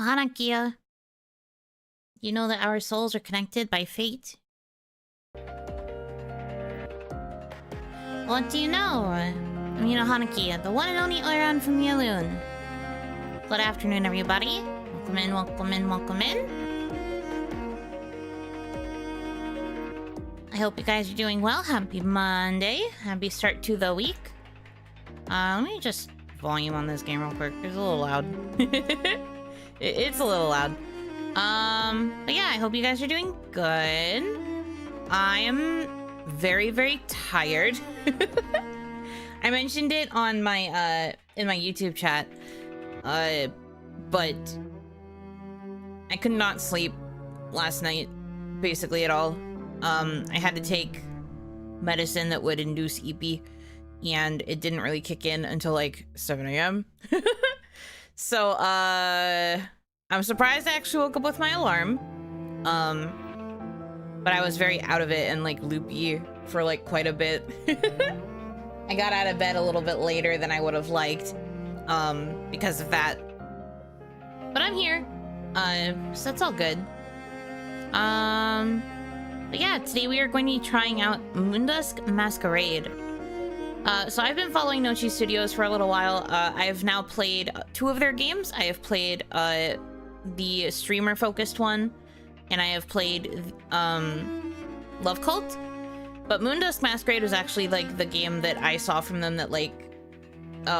Hanaki, you know that our souls are connected by fate? What do you know? I'm Yuno Hanaki, the one and only Oiran from Yaloon. Good afternoon, everybody. Welcome in, welcome in, welcome in. I hope you guys are doing well. Happy Monday. Happy start to the week. Let me just volume on this game real quick. It's a little loud. It's a little loud. But yeah, I hope you guys are doing good. I am very, very tired. I mentioned it on my, in my YouTube chat. But I could not sleep last night, basically at all. I had to take medicine that would induce EP, and it didn't really kick in until like 7 a.m. So, I'm surprised I actually woke up with my alarm. But I was very out of it and like loopy for like quite a bit. I got out of bed a little bit later than I would have liked, because of that. But I'm here, so that's all good. But yeah, today we are going to be trying out Moondusk Masquerade. So I've been following Nochi Studios for a little while. I have now played 2 of their games. I have played the streamer-focused one, and I have played Love Cult. But Moondusk Masquerade was actually like the game that I saw from them that like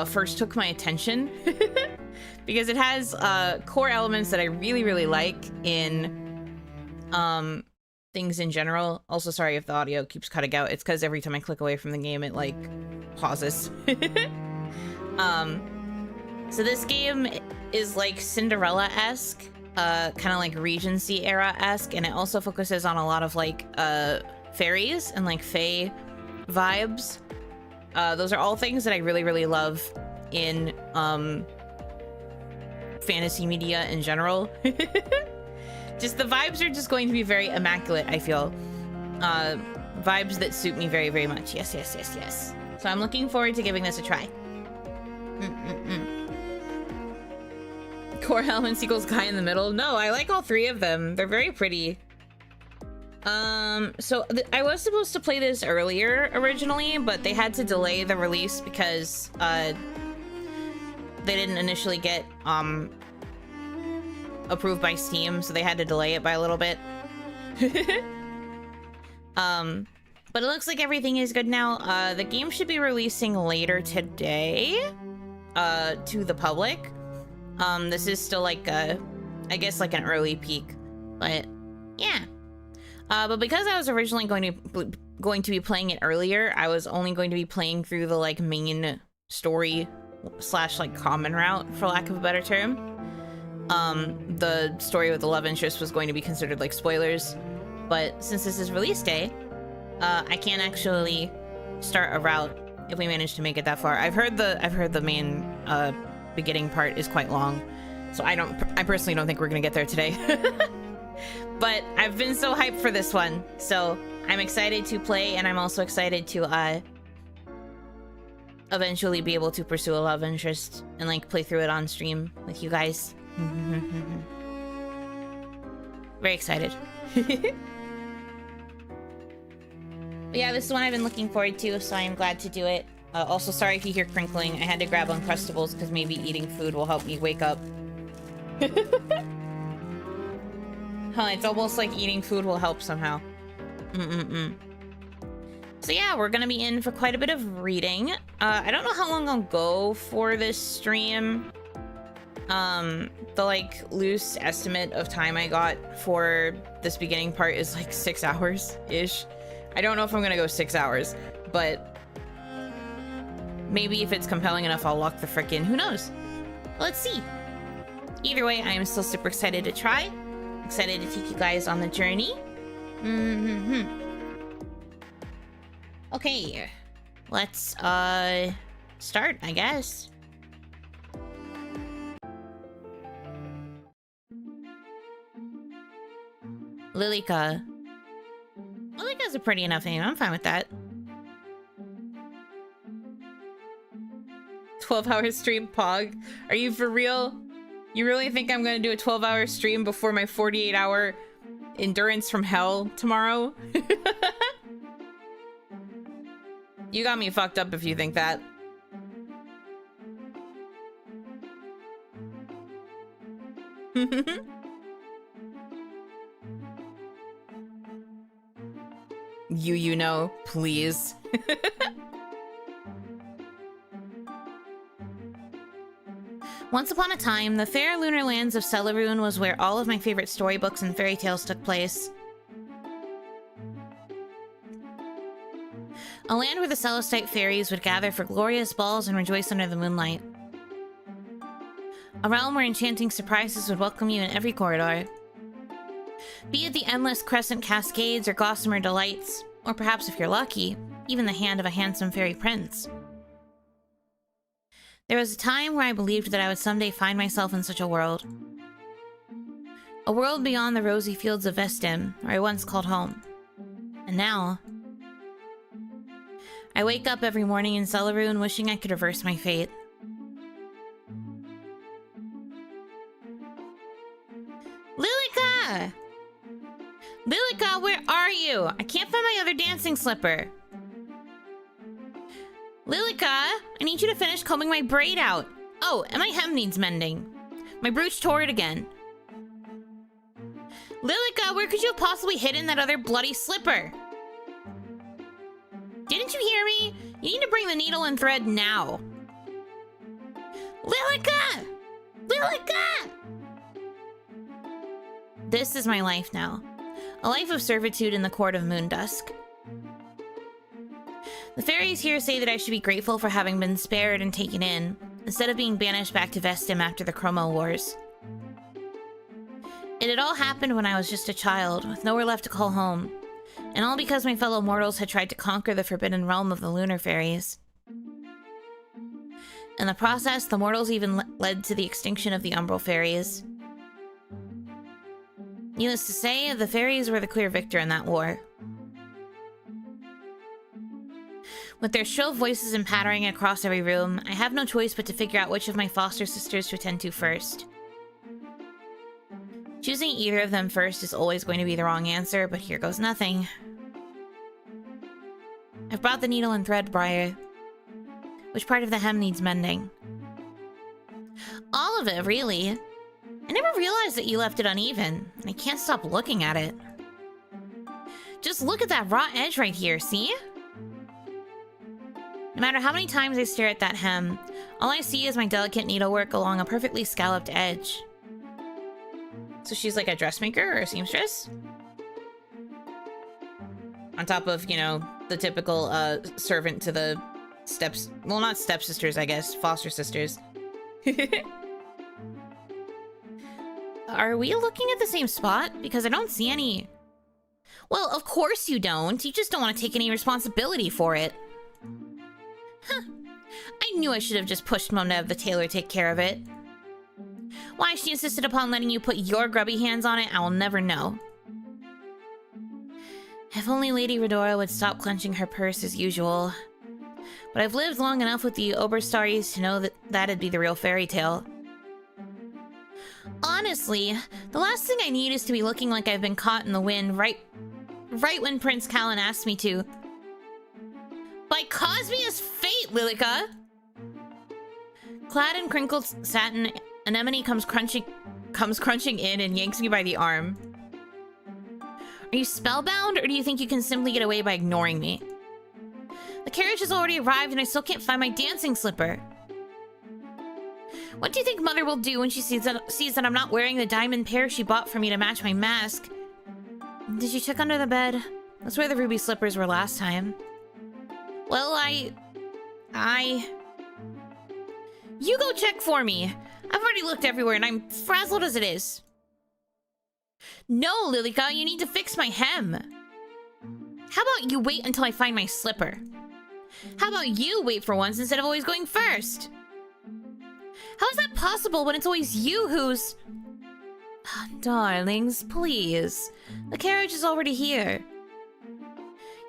first took my attention. Because it has core elements that I really, really like in things in general. Also, sorry if the audio keeps cutting out. It's because every time I click away from the game, it like pauses. So this game is like Cinderella-esque, kind of like Regency era-esque, and it also focuses on a lot of like fairies and like fae vibes. Those are all things that I really, really love in fantasy media in general. Just the vibes are just going to be very immaculate, I feel. Vibes that suit me very, very much. Yes, yes, yes, yes. So I'm looking forward to giving this a try. Core elements equals guy in the middle. No, I like all 3 of them. They're very pretty. So I was supposed to play this earlier originally, but they had to delay the release because they didn't initially get approved by Steam, so they had to delay it by a little bit. But it looks like everything is good now. The game should be releasing later today to the public. This is still like I guess like an early peek, but yeah. But because I was originally going to be playing it earlier, I was only going to be playing through the like main story / like common route, for lack of a better term. The story with the love interest was going to be considered like spoilers, but since this is release day, I can't actually start a route if we manage to make it that far. I've heard the main beginning part is quite long, so I personally don't think we're gonna get there today. But I've been so hyped for this one, so I'm excited to play, and I'm also excited to eventually be able to pursue a love interest and like play through it on stream with you guys. Very excited. But yeah, this is one I've been looking forward to, so I am glad to do it. Also, sorry if you hear crinkling. I had to grab Uncrustables because maybe eating food will help me wake up. Huh, it's almost like eating food will help somehow. So yeah, we're gonna be in for quite a bit of reading. I don't know how long I'll go for this stream. The like loose estimate of time I got for this beginning part is like 6 hours-ish. I don't know if I'm gonna go 6 hours, but maybe if it's compelling enough, I'll lock the frick in. Who knows? Let's see. Either way, I am still super excited to try. Excited to take you guys on the journey. Okay, let's start, I guess. Lilika. Lilika's a pretty enough name. I'm fine with that. 12-hour stream, Pog. Are you for real? You really think I'm gonna do a 12-hour stream before my 48-hour endurance from hell tomorrow? You got me fucked up if you think that. You know, please. Once upon a time, the fair lunar lands of Celarune was where all of my favorite storybooks and fairy tales took place. A land where the Celestite fairies would gather for glorious balls and rejoice under the moonlight. A realm where enchanting surprises would welcome you in every corridor. Be it the endless crescent cascades or gossamer delights, or perhaps if you're lucky, even the hand of a handsome fairy prince. There was a time where I believed that I would someday find myself in such a world. A world beyond the rosy fields of Vestim, where I once called home. And now, I wake up every morning in Celarune wishing I could reverse my fate. Lilica! Lilica, where are you? I can't find my other dancing slipper. Lilica, I need you to finish combing my braid out. Oh, and my hem needs mending. My brooch tore it again. Lilica, where could you have possibly hidden that other bloody slipper? Didn't you hear me? You need to bring the needle and thread now. Lilica! Lilica! This is my life now. A life of servitude in the court of Moondusk. The fairies here say that I should be grateful for having been spared and taken in, instead of being banished back to Vestim after the Chromo Wars. It had all happened when I was just a child, with nowhere left to call home, and all because my fellow mortals had tried to conquer the forbidden realm of the lunar fairies. In the process, the mortals even led to the extinction of the umbral fairies. Needless to say, the fairies were the clear victor in that war. With their shrill voices and pattering across every room, I have no choice but to figure out which of my foster sisters to attend to first. Choosing either of them first is always going to be the wrong answer, but here goes nothing. I've brought the needle and thread, Briar. Which part of the hem needs mending? All of it, really. I never realized that you left it uneven, and I can't stop looking at it. Just look at that raw edge right here, see? No matter how many times I stare at that hem, all I see is my delicate needlework along a perfectly scalloped edge. So she's like a dressmaker or a seamstress? On top of, you know, the typical servant to the well, not stepsisters, I guess, foster sisters. Are we looking at the same spot? Because I don't see any... Well, of course you don't. You just don't want to take any responsibility for it. Huh. I knew I should have just pushed Monev the tailor take care of it. Why she insisted upon letting you put your grubby hands on it, I will never know. If only Lady Redora would stop clenching her purse as usual. But I've lived long enough with the Oberstaries to know that that'd be the real fairy tale. Honestly, the last thing I need is to be looking like I've been caught in the wind right when Prince Callan asked me to. By Cosmia's fate, Lilica! Clad in crinkled satin, Anemone comes crunching in and yanks me by the arm. Are you spellbound, or do you think you can simply get away by ignoring me? The carriage has already arrived and I still can't find my dancing slipper. What do you think Mother will do when she sees that I'm not wearing the diamond pair she bought for me to match my mask? Did you check under the bed? That's where the ruby slippers were last time. Well, You go check for me. I've already looked everywhere and I'm frazzled as it is. No, Lilica, you need to fix my hem. How about you wait until I find my slipper? How about you wait for once instead of always going first? How is that possible when it's always you who's... Darlings, please. The carriage is already here.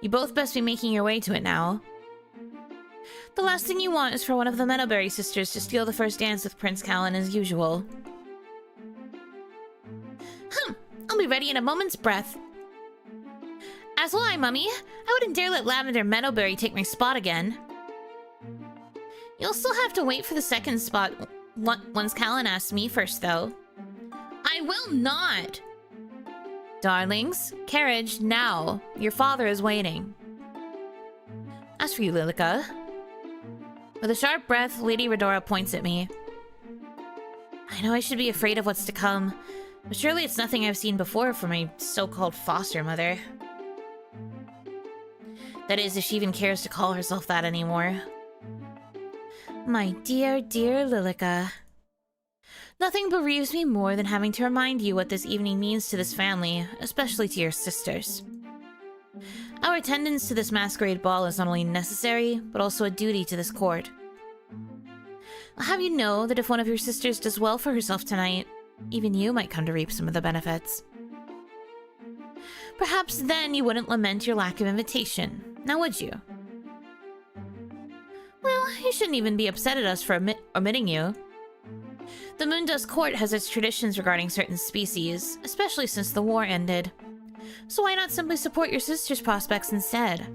You both best be making your way to it now. The last thing you want is for one of the Meadowberry sisters to steal the first dance with Prince Callan as usual. I'll be ready in a moment's breath. As will I, Mummy. I wouldn't dare let Lavender Meadowberry take my spot again. You'll still have to wait for the second spot once Callan asks me first, though. I will not! Darlings, carriage, now. Your father is waiting. As for you, Lilica. With a sharp breath, Lady Redora points at me. I know I should be afraid of what's to come, but surely it's nothing I've seen before from my so-called foster mother. That is, if she even cares to call herself that anymore. My dear, dear Lilica. Nothing bereaves me more than having to remind you what this evening means to this family, especially to your sisters. Our attendance to this masquerade ball is not only necessary, but also a duty to this court. I'll have you know that if one of your sisters does well for herself tonight, even you might come to reap some of the benefits. Perhaps then you wouldn't lament your lack of invitation, now would you? Well, you shouldn't even be upset at us for omitting you. The Moondusk Court has its traditions regarding certain species, especially since the war ended. So why not simply support your sister's prospects instead?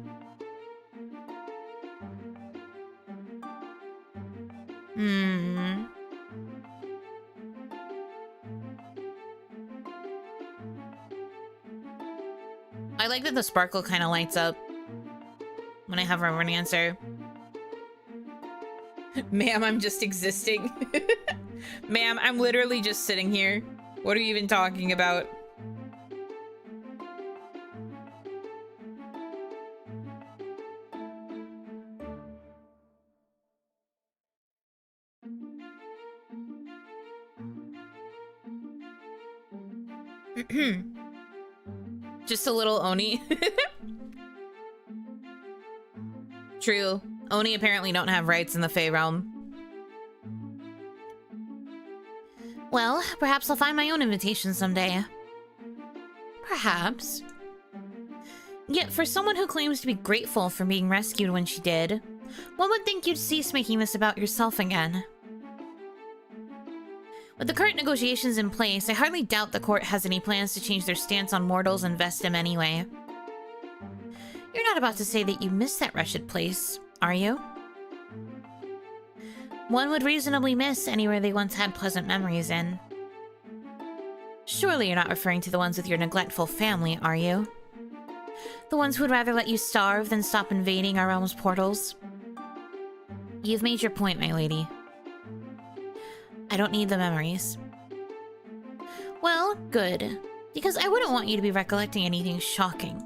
I like that the sparkle kind of lights up when I have an answer. Ma'am, I'm just existing. Ma'am, I'm literally just sitting here. What are you even talking about? Just a little Oni. True. Oni apparently don't have rights in the Fey realm. Well, perhaps I'll find my own invitation someday. Perhaps. Yet, for someone who claims to be grateful for being rescued when she did, one would think you'd cease making this about yourself again. With the current negotiations in place, I hardly doubt the court has any plans to change their stance on mortals and vest them anyway. You're not about to say that you miss that wretched place, are you? One would reasonably miss anywhere they once had pleasant memories in. Surely you're not referring to the ones with your neglectful family, are you? The ones who would rather let you starve than stop invading our realm's portals? You've made your point, my lady. I don't need the memories. Well, good. Because I wouldn't want you to be recollecting anything shocking.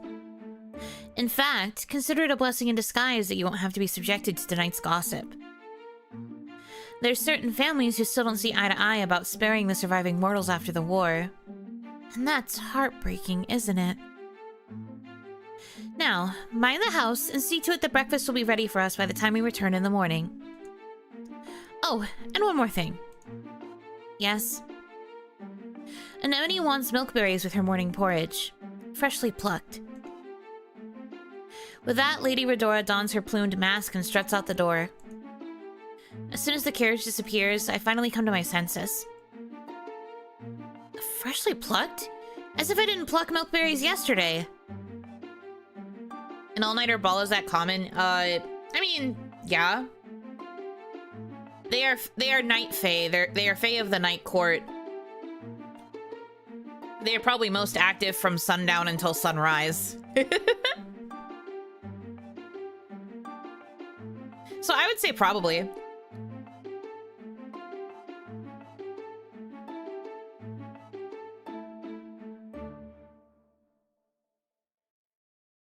In fact, consider it a blessing in disguise that you won't have to be subjected to tonight's gossip. There's certain families who still don't see eye to eye about sparing the surviving mortals after the war. And that's heartbreaking, isn't it? Now, mind the house and see to it that breakfast will be ready for us by the time we return in the morning. Oh, and one more thing. Yes? Anemone wants milkberries with her morning porridge. Freshly plucked. With that, Lady Redora dons her plumed mask and struts out the door. As soon as the carriage disappears, I finally come to my senses. Freshly plucked? As if I didn't pluck milkberries yesterday. An all-nighter ball, is that common? I mean, yeah. They are night fae. They are fae of the night court. They are probably most active from sundown until sunrise. So I would say probably.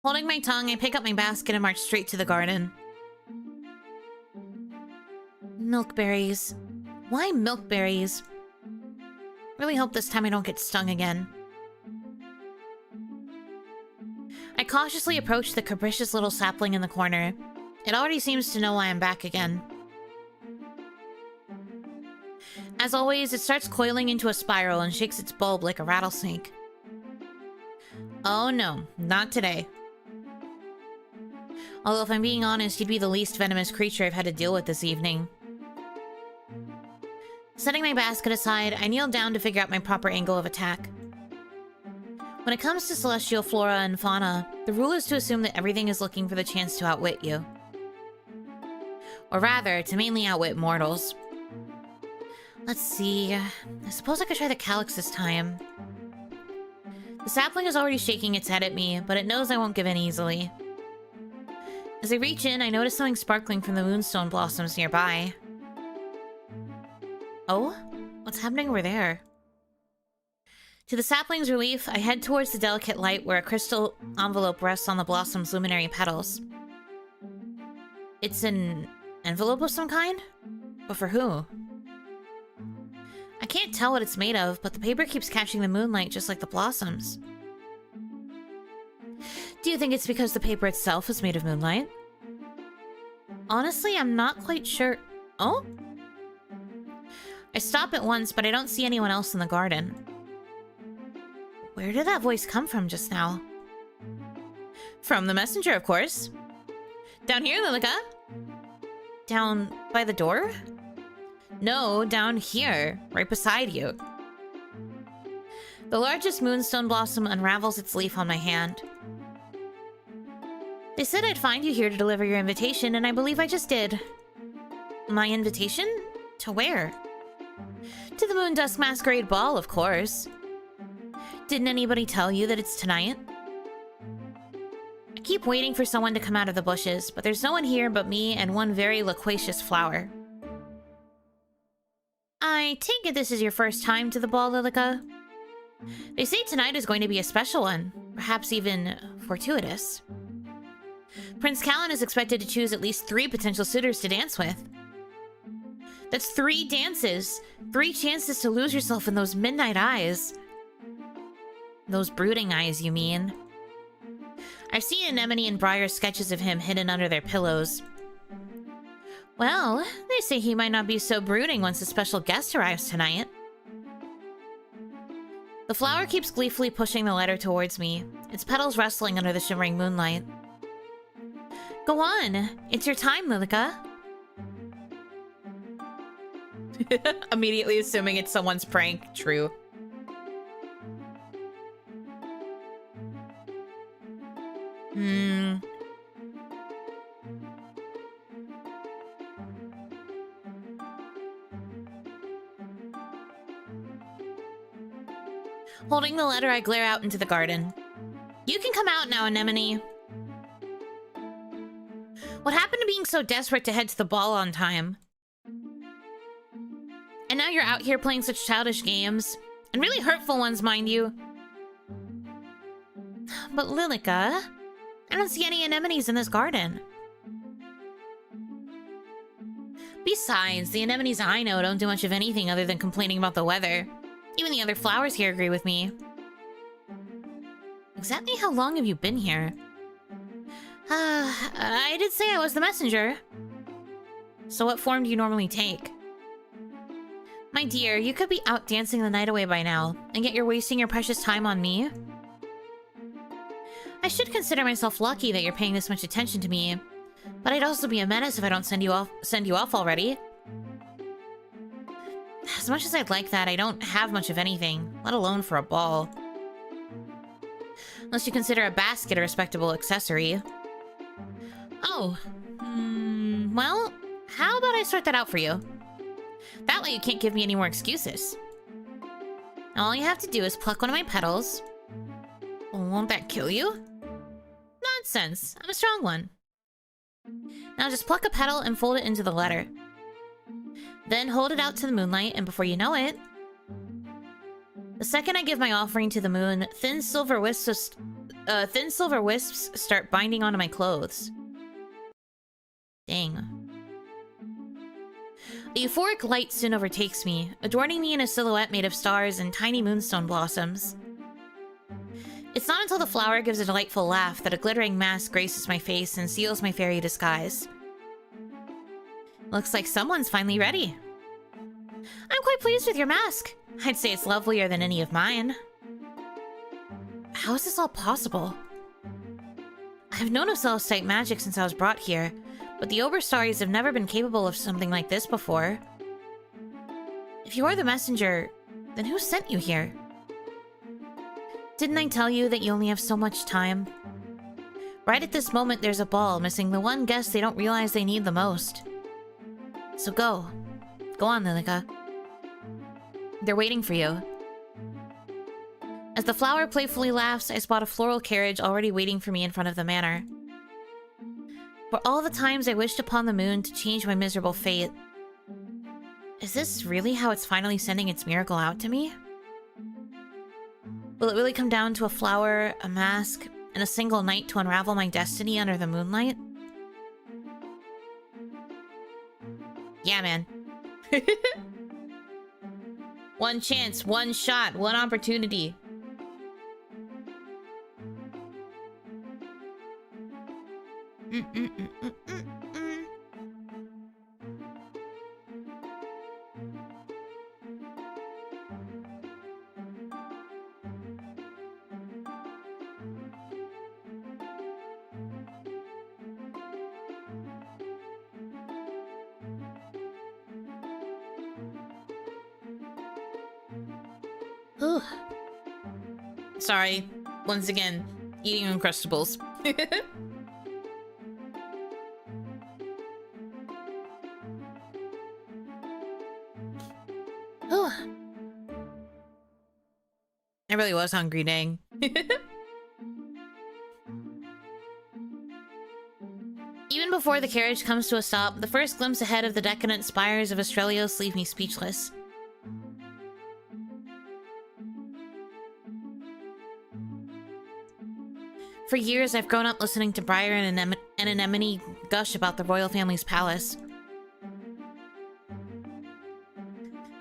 Holding my tongue, I pick up my basket and march straight to the garden. Milkberries. Why milkberries? Really hope this time I don't get stung again. I cautiously approach the capricious little sapling in the corner. It already seems to know why I'm back again. As always, it starts coiling into a spiral and shakes its bulb like a rattlesnake. Oh no, not today. Although if I'm being honest, you'd be the least venomous creature I've had to deal with this evening. Setting my basket aside, I kneel down to figure out my proper angle of attack. When it comes to celestial flora and fauna, the rule is to assume that everything is looking for the chance to outwit you. Or rather, to mainly outwit mortals. Let's see... I suppose I could try the calyx this time. The sapling is already shaking its head at me, but it knows I won't give in easily. As I reach in, I notice something sparkling from the moonstone blossoms nearby. Oh? What's happening over there? To the sapling's relief, I head towards the delicate light where a crystal envelope rests on the blossom's luminary petals. It's an envelope of some kind? But for who? I can't tell what it's made of, but the paper keeps catching the moonlight just like the blossoms. Do you think it's because the paper itself is made of moonlight? Honestly, I'm not quite sure. Oh? I stop at once, but I don't see anyone else in the garden. Where did that voice come from just now? From the messenger, of course. Down here, Lilica? Down by the door? No, down here, right beside you. The largest moonstone blossom unravels its leaf on my hand. They said I'd find you here to deliver your invitation, and I believe I just did. My invitation? To where? To the Moondusk Masquerade ball, of course. Didn't anybody tell you that it's tonight? I keep waiting for someone to come out of the bushes, but there's no one here but me and one very loquacious flower. I take it this is your first time to the ball, Lilica? They say tonight is going to be a special one, perhaps even fortuitous. Prince Callan is expected to choose at least 3 potential suitors to dance with. That's 3 dances! 3 chances to lose yourself in those midnight eyes. Those brooding eyes, you mean? I've seen Anemone and Briar sketches of him hidden under their pillows. Well, they say he might not be so brooding once a special guest arrives tonight. The flower keeps gleefully pushing the letter towards me, its petals rustling under the shimmering moonlight. Go on! It's your time, Lilica. Immediately assuming it's someone's prank. True. Holding the letter, I glare out into the garden. You can come out now, Anemone. What happened to being so desperate to head to the ball on time? And now you're out here playing such childish games. And really hurtful ones, mind you. But Lilica, I don't see any anemones in this garden. Besides, the anemones I know don't do much of anything other than complaining about the weather. Even the other flowers here agree with me. Exactly how long have you been here? I did say I was the messenger. So what form do you normally take? My dear, you could be out dancing the night away by now, and yet you're wasting your precious time on me? I should consider myself lucky that you're paying this much attention to me, but I'd also be a menace if I don't send you off already. As much as I'd like that, I don't have much of anything, let alone for a ball. Unless you consider a basket a respectable accessory. Oh, well, how about I sort that out for you? That way you can't give me any more excuses. All you have to do is pluck one of my petals. Won't that kill you? Nonsense, I'm a strong one. Now just pluck a petal and fold it into the letter. Then hold it out to the moonlight, and before you know it... The second I give my offering to the moon, thin silver wisps start binding onto my clothes. Dang. A euphoric light soon overtakes me, adorning me in a silhouette made of stars and tiny moonstone blossoms. It's not until the flower gives a delightful laugh that a glittering mask graces my face and seals my fairy disguise. Looks like someone's finally ready. I'm quite pleased with your mask. I'd say it's lovelier than any of mine. How is this all possible? I've known of celestite magic since I was brought here, but the Oberstaries have never been capable of something like this before. If you are the messenger, then who sent you here? Didn't I tell you that you only have so much time? Right at this moment, there's a ball missing the one guest they don't realize they need the most. So go. Go on, Lilica. They're waiting for you. As the flower playfully laughs, I spot a floral carriage already waiting for me in front of the manor. For all the times I wished upon the moon to change my miserable fate, is this really how it's finally sending its miracle out to me? Will it really come down to a flower, a mask, and a single night to unravel my destiny under the moonlight? Yeah, man. One chance, one shot, one opportunity. Sorry, once again, eating Uncrustables. I really was hungry, dang. Even before the carriage comes to a stop, the first glimpse ahead of the decadent spires of Australios leave me speechless. For years, I've grown up listening to Briar and Anemone gush about the royal family's palace.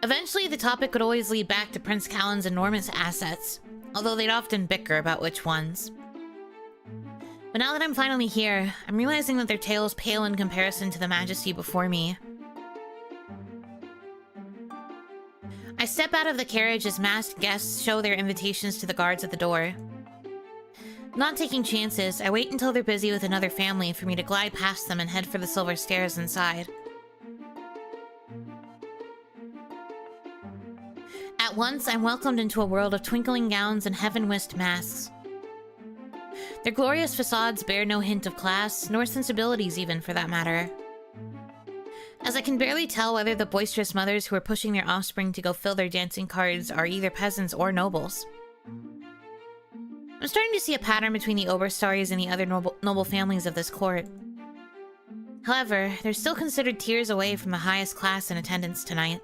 Eventually, the topic would always lead back to Prince Callan's enormous assets, although they'd often bicker about which ones. But now that I'm finally here, I'm realizing that their tales pale in comparison to the majesty before me. I step out of the carriage as masked guests show their invitations to the guards at the door. Not taking chances, I wait until they're busy with another family for me to glide past them and head for the silver stairs inside. At once, I'm welcomed into a world of twinkling gowns and heaven-whisked masks. Their glorious facades bear no hint of class, nor sensibilities even, for that matter. As I can barely tell whether the boisterous mothers who are pushing their offspring to go fill their dancing cards are either peasants or nobles. I'm starting to see a pattern between the Oberstars and the other noble families of this court. However, they're still considered tiers away from the highest class in attendance tonight.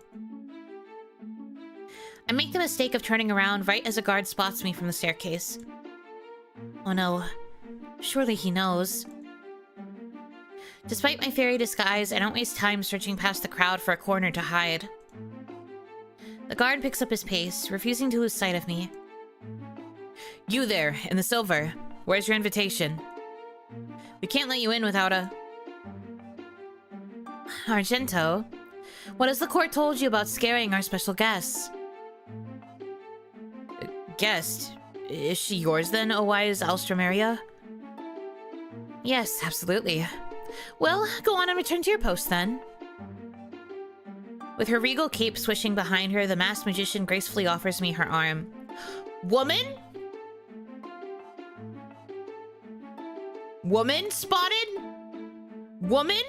I make the mistake of turning around right as a guard spots me from the staircase. Oh no. Surely he knows. Despite my fairy disguise, I don't waste time searching past the crowd for a corner to hide. The guard picks up his pace, refusing to lose sight of me. You there, in the silver. Where's your invitation? We can't let you in without a... Argento? What has the court told you about scaring our special guests? Guest? Is she yours then, O wise Alstromeria? Yes, absolutely. Well, go on and return to your post then. With her regal cape swishing behind her, the masked magician gracefully offers me her arm. Woman? Woman spotted? Woman?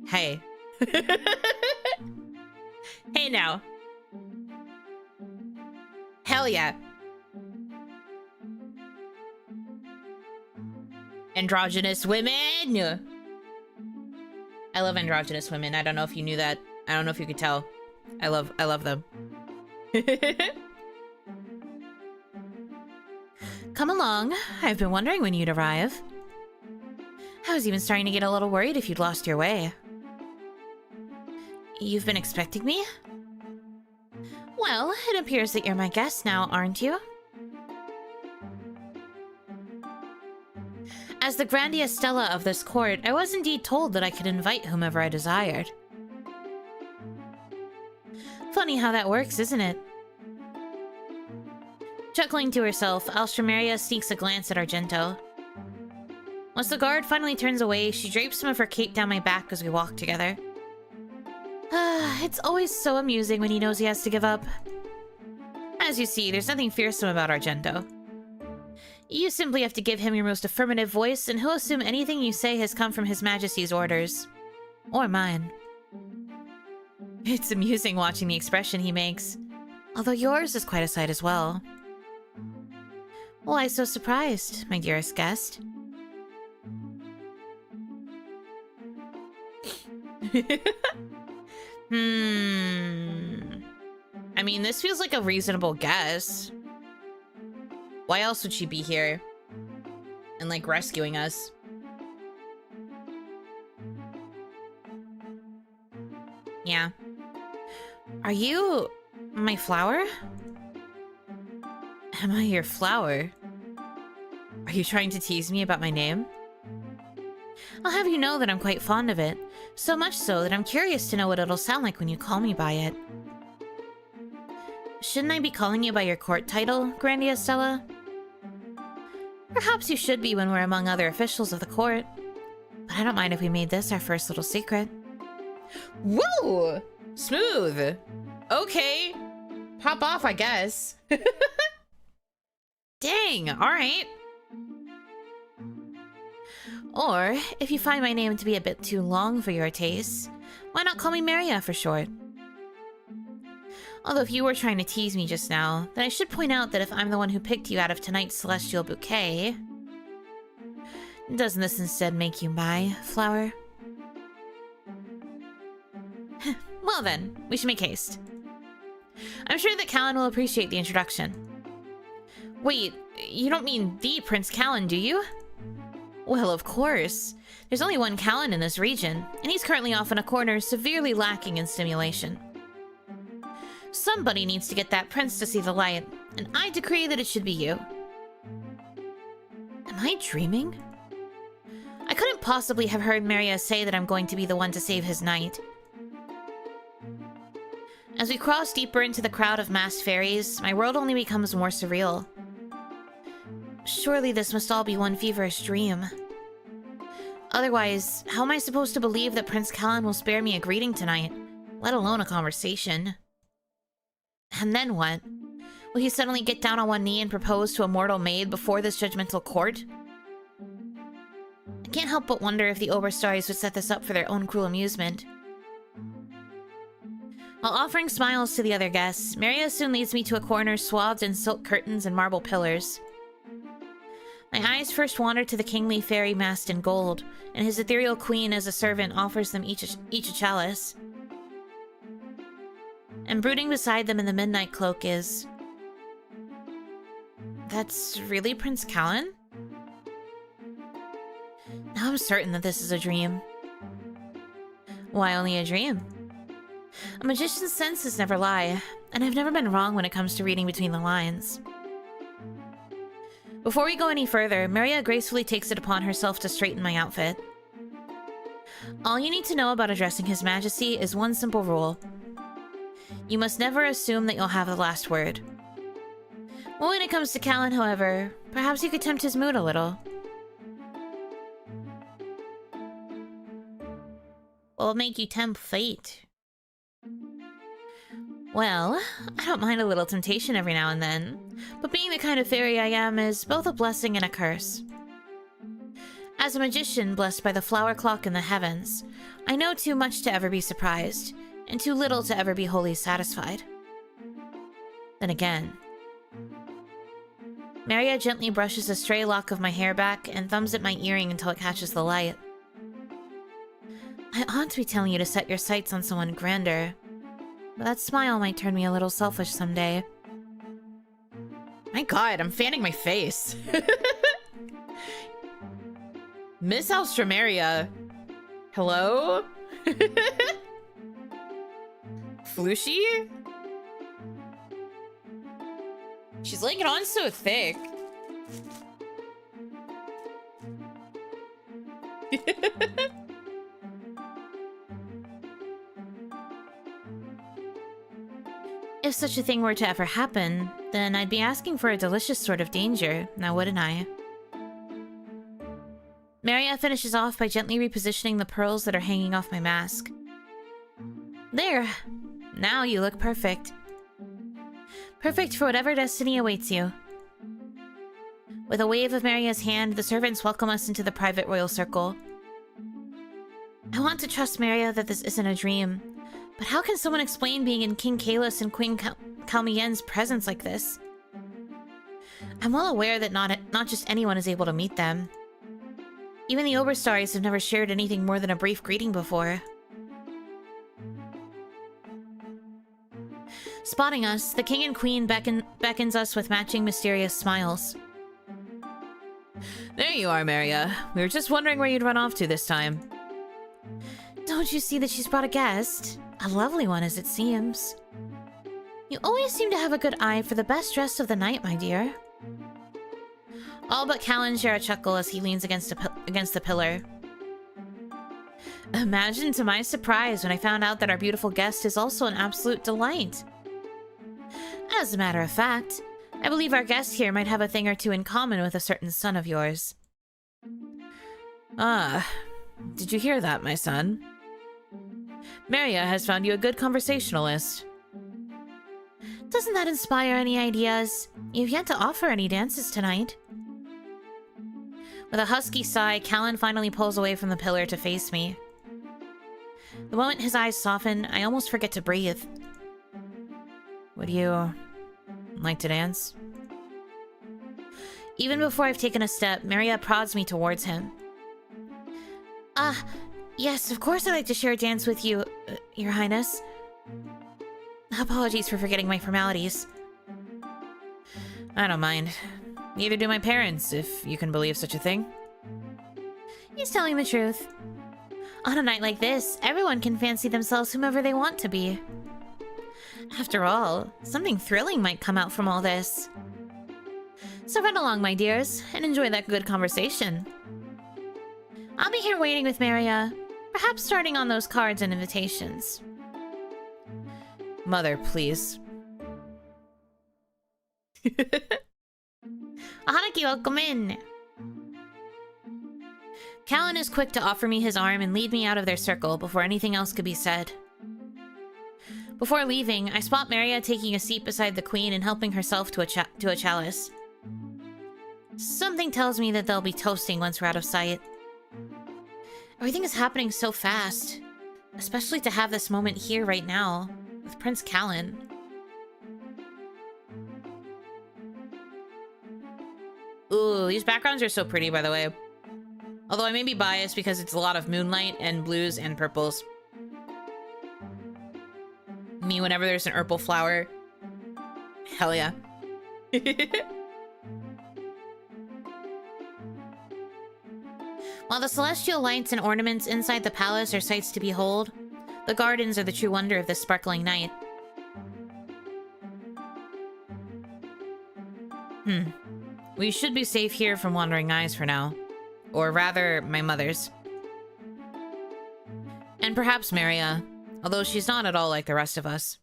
Hey. Hey now. Hell yeah. Androgynous women! I love androgynous women. I don't know if you knew that. I don't know if you could tell. I love them. Come along. I've been wondering when you'd arrive. I was even starting to get a little worried if you'd lost your way. You've been expecting me? Well, it appears that you're my guest now, aren't you? As the Grandia Stella of this court, I was indeed told that I could invite whomever I desired. Funny how that works, isn't it? Chuckling to herself, Alstromeria sneaks a glance at Argento. Once the guard finally turns away, she drapes some of her cape down my back as we walk together. It's always so amusing when he knows he has to give up. As you see, there's nothing fearsome about Argento. You simply have to give him your most affirmative voice, and he'll assume anything you say has come from His Majesty's orders. Or mine. It's amusing watching the expression he makes. Although yours is quite a sight as well. Why so surprised, my dearest guest? I mean, this feels like a reasonable guess. Why else would she be here? And, like, rescuing us? Yeah. Are you my flower? Am I your flower? Are you trying to tease me about my name? I'll have you know that I'm quite fond of it. So much so that I'm curious to know what it'll sound like when you call me by it. Shouldn't I be calling you by your court title, Grandia Stella? Perhaps you should be when we're among other officials of the court. But I don't mind if we made this our first little secret. Whoa! Smooth! Okay. Pop off, I guess. Dang, alright. Or, if you find my name to be a bit too long for your taste, why not call me Maria for short? Although if you were trying to tease me just now, then I should point out that if I'm the one who picked you out of tonight's celestial bouquet, doesn't this instead make you my flower? Well then, we should make haste. I'm sure that Callan will appreciate the introduction. Wait, you don't mean the Prince Callan, do you? Well, of course. There's only one Callan in this region, and he's currently off in a corner severely lacking in stimulation. Somebody needs to get that prince to see the light, and I decree that it should be you. Am I dreaming? I couldn't possibly have heard Maria say that I'm going to be the one to save his knight. As we cross deeper into the crowd of masked fairies, my world only becomes more surreal. Surely this must all be one feverish dream. Otherwise, how am I supposed to believe that Prince Callan will spare me a greeting tonight, let alone a conversation? And then what? Will he suddenly get down on one knee and propose to a mortal maid before this judgmental court? I can't help but wonder if the Oberstars would set this up for their own cruel amusement. While offering smiles to the other guests, Maria soon leads me to a corner swathed in silk curtains and marble pillars. My eyes first wander to the kingly fairy masked in gold, and his ethereal queen as a servant offers them each a chalice. And brooding beside them in the midnight cloak is... That's really Prince Callan? Now I'm certain that this is a dream. Why only a dream? A magician's senses never lie, and I've never been wrong when it comes to reading between the lines. Before we go any further, Maria gracefully takes it upon herself to straighten my outfit. All you need to know about addressing His Majesty is one simple rule. You must never assume that you'll have the last word. Well, when it comes to Callan, however, perhaps you could tempt his mood a little. What'll make you tempt fate? Well, I don't mind a little temptation every now and then, but being the kind of fairy I am is both a blessing and a curse. As a magician blessed by the flower clock in the heavens, I know too much to ever be surprised, and too little to ever be wholly satisfied. Then again... Maria gently brushes a stray lock of my hair back and thumbs at my earring until it catches the light. I ought to be telling you to set your sights on someone grander, but that smile might turn me a little selfish someday. My god, I'm fanning my face. Miss Alstromeria. Hello? Flushy? She's laying it on so thick. If such a thing were to ever happen, then I'd be asking for a delicious sort of danger, now wouldn't I? Maria finishes off by gently repositioning the pearls that are hanging off my mask. There! Now you look perfect. Perfect for whatever destiny awaits you. With a wave of Maria's hand, the servants welcome us into the private royal circle. I want to trust Maria that this isn't a dream, but how can someone explain being in King Kalis and Queen Kalmien's presence like this? I'm well aware that not just anyone is able to meet them. Even the Oberstars have never shared anything more than a brief greeting before. Spotting us, the king and queen beckons us with matching mysterious smiles. There you are, Maria. We were just wondering where you'd run off to this time. Don't you see that she's brought a guest? A lovely one, as it seems. You always seem to have a good eye for the best dressed of the night, my dear. All but Callan share a chuckle as he leans against the pillar. Imagine to my surprise when I found out that our beautiful guest is also an absolute delight. As a matter of fact, I believe our guest here might have a thing or two in common with a certain son of yours. Ah, did you hear that, my son? Maria has found you a good conversationalist. Doesn't that inspire any ideas? You've yet to offer any dances tonight. With a husky sigh, Callan finally pulls away from the pillar to face me. The moment his eyes soften, I almost forget to breathe. Would you like to dance? Even before I've taken a step, Maria prods me towards him. Yes, of course I'd like to share a dance with you, Your Highness. Apologies for forgetting my formalities. I don't mind. Neither do my parents, if you can believe such a thing. He's telling the truth. On a night like this, everyone can fancy themselves whomever they want to be. After all, something thrilling might come out from all this. So run along, my dears, and enjoy that good conversation. I'll be here waiting with Maria, perhaps starting on those cards and invitations. Mother, please. Hanaki, welcome in. Callan is quick to offer me his arm and lead me out of their circle before anything else could be said. Before leaving, I spot Maria taking a seat beside the queen and helping herself to a chalice. Something tells me that they'll be toasting once we're out of sight. Everything is happening so fast, especially to have this moment here right now with Prince Callan. Ooh, these backgrounds are so pretty, by the way. Although I may be biased because it's a lot of moonlight and blues and purples. Me, whenever there's an purple flower. Hell yeah. While the celestial lights and ornaments inside the palace are sights to behold, the gardens are the true wonder of this sparkling night. We should be safe here from wandering eyes for now. Or rather, my mother's. And perhaps Maria, although she's not at all like the rest of us.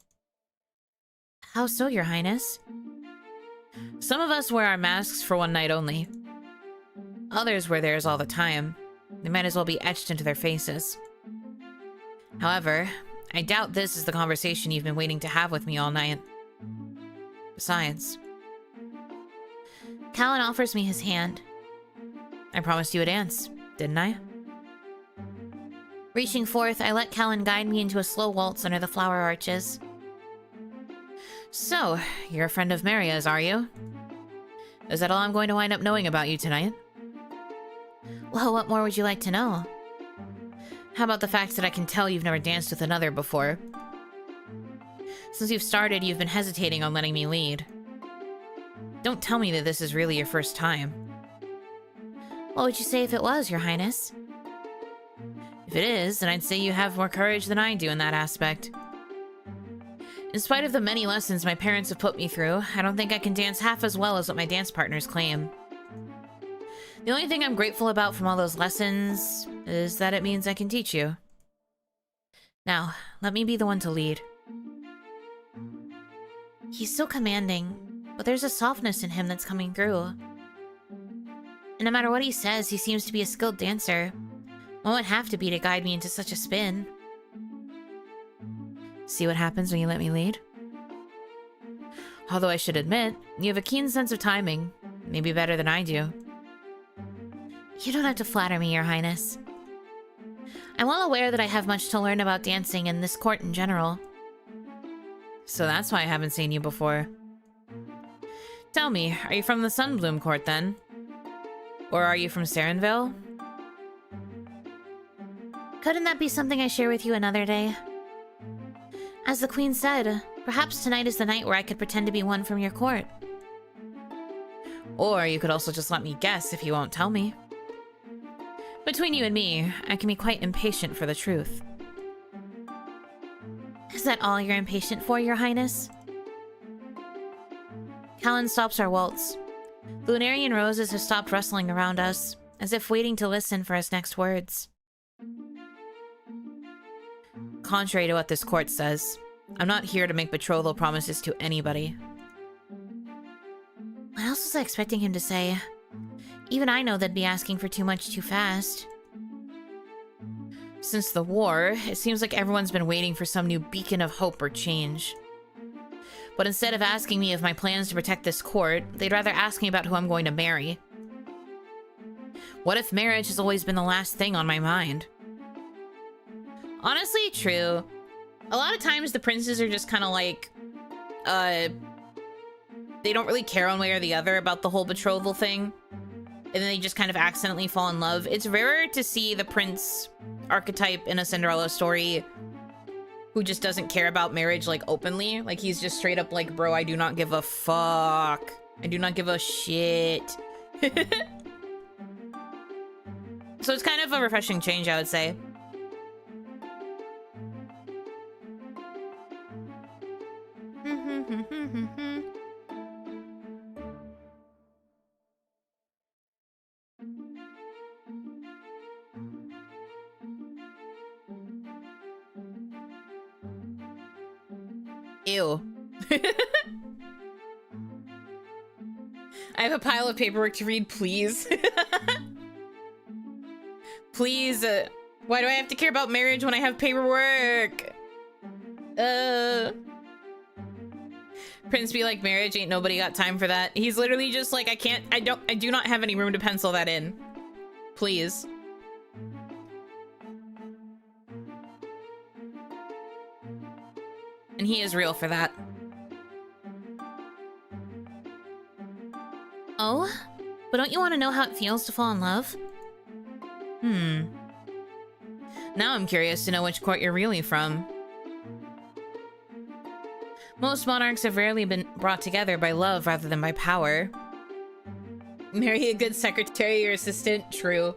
How so, Your Highness? Some of us wear our masks for one night only. Others wear theirs all the time. They might as well be etched into their faces. However, I doubt this is the conversation you've been waiting to have with me all night. Besides... Callan offers me his hand. I promised you a dance, didn't I? Reaching forth, I let Callan guide me into a slow waltz under the flower arches. So, you're a friend of Maria's, are you? Is that all I'm going to wind up knowing about you tonight? Well, what more would you like to know? How about the fact that I can tell you've never danced with another before? Since you've started, you've been hesitating on letting me lead. Don't tell me that this is really your first time. What would you say if it was, Your Highness? If it is, then I'd say you have more courage than I do in that aspect. In spite of the many lessons my parents have put me through, I don't think I can dance half as well as what my dance partners claim. The only thing I'm grateful about from all those lessons is that it means I can teach you. Now, let me be the one to lead. He's so commanding, but there's a softness in him that's coming through. And no matter what he says, he seems to be a skilled dancer. What would have to be to guide me into such a spin? See what happens when you let me lead? Although I should admit, you have a keen sense of timing. Maybe better than I do. You don't have to flatter me, Your Highness. I'm well aware that I have much to learn about dancing and this court in general. So that's why I haven't seen you before. Tell me, are you from the Sunbloom Court then? Or are you from Sarenville? Couldn't that be something I share with you another day? As the Queen said, perhaps tonight is the night where I could pretend to be one from your court. Or you could also just let me guess if you won't tell me. Between you and me, I can be quite impatient for the truth. Is that all you're impatient for, Your Highness? Callan stops our waltz. The Lunarian roses have stopped rustling around us, as if waiting to listen for his next words. Contrary to what this court says, I'm not here to make betrothal promises to anybody. What else was I expecting him to say? Even I know they'd be asking for too much too fast. Since the war, it seems like everyone's been waiting for some new beacon of hope or change. But instead of asking me of my plans to protect this court, they'd rather ask me about who I'm going to marry. What if marriage has always been the last thing on my mind? Honestly, true. A lot of times the princes are just kind of like, they don't really care one way or the other about the whole betrothal thing. And then they just kind of accidentally fall in love. It's rarer to see the prince archetype in a Cinderella story who just doesn't care about marriage, like, openly. Like, he's just straight up like, bro, I do not give a fuck. I do not give a shit. So it's kind of a refreshing change, I would say. Ew. I have a pile of paperwork to read, please. Please. Why do I have to care about marriage when I have paperwork? Prince be like, marriage ain't nobody got time for that. He's literally just like, I do not have any room to pencil that in. Please. And he is real for that. Oh? But don't you want to know how it feels to fall in love? Now I'm curious to know which court you're really from. Most monarchs have rarely been brought together by love rather than by power. Marry a good secretary or assistant, true.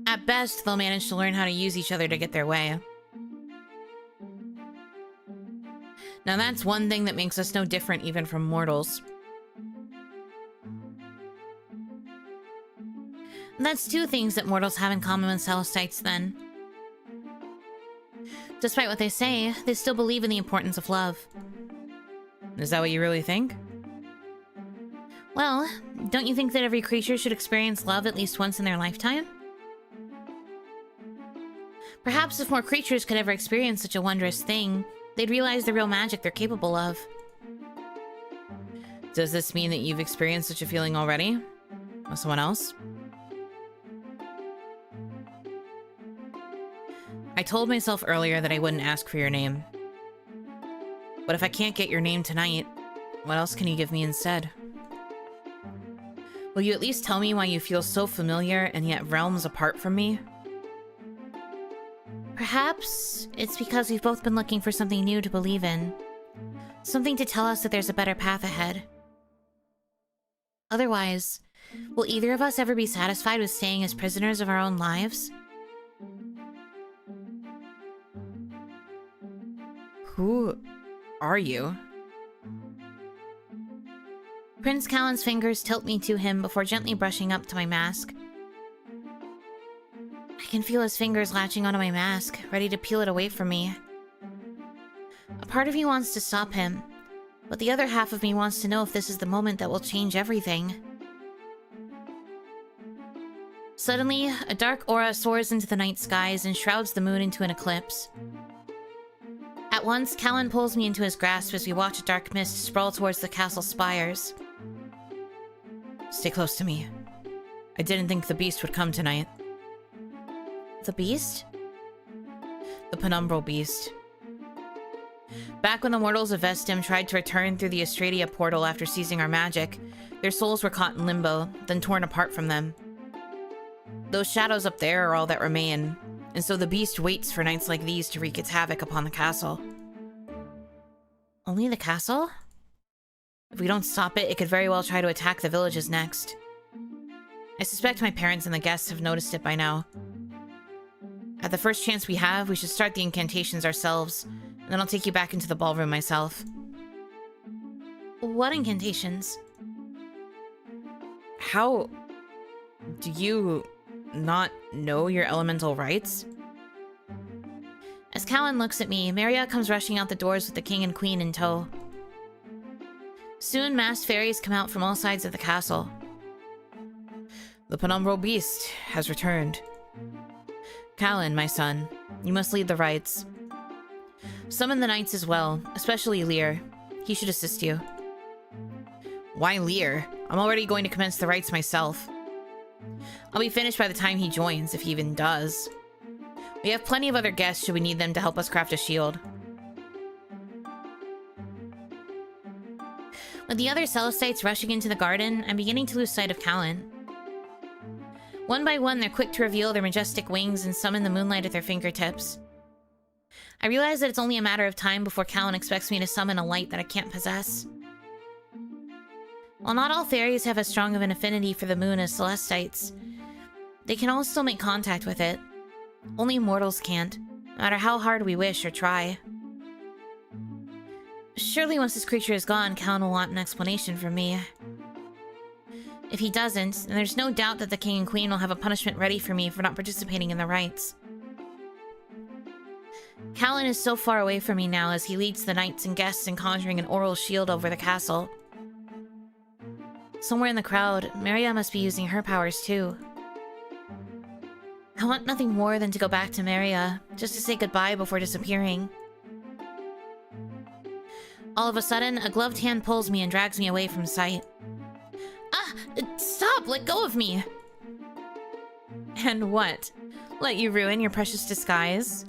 At best, they'll manage to learn how to use each other to get their way. Now that's one thing that makes us no different even from mortals. That's two things that mortals have in common with Celestites, then. Despite what they say, they still believe in the importance of love. Is that what you really think? Well, don't you think that every creature should experience love at least once in their lifetime? Perhaps if more creatures could ever experience such a wondrous thing, they'd realize the real magic they're capable of. Does this mean that you've experienced such a feeling already? With someone else? I told myself earlier that I wouldn't ask for your name. But if I can't get your name tonight, what else can you give me instead? Will you at least tell me why you feel so familiar and yet realms apart from me? Perhaps it's because we've both been looking for something new to believe in. Something to tell us that there's a better path ahead. Otherwise, will either of us ever be satisfied with staying as prisoners of our own lives? Who are you? Prince Callan's fingers tilt me to him before gently brushing up to my mask. I can feel his fingers latching onto my mask, ready to peel it away from me. A part of me wants to stop him, but the other half of me wants to know if this is the moment that will change everything. Suddenly, a dark aura soars into the night skies and shrouds the moon into an eclipse. At once, Callan pulls me into his grasp as we watch a dark mist sprawl towards the castle spires. Stay close to me. I didn't think the beast would come tonight. The beast? The penumbral beast. Back when the mortals of Vestim tried to return through the Estradia portal after seizing our magic, their souls were caught in limbo, then torn apart from them. Those shadows up there are all that remain, and so the beast waits for nights like these to wreak its havoc upon the castle. Only the castle? If we don't stop it, it could very well try to attack the villages next. I suspect my parents and the guests have noticed it by now. At the first chance we have, we should start the incantations ourselves, and then I'll take you back into the ballroom myself. What incantations? How... do you not know your elemental rights? As Callan looks at me, Maria comes rushing out the doors with the king and queen in tow. Soon, masked fairies come out from all sides of the castle. The penumbral beast has returned. Callan, my son, you must lead the rites. Summon the knights as well, especially Lear. He should assist you. Why Lear? I'm already going to commence the rites myself. I'll be finished by the time he joins, if he even does. We have plenty of other guests should we need them to help us craft a shield. With the other Celestites rushing into the garden, I'm beginning to lose sight of Callan. One by one, they're quick to reveal their majestic wings and summon the moonlight at their fingertips. I realize that it's only a matter of time before Callan expects me to summon a light that I can't possess. While not all fairies have as strong of an affinity for the moon as Celestites, they can all still make contact with it. Only mortals can't, no matter how hard we wish or try. Surely once this creature is gone, Callan will want an explanation from me. If he doesn't, then there's no doubt that the king and queen will have a punishment ready for me for not participating in the rites. Callan is so far away from me now as he leads the knights and guests in conjuring an oral shield over the castle. Somewhere in the crowd, Maria must be using her powers too. I want nothing more than to go back to Maria, just to say goodbye before disappearing. All of a sudden, a gloved hand pulls me and drags me away from sight. Ah! Stop! Let go of me! And what? Let you ruin your precious disguise?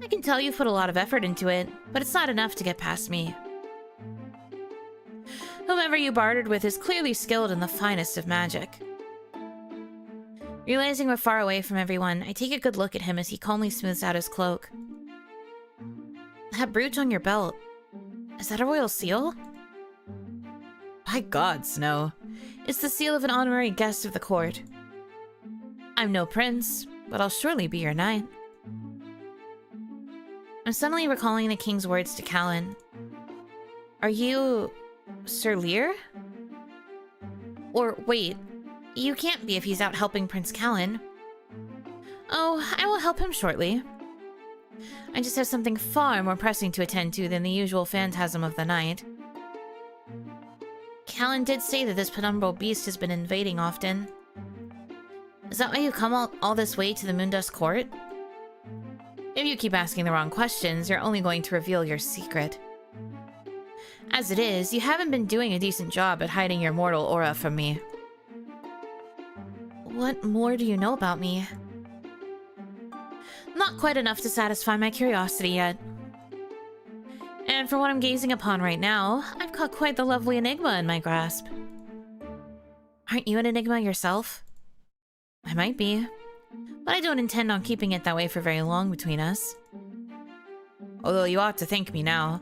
I can tell you've put a lot of effort into it, but it's not enough to get past me. Whomever you bartered with is clearly skilled in the finest of magic. Realizing we're far away from everyone, I take a good look at him as he calmly smooths out his cloak. That brooch on your belt, is that a royal seal? By God, Snow. It's the seal of an honorary guest of the court. I'm no prince, but I'll surely be your knight. I'm suddenly recalling the king's words to Callan. Are you... Sir Lear? Or wait, you can't be if he's out helping Prince Callan. Oh, I will help him shortly. I just have something far more pressing to attend to than the usual phantasm of the night. Callan did say that this penumbral beast has been invading often. Is that why you come all this way to the Moondusk court? If you keep asking the wrong questions, you're only going to reveal your secret. As it is, you haven't been doing a decent job at hiding your mortal aura from me. What more do you know about me? Not quite enough to satisfy my curiosity yet. And for what I'm gazing upon right now, I've caught quite the lovely enigma in my grasp. Aren't you an enigma yourself? I might be, but I don't intend on keeping it that way for very long between us. Although you ought to thank me now.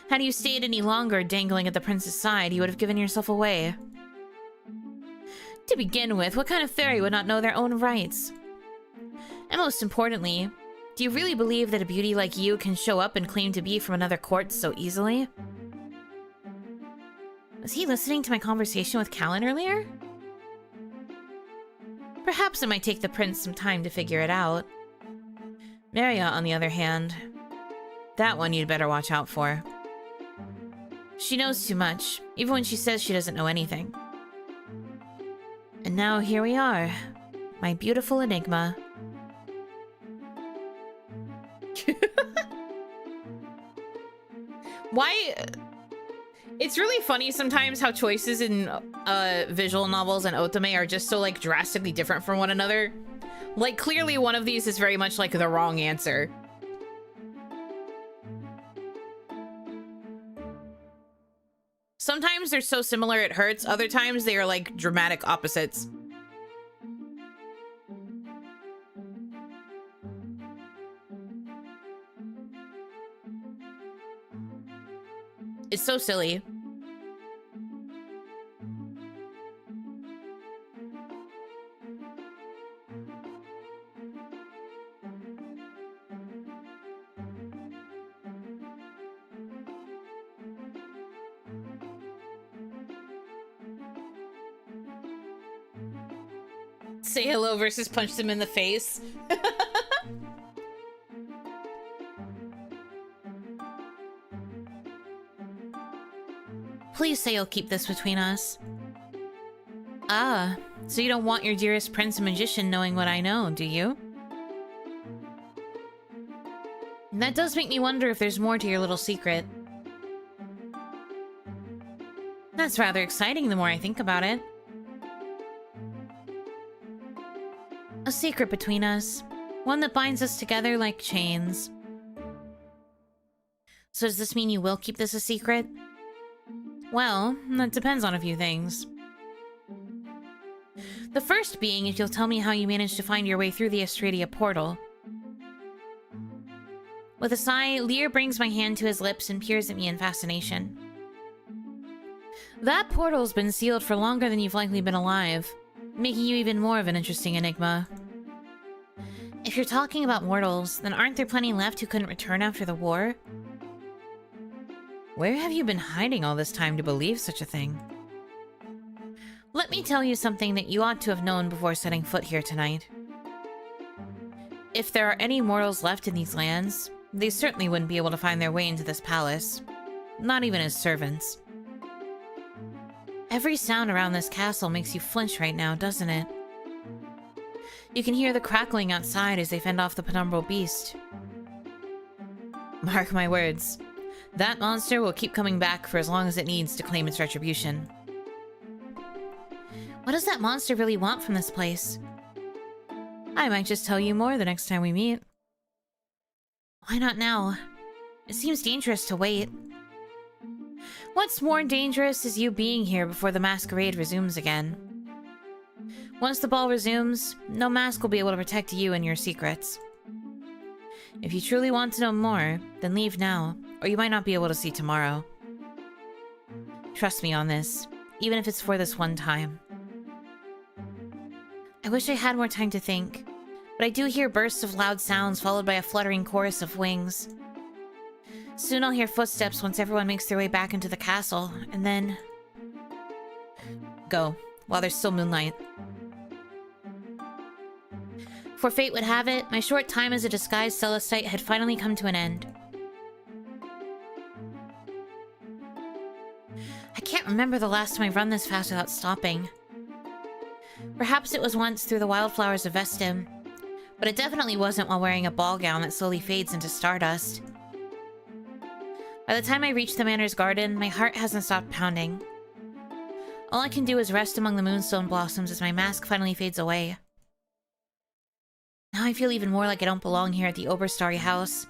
Had you stayed any longer dangling at the prince's side, you would have given yourself away. To begin with, what kind of fairy would not know their own rights? And most importantly, do you really believe that a beauty like you can show up and claim to be from another court so easily? Was he listening to my conversation with Callan earlier? Perhaps it might take the prince some time to figure it out. Maria, on the other hand, that one you'd better watch out for. She knows too much, even when she says she doesn't know anything. And now here we are. My beautiful enigma. Why? It's really funny sometimes how choices in visual novels and otome are just so like drastically different from one another. Like clearly one of these is very much like the wrong answer. Sometimes they're so similar it hurts, other times they are like dramatic opposites. It's so silly. Say hello versus punch them in the face. Please say you'll keep this between us. Ah, so you don't want your dearest prince and magician knowing what I know, do you? That does make me wonder if there's more to your little secret. That's rather exciting the more I think about it. A secret between us. One that binds us together like chains. So does this mean you will keep this a secret? Well, that depends on a few things. The first being if you'll tell me how you managed to find your way through the Estradia portal. With a sigh, Lear brings my hand to his lips and peers at me in fascination. That portal's been sealed for longer than you've likely been alive, making you even more of an interesting enigma. If you're talking about mortals, then aren't there plenty left who couldn't return after the war? Where have you been hiding all this time to believe such a thing? Let me tell you something that you ought to have known before setting foot here tonight. If there are any mortals left in these lands, they certainly wouldn't be able to find their way into this palace. Not even as servants. Every sound around this castle makes you flinch right now, doesn't it? You can hear the crackling outside as they fend off the penumbral beast. Mark my words. That monster will keep coming back for as long as it needs to claim its retribution. What does that monster really want from this place? I might just tell you more the next time we meet. Why not now? It seems dangerous to wait. What's more dangerous is you being here before the masquerade resumes again. Once the ball resumes, no mask will be able to protect you and your secrets. If you truly want to know more, then leave now, or you might not be able to see tomorrow. Trust me on this, even if it's for this one time. I wish I had more time to think, but I do hear bursts of loud sounds followed by a fluttering chorus of wings. Soon I'll hear footsteps once everyone makes their way back into the castle, and then... Go, while there's still moonlight. For fate would have it, my short time as a disguised Celestite had finally come to an end. I can't remember the last time I've run this fast without stopping. Perhaps it was once through the wildflowers of Vestim, but it definitely wasn't while wearing a ball gown that slowly fades into stardust. By the time I reach the manor's garden, my heart hasn't stopped pounding. All I can do is rest among the moonstone blossoms as my mask finally fades away. Now I feel even more like I don't belong here at the Oberstarry house.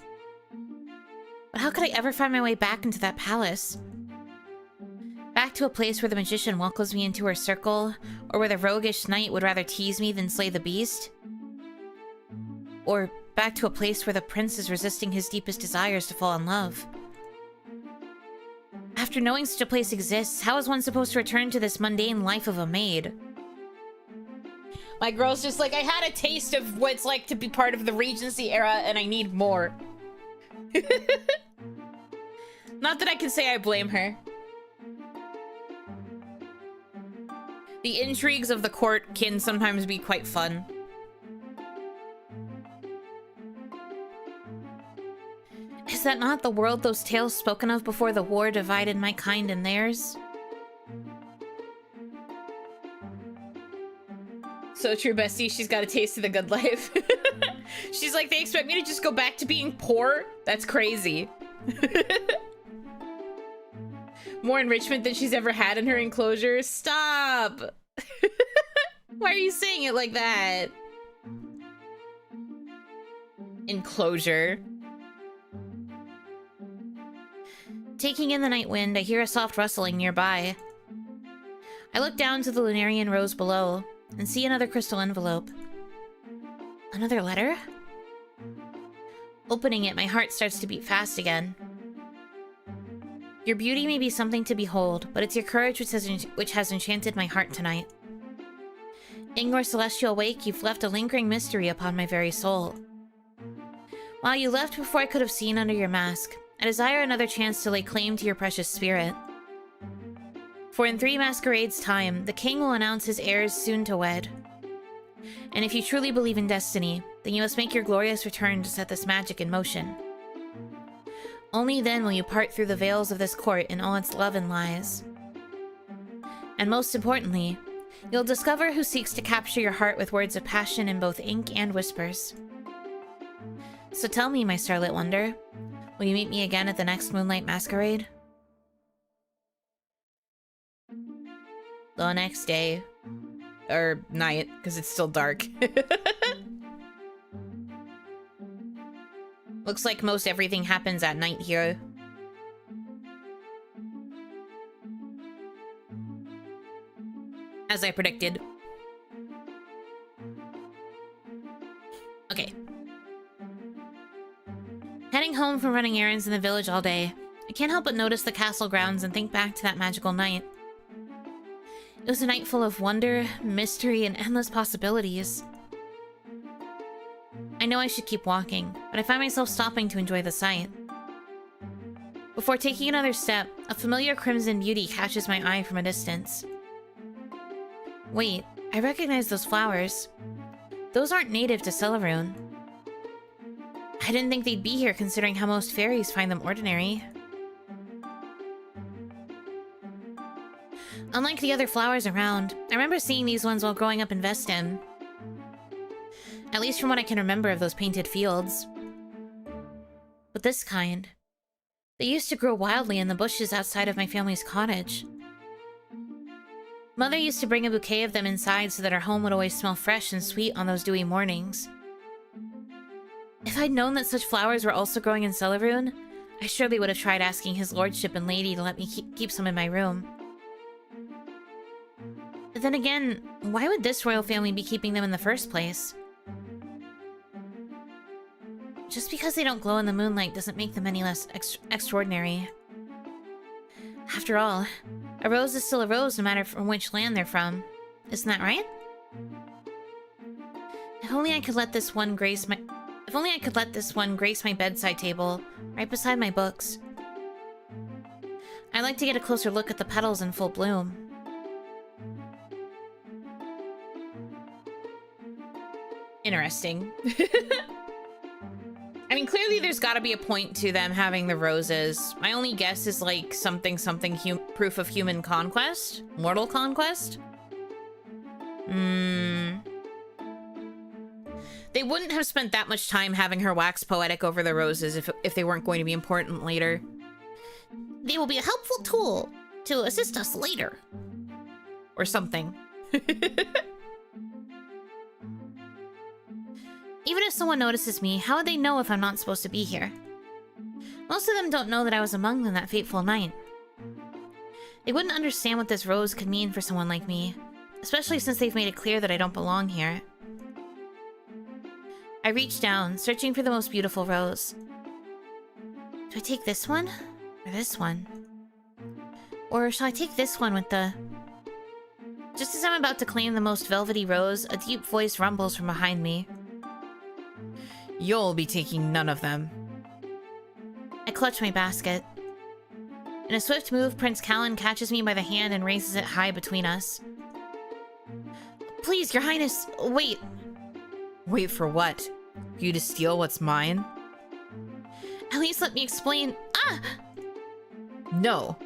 But how could I ever find my way back into that palace? Back to a place where the magician welcomes me into her circle, or where the roguish knight would rather tease me than slay the beast? Or back to a place where the prince is resisting his deepest desires to fall in love? After knowing such a place exists, how is one supposed to return to this mundane life of a maid? My girl's just like, I had a taste of what it's like to be part of the Regency era, and I need more. Not that I can say I blame her. The intrigues of the court can sometimes be quite fun. Is that not the world those tales spoken of before the war divided my kind and theirs? so true, bestie. She's got a taste of the good life. She's like, they expect me to just go back to being poor? That's crazy. More enrichment than she's ever had in her enclosure? Stop! Why are you saying it like that? Enclosure. Taking in the night wind, I hear a soft rustling nearby. I look down to the Lunarian rose below and see another crystal envelope. Another letter? Opening it, my heart starts to beat fast again. Your beauty may be something to behold, but it's your courage which has enchanted my heart tonight. In your celestial wake, you've left a lingering mystery upon my very soul. While you left before I could have seen under your mask, I desire another chance to lay claim to your precious spirit. For in 3 masquerades' time, the king will announce his heirs soon to wed. And if you truly believe in destiny, then you must make your glorious return to set this magic in motion. Only then will you part through the veils of this court in all its love and lies. And most importantly, you'll discover who seeks to capture your heart with words of passion in both ink and whispers. So tell me, my starlit wonder, will you meet me again at the next Moonlight Masquerade? The next day. Or night, because it's still dark. Looks like most everything happens at night here. As I predicted. Okay. Heading home from running errands in the village all day, I can't help but notice the castle grounds and think back to that magical night. It was a night full of wonder, mystery, and endless possibilities. I know I should keep walking, but I find myself stopping to enjoy the sight. Before taking another step, a familiar crimson beauty catches my eye from a distance. Wait, I recognize those flowers. Those aren't native to Celarune. I didn't think they'd be here considering how most fairies find them ordinary. Unlike the other flowers around, I remember seeing these ones while growing up in Vestem. At least from what I can remember of those painted fields. But this kind, they used to grow wildly in the bushes outside of my family's cottage. Mother used to bring a bouquet of them inside so that our home would always smell fresh and sweet on those dewy mornings. If I'd known that such flowers were also growing in Celarune, I surely would have tried asking his lordship and lady to let me keep some in my room. But then again, why would this royal family be keeping them in the first place? Just because they don't glow in the moonlight doesn't make them any less extraordinary. After all, a rose is still a rose no matter from which land they're from. Isn't that right? If only I could let this one grace my bedside table, right beside my books. I'd like to get a closer look at the petals in full bloom. Interesting. I mean, clearly there's got to be a point to them having the roses. My only guess is like something proof of human conquest? Mortal conquest? They wouldn't have spent that much time having her wax poetic over the roses if they weren't going to be important later. They will be a helpful tool to assist us later. Or something. Even if someone notices me, how would they know if I'm not supposed to be here? Most of them don't know that I was among them that fateful night. They wouldn't understand what this rose could mean for someone like me, especially since they've made it clear that I don't belong here. I reach down, searching for the most beautiful rose. Do I take this one? Or this one? Or shall I take this one with the... Just as I'm about to claim the most velvety rose, a deep voice rumbles from behind me. You'll be taking none of them. I clutch my basket. In a swift move, Prince Callan catches me by the hand and raises it high between us. Please, your highness, wait. Wait for what? For you to steal what's mine? At least let me explain. Ah! No,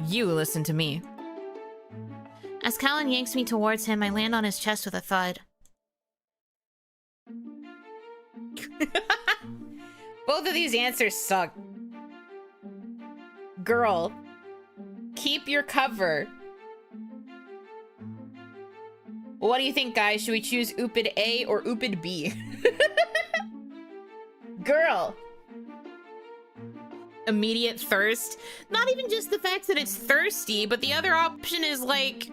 you listen to me. As Callan yanks me towards him, I land on his chest with a thud. Both of these answers suck. Girl, keep your cover. What do you think, guys? Should we choose Upid A or Upid B? Girl. Immediate thirst. Not even just the fact that it's thirsty, but the other option is like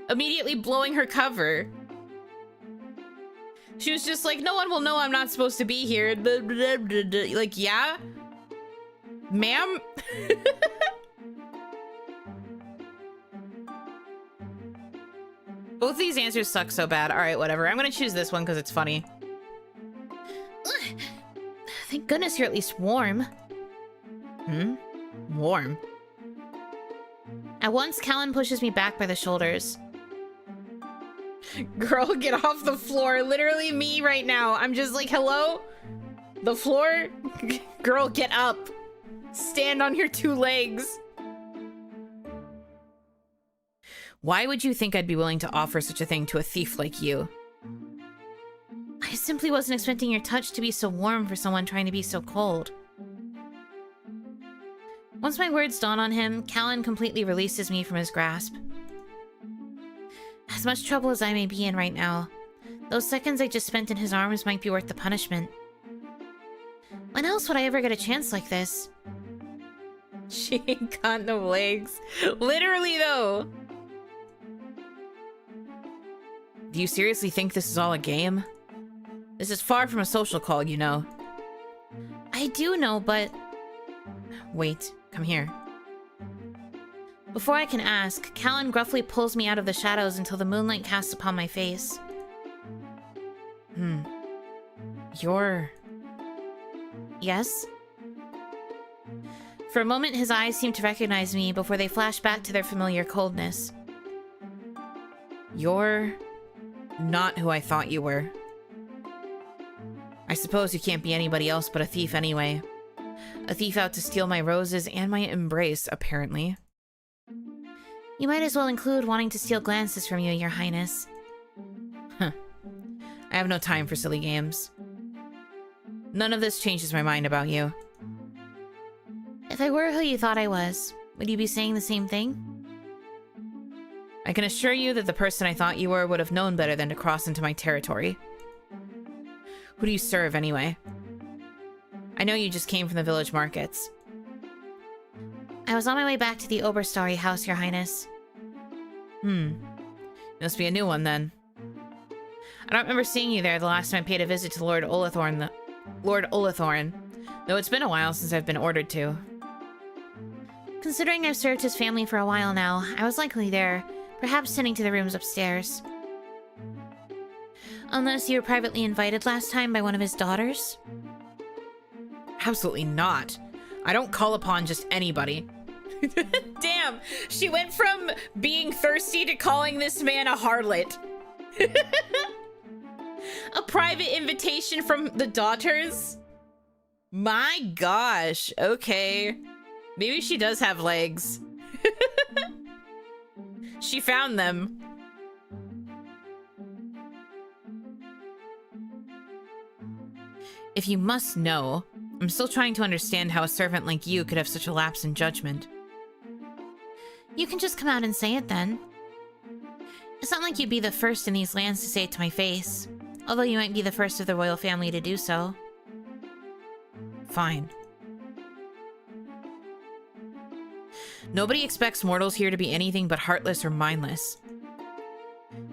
immediately blowing her cover. She was just like, no one will know I'm not supposed to be here. Like, yeah? Ma'am? Both these answers suck so bad. All right, whatever. I'm gonna choose this one because it's funny. Ugh. Thank goodness you're at least warm. Warm? At once, Callan pushes me back by the shoulders. Girl, get off the floor. Literally me right now. I'm just like, hello? The floor? Girl, get up. Stand on your two legs. Why would you think I'd be willing to offer such a thing to a thief like you? I simply wasn't expecting your touch to be so warm for someone trying to be so cold. Once my words dawn on him, Callan completely releases me from his grasp. As much trouble as I may be in right now, those seconds I just spent in his arms might be worth the punishment. When else would I ever get a chance like this? She ain't got no legs. Literally, though. Do you seriously think this is all a game? This is far from a social call, you know. I do know, but... Wait, come here. Before I can ask, Callan gruffly pulls me out of the shadows until the moonlight casts upon my face. You're... Yes? For a moment, his eyes seem to recognize me before they flash back to their familiar coldness. You're... not who I thought you were. I suppose you can't be anybody else but a thief anyway. A thief out to steal my roses and my embrace, apparently. You might as well include wanting to steal glances from you, Your Highness. Huh. I have no time for silly games. None of this changes my mind about you. If I were who you thought I was, would you be saying the same thing? I can assure you that the person I thought you were would have known better than to cross into my territory. Who do you serve, anyway? I know you just came from the village markets. I was on my way back to the Oberstari house, Your Highness. Must be a new one, then. I don't remember seeing you there the last time I paid a visit to Lord Olathorn, though it's been a while since I've been ordered to. Considering I've served his family for a while now, I was likely there, perhaps tending to the rooms upstairs. Unless you were privately invited last time by one of his daughters? Absolutely not. I don't call upon just anybody. Damn, she went from being thirsty to calling this man a harlot. A private invitation from the daughters? My gosh, okay. Maybe she does have legs. She found them. If you must know, I'm still trying to understand how a servant like you could have such a lapse in judgment. You can just come out and say it then. It's not like you'd be the first in these lands to say it to my face, although you might be the first of the royal family to do so. Fine. Nobody expects mortals here to be anything but heartless or mindless.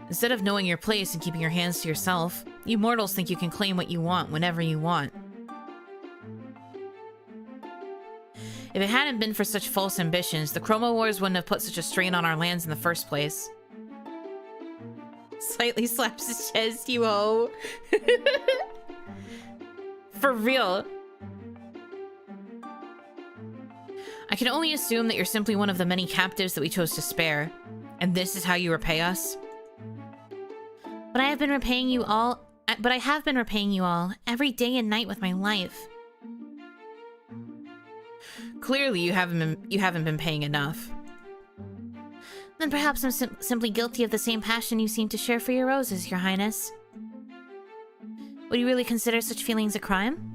Instead of knowing your place and keeping your hands to yourself, you mortals think you can claim what you want whenever you want. If it hadn't been for such false ambitions, the Chroma Wars wouldn't have put such a strain on our lands in the first place. Slightly slaps his chest, you ho. For real. I can only assume that you're simply one of the many captives that we chose to spare, and this is how you repay us? But I have been repaying you all every day and night with my life. Clearly, you haven't been paying enough. Then perhaps I'm simply guilty of the same passion you seem to share for your roses, Your Highness. Would you really consider such feelings a crime?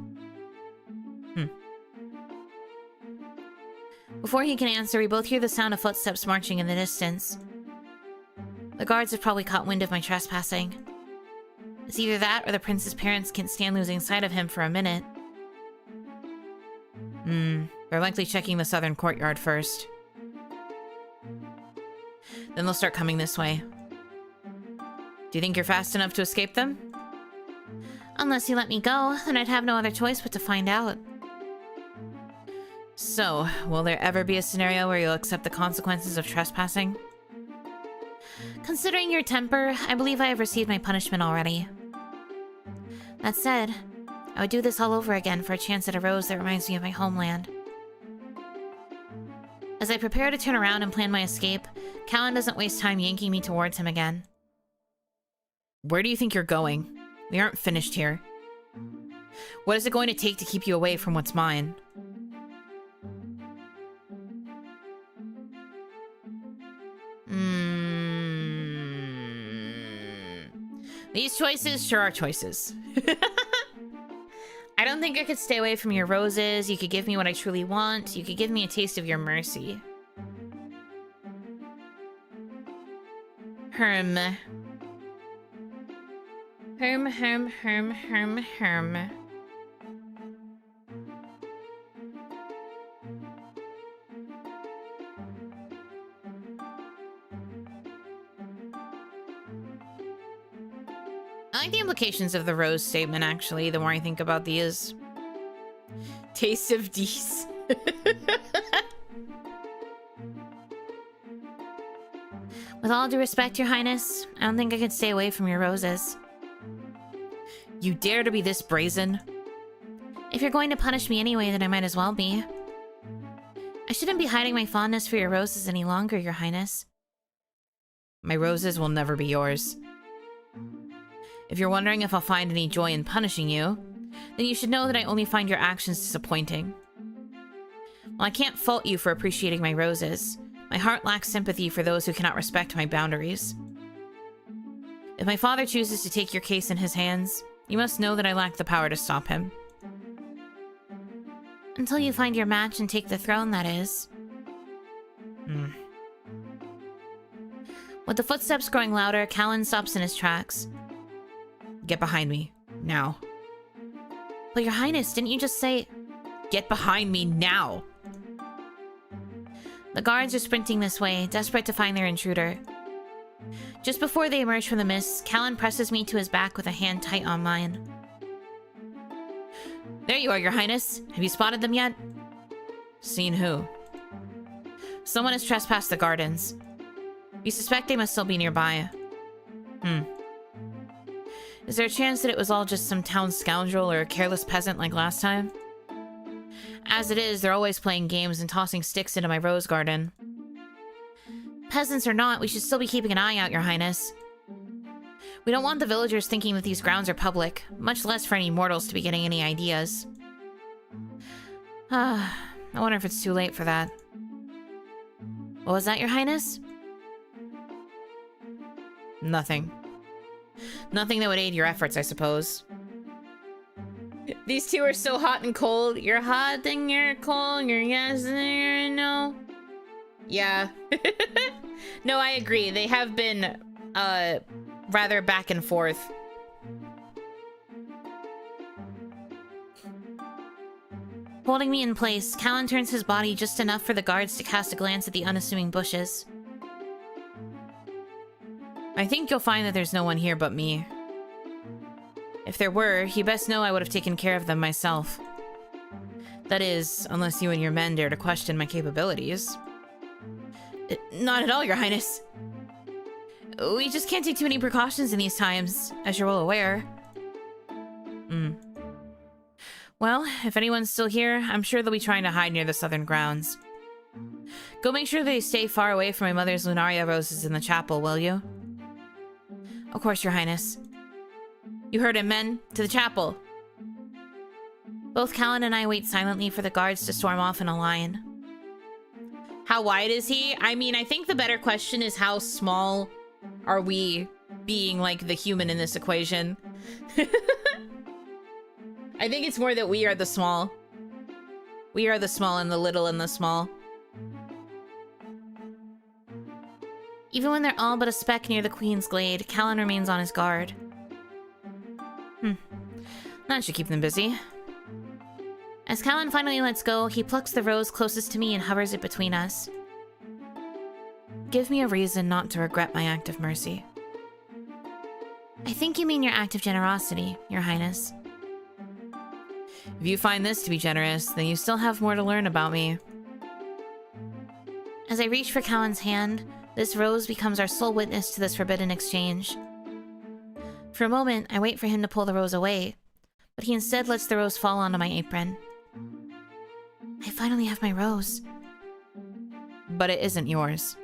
Before he can answer, we both hear the sound of footsteps marching in the distance. The guards have probably caught wind of my trespassing. It's either that or the prince's parents can't stand losing sight of him for a minute. They're likely checking the southern courtyard first. Then they'll start coming this way. Do you think you're fast enough to escape them? Unless you let me go, then I'd have no other choice but to find out. So, will there ever be a scenario where you'll accept the consequences of trespassing? Considering your temper, I believe I have received my punishment already. That said, I would do this all over again for a chance at a rose that reminds me of my homeland. As I prepare to turn around and plan my escape, Callan doesn't waste time yanking me towards him again. Where do you think you're going? We aren't finished here. What is it going to take to keep you away from what's mine? These choices sure are choices. I don't think I could stay away from your roses. You could give me what I truly want. You could give me a taste of your mercy. Herm. I like the implications of the rose statement, actually, the more I think about these. Taste of these. With all due respect, Your Highness, I don't think I could stay away from your roses. You dare to be this brazen? If you're going to punish me anyway, then I might as well be. I shouldn't be hiding my fondness for your roses any longer, Your Highness. My roses will never be yours. If you're wondering if I'll find any joy in punishing you, then you should know that I only find your actions disappointing. While I can't fault you for appreciating my roses, my heart lacks sympathy for those who cannot respect my boundaries. If my father chooses to take your case in his hands, you must know that I lack the power to stop him. Until you find your match and take the throne, that is. With the footsteps growing louder, Callan stops in his tracks. Get behind me, now. But Your Highness, didn't you just say... Get behind me, now! The guards are sprinting this way, desperate to find their intruder. Just before they emerge from the mist, Callan presses me to his back with a hand tight on mine. There you are, Your Highness. Have you spotted them yet? Seen who? Someone has trespassed the gardens. We suspect they must still be nearby. Is there a chance that it was all just some town scoundrel or a careless peasant like last time? As it is, they're always playing games and tossing sticks into my rose garden. Peasants or not, we should still be keeping an eye out, Your Highness. We don't want the villagers thinking that these grounds are public, much less for any mortals to be getting any ideas. I wonder if it's too late for that. What was that, Your Highness? Nothing. Nothing that would aid your efforts, I suppose. These two are so hot and cold. You're hot and you're cold. You're yes and you're no. Yeah. No, I agree. They have been, rather back and forth. Holding me in place, Callan turns his body just enough for the guards to cast a glance at the unassuming bushes. I think you'll find that there's no one here but me. If there were, you best know I would have taken care of them myself. That is, unless you and your men dare to question my capabilities. Not at all, Your Highness. We just can't take too many precautions in these times, as you're well aware. Well, if anyone's still here, I'm sure they'll be trying to hide near the southern grounds. Go make sure they stay far away from my mother's Lunaria roses in the chapel, will you? Of course, Your Highness. You heard him, men. To the chapel. Both Callan and I wait silently for the guards to storm off in a line. How wide is he? I mean, I think the better question is how small are we being like the human in this equation? I think it's more that we are the small. We are the small and the little and the small. Even when they're all but a speck near the Queen's Glade, Callan remains on his guard. That should keep them busy. As Callan finally lets go, he plucks the rose closest to me and hovers it between us. Give me a reason not to regret my act of mercy. I think you mean your act of generosity, Your Highness. If you find this to be generous, then you still have more to learn about me. As I reach for Callan's hand, this rose becomes our sole witness to this forbidden exchange. For a moment, I wait for him to pull the rose away, but he instead lets the rose fall onto my apron. I finally have my rose. But it isn't yours.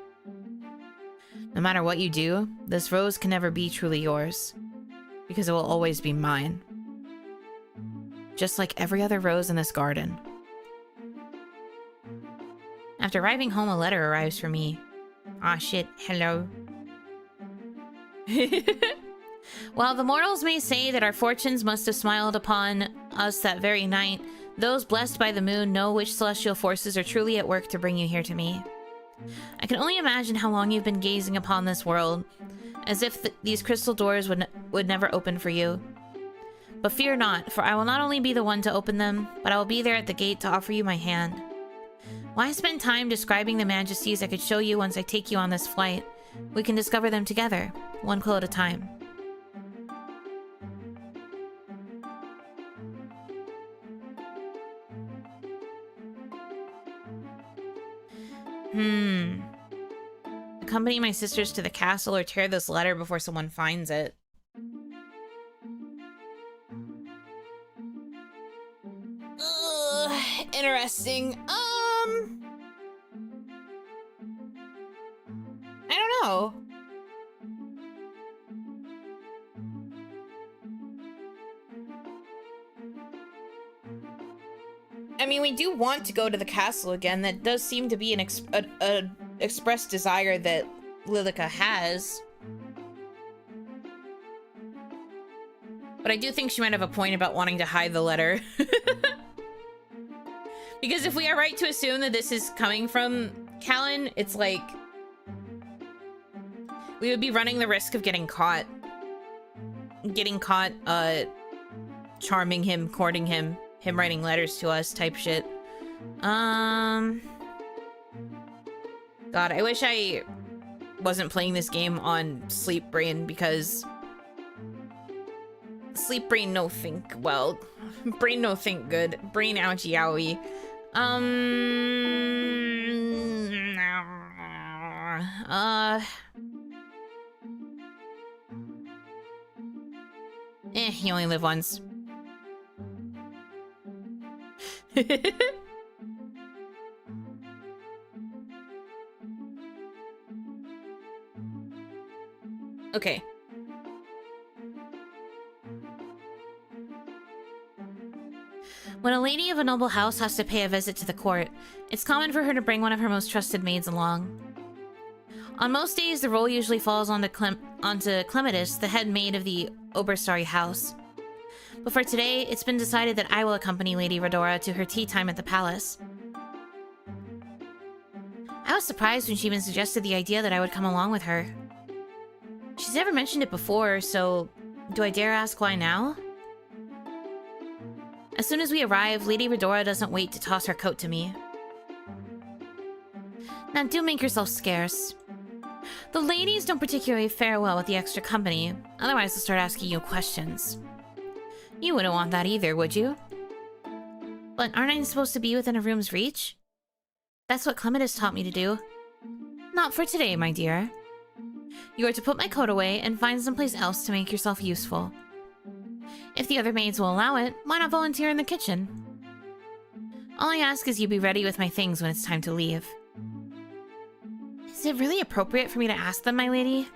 No matter what you do, this rose can never be truly yours, because it will always be mine. Just like every other rose in this garden. After arriving home, a letter arrives for me. Ah shit, hello. While the mortals may say that our fortunes must have smiled upon us that very night, those blessed by the moon know which celestial forces are truly at work to bring you here to me. I can only imagine how long you've been gazing upon this world, as if these crystal doors would never open for you. But fear not, for I will not only be the one to open them, but I will be there at the gate to offer you my hand. Why spend time describing the majesties I could show you once I take you on this flight? We can discover them together, one clue at a time. Accompany my sisters to the castle or tear this letter before someone finds it. Interesting. I don't know. I mean, we do want to go to the castle again. That does seem to be an expressed desire that Lilica has. But I do think she might have a point about wanting to hide the letter. Because if we are right to assume that this is coming from Callan, it's like we would be running the risk of getting caught. Charming him, courting him, him writing letters to us type shit. God, I wish I wasn't playing this game on Sleep Brain, because Sleep Brain no think well. Brain no think good. Brain ouchie owie. You only live once. Okay. When a lady of a noble house has to pay a visit to the court, it's common for her to bring one of her most trusted maids along. On most days, the role usually falls onto Clematis, the head maid of the Oberstarry house. But for today, it's been decided that I will accompany Lady Redora to her tea time at the palace. I was surprised when she even suggested the idea that I would come along with her. She's never mentioned it before, so do I dare ask why now? As soon as we arrive, Lady Redora doesn't wait to toss her coat to me. Now do make yourself scarce. The ladies don't particularly fare well with the extra company, otherwise they'll start asking you questions. You wouldn't want that either, would you? But aren't I supposed to be within a room's reach? That's what Clematis taught me to do. Not for today, my dear. You are to put my coat away and find someplace else to make yourself useful. If the other maids will allow it, why not volunteer in the kitchen? All I ask is you be ready with my things when it's time to leave. Is it really appropriate for me to ask them, my lady?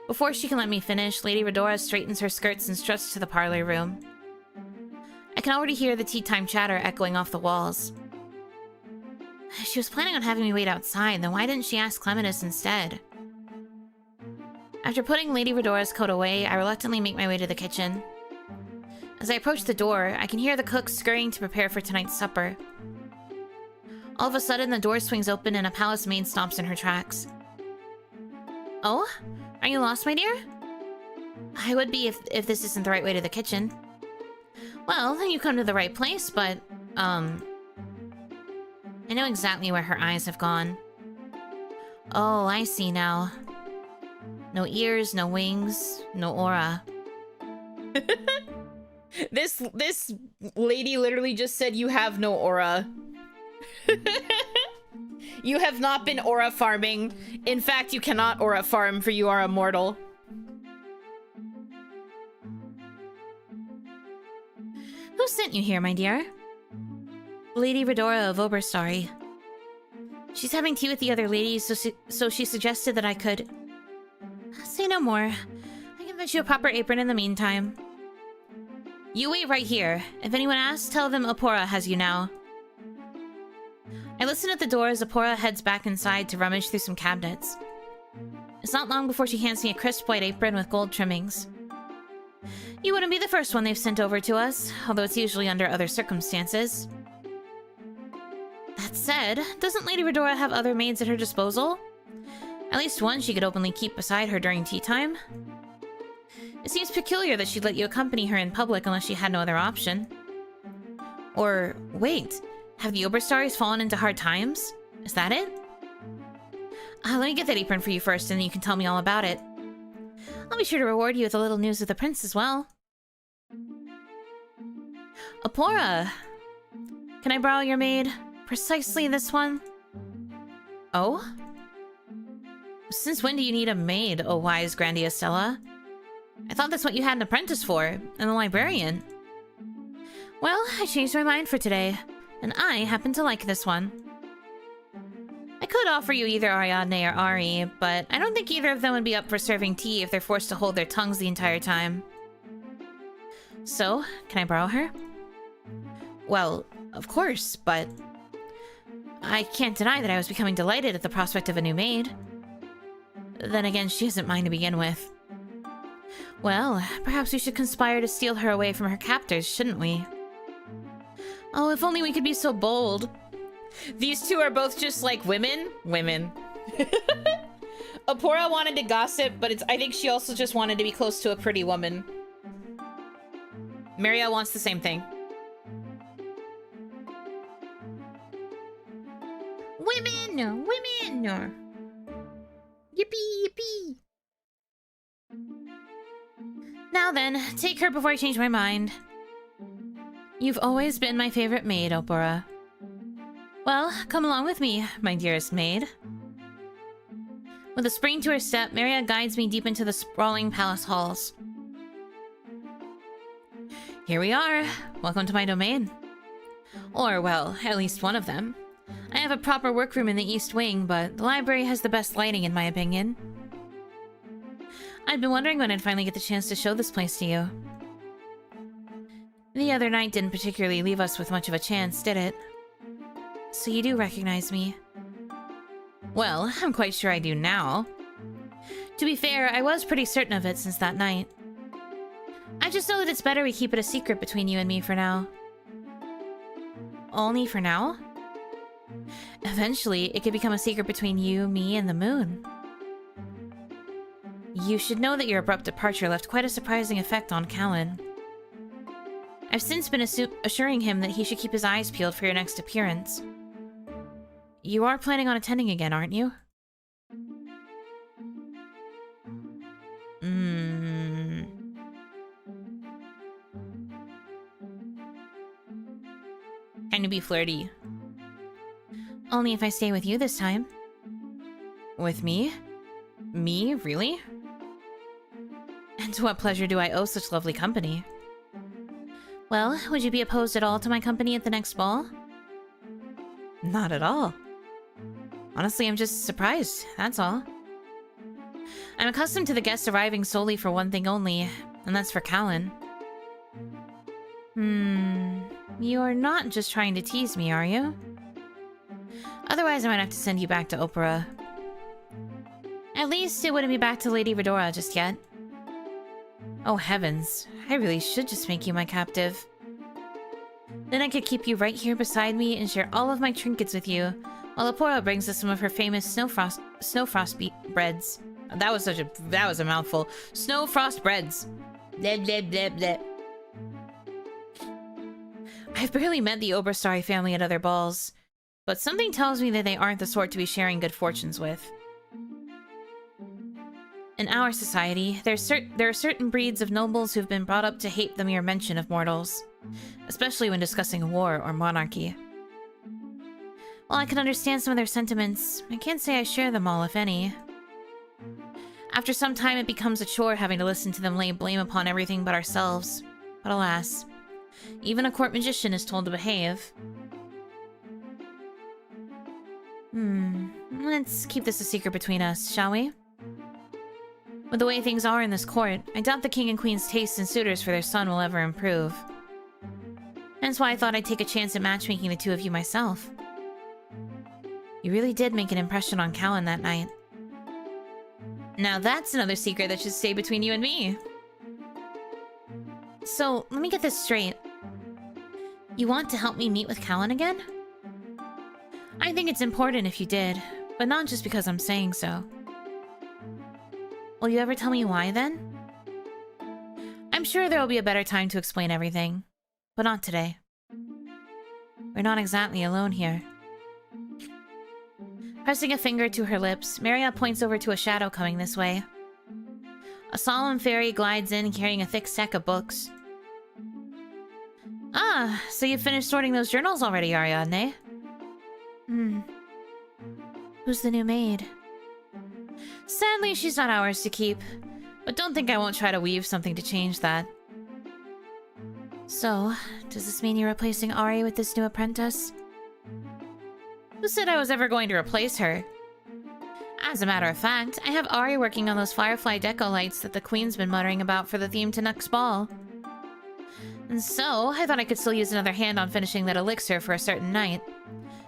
Before she can let me finish, Lady Redora straightens her skirts and struts to the parlor room. I can already hear the tea time chatter echoing off the walls. She was planning on having me wait outside, then why didn't she ask Clematis instead? After putting Lady Redora's coat away, I reluctantly make my way to the kitchen. As I approach the door, I can hear the cook scurrying to prepare for tonight's supper. All of a sudden, the door swings open and a palace maid stomps in her tracks. Oh? Are you lost, my dear? I would be if this isn't the right way to the kitchen. Well, then you come to the right place, but, I know exactly where her eyes have gone. Oh, I see now. No ears, no wings, no aura. This lady literally just said you have no aura. You have not been aura farming. In fact, you cannot aura farm, for you are immortal. Who sent you here, my dear? Lady Redora of Oberstari. She's having tea with the other ladies, so she suggested that I could... Say no more. I can fetch you a proper apron in the meantime. You wait right here. If anyone asks, tell them Apora has you now. I listen at the door as Apora heads back inside to rummage through some cabinets. It's not long before she hands me a crisp white apron with gold trimmings. You wouldn't be the first one they've sent over to us, although it's usually under other circumstances. That said, doesn't Lady Redora have other maids at her disposal? At least one she could openly keep beside her during tea time. It seems peculiar that she'd let you accompany her in public unless she had no other option. Or, wait, have the Oberstaris fallen into hard times? Is that it? Let me get that apron for you first, and then you can tell me all about it. I'll be sure to reward you with a little news of the prince as well. Apora! Can I borrow your maid? Precisely this one? Oh? Since when do you need a maid, oh wise Grandia Stella? I thought that's what you had an apprentice for, and a librarian. Well, I changed my mind for today, and I happen to like this one. I could offer you either Ariadne or Ari, but I don't think either of them would be up for serving tea if they're forced to hold their tongues the entire time. So, can I borrow her? Well, of course, but... I can't deny that I was becoming delighted at the prospect of a new maid. Then again, she isn't mine to begin with. Well, perhaps we should conspire to steal her away from her captors, shouldn't we? Oh, if only we could be so bold. These two are both just like women. Apora wanted to gossip, but I think she also just wanted to be close to a pretty woman. Maria wants the same thing. Women! Yippee, yippee! Now then, take her before I change my mind. You've always been my favorite maid, Opera. Well, come along with me, my dearest maid. With a spring to her step, Maria guides me deep into the sprawling palace halls. Here we are. Welcome to my domain. Or, well, at least one of them. I have a proper workroom in the East Wing, but the library has the best lighting in my opinion. I'd been wondering when I'd finally get the chance to show this place to you. The other night didn't particularly leave us with much of a chance, did it? So you do recognize me? Well, I'm quite sure I do now. To be fair, I was pretty certain of it since that night. I just know that it's better we keep it a secret between you and me for now. Only for now? Eventually, it could become a secret between you, me, and the moon. You should know that your abrupt departure left quite a surprising effect on Callan. I've since been assuring him that he should keep his eyes peeled for your next appearance. You are planning on attending again, aren't you? Kind of be flirty. Only if I stay with you this time. With me? Me? Really? And to what pleasure do I owe such lovely company? Well, would you be opposed at all to my company at the next ball? Not at all. Honestly, I'm just surprised, that's all. I'm accustomed to the guests arriving solely for one thing only, and that's for Callan. You're not just trying to tease me, are you? Otherwise, I might have to send you back to Opera. At least it wouldn't be back to Lady Redora just yet. Oh heavens, I really should just make you my captive. Then I could keep you right here beside me and share all of my trinkets with you, while Apora brings us some of her famous snowfrost breads. That was a mouthful. Snowfrost breads. Bleh, bleh, bleh, bleh. I've barely met the Oberstarry family at other balls, but something tells me that they aren't the sort to be sharing good fortunes with. In our society, there are certain breeds of nobles who've been brought up to hate the mere mention of mortals, especially when discussing war or monarchy. While I can understand some of their sentiments, I can't say I share them all, if any. After some time, it becomes a chore having to listen to them lay blame upon everything but ourselves. But alas, even a court magician is told to behave. Let's keep this a secret between us, shall we? With the way things are in this court, I doubt the king and queen's tastes in suitors for their son will ever improve. Hence why I thought I'd take a chance at matchmaking the two of you myself. You really did make an impression on Callan that night. Now that's another secret that should stay between you and me. So, let me get this straight. You want to help me meet with Callan again? I think it's important if you did, but not just because I'm saying so. Will you ever tell me why, then? I'm sure there will be a better time to explain everything, but not today. We're not exactly alone here. Pressing a finger to her lips, Maria points over to a shadow coming this way. A solemn fairy glides in carrying a thick stack of books. Ah, so you finished sorting those journals already, Ariadne? Who's the new maid? Sadly, she's not ours to keep, but don't think I won't try to weave something to change that. So, does this mean you're replacing Ari with this new apprentice? Who said I was ever going to replace her? As a matter of fact, I have Ari working on those Firefly deco lights that the Queen's been muttering about for the theme to next ball. And so, I thought I could still use another hand on finishing that elixir for a certain night.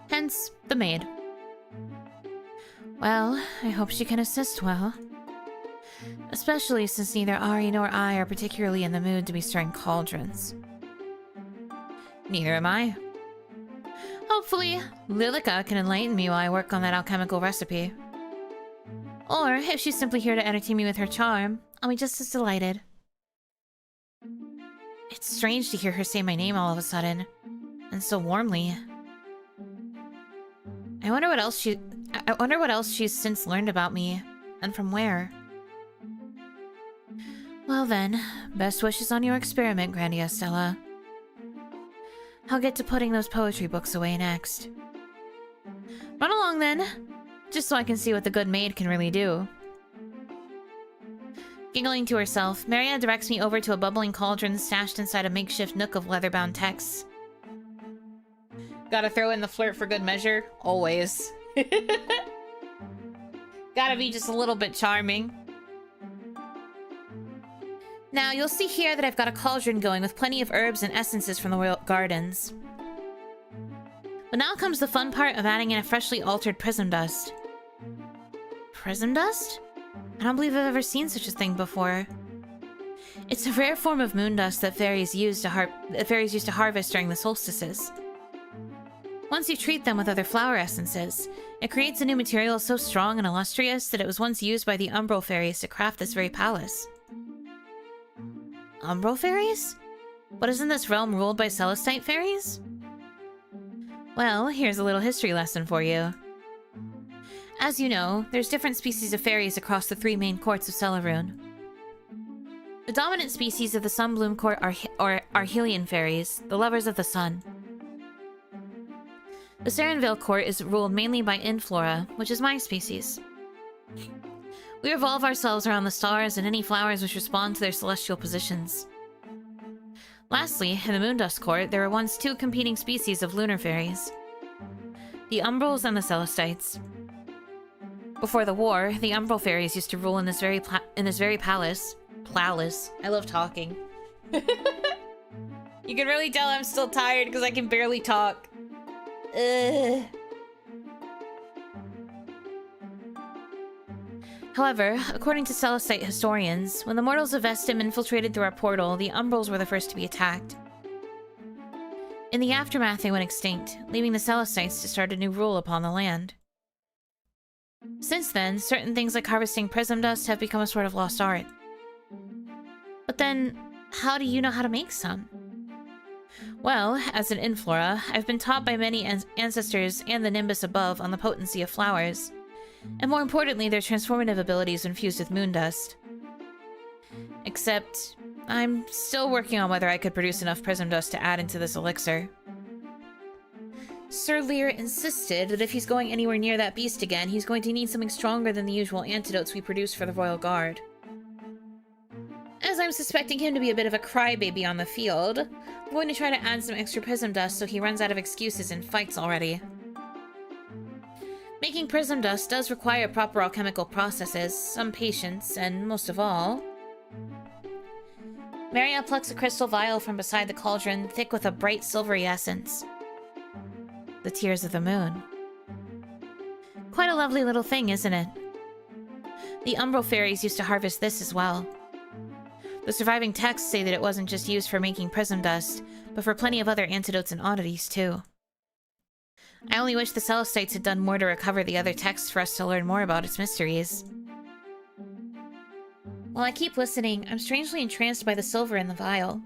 Hence, the maid. Well, I hope she can assist well. Especially since neither Ari nor I are particularly in the mood to be stirring cauldrons. Neither am I. Hopefully, Lilica can enlighten me while I work on that alchemical recipe. Or, if she's simply here to entertain me with her charm, I'll be just as delighted. It's strange to hear her say my name all of a sudden, and so warmly. I wonder what else she's since learned about me, and from where. Well then, best wishes on your experiment, Grandia Stella. I'll get to putting those poetry books away next. Run along then, just so I can see what the good maid can really do. Giggling to herself, Maria directs me over to a bubbling cauldron stashed inside a makeshift nook of leather-bound texts. Gotta throw in the flirt for good measure, always. Gotta be just a little bit charming. Now, you'll see here that I've got a cauldron going with plenty of herbs and essences from the royal gardens. But now comes the fun part of adding in a freshly altered prism dust. Prism dust? I don't believe I've ever seen such a thing before. It's a rare form of moon dust that fairies used to harvest during the solstices. Once you treat them with other flower essences, it creates a new material so strong and illustrious that it was once used by the Umbral fairies to craft this very palace. Umbral fairies? But isn't this realm ruled by Celestite fairies? Well, here's a little history lesson for you. As you know, there's different species of fairies across the three main courts of Celarune. The dominant species of the Sunbloom Court are Helian fairies, the lovers of the sun. The Serenvale Court is ruled mainly by Inflora, which is my species. We revolve ourselves around the stars and any flowers which respond to their celestial positions. Lastly, in the Moondusk Court, there were once two competing species of lunar fairies. The Umbrals and the Celestites. Before the war, the Umbral fairies used to rule in this very palace. Palace. I love talking. You can really tell I'm still tired because I can barely talk. However, according to Celestite historians, when the mortals of Vestim infiltrated through our portal, the Umbrals were the first to be attacked. In the aftermath, they went extinct, leaving the Celestites to start a new rule upon the land. Since then, certain things like harvesting prism dust have become a sort of lost art. But then, how do you know how to make some? Well, as an Inflora, I've been taught by many ancestors and the Nimbus above on the potency of flowers, and more importantly, their transformative abilities when fused with moondust. Except, I'm still working on whether I could produce enough prism dust to add into this elixir. Sir Lear insisted that if he's going anywhere near that beast again, he's going to need something stronger than the usual antidotes we produce for the Royal Guard. As I'm suspecting him to be a bit of a crybaby on the field, I'm going to try to add some extra prism dust so he runs out of excuses and fights already. Making prism dust does require proper alchemical processes, some patience, and most of all... Maria plucks a crystal vial from beside the cauldron, thick with a bright silvery essence. The Tears of the Moon. Quite a lovely little thing, isn't it? The Umbral fairies used to harvest this as well. The surviving texts say that it wasn't just used for making prism dust, but for plenty of other antidotes and oddities, too. I only wish the Celestites had done more to recover the other texts for us to learn more about its mysteries. While I keep listening, I'm strangely entranced by the silver in the vial.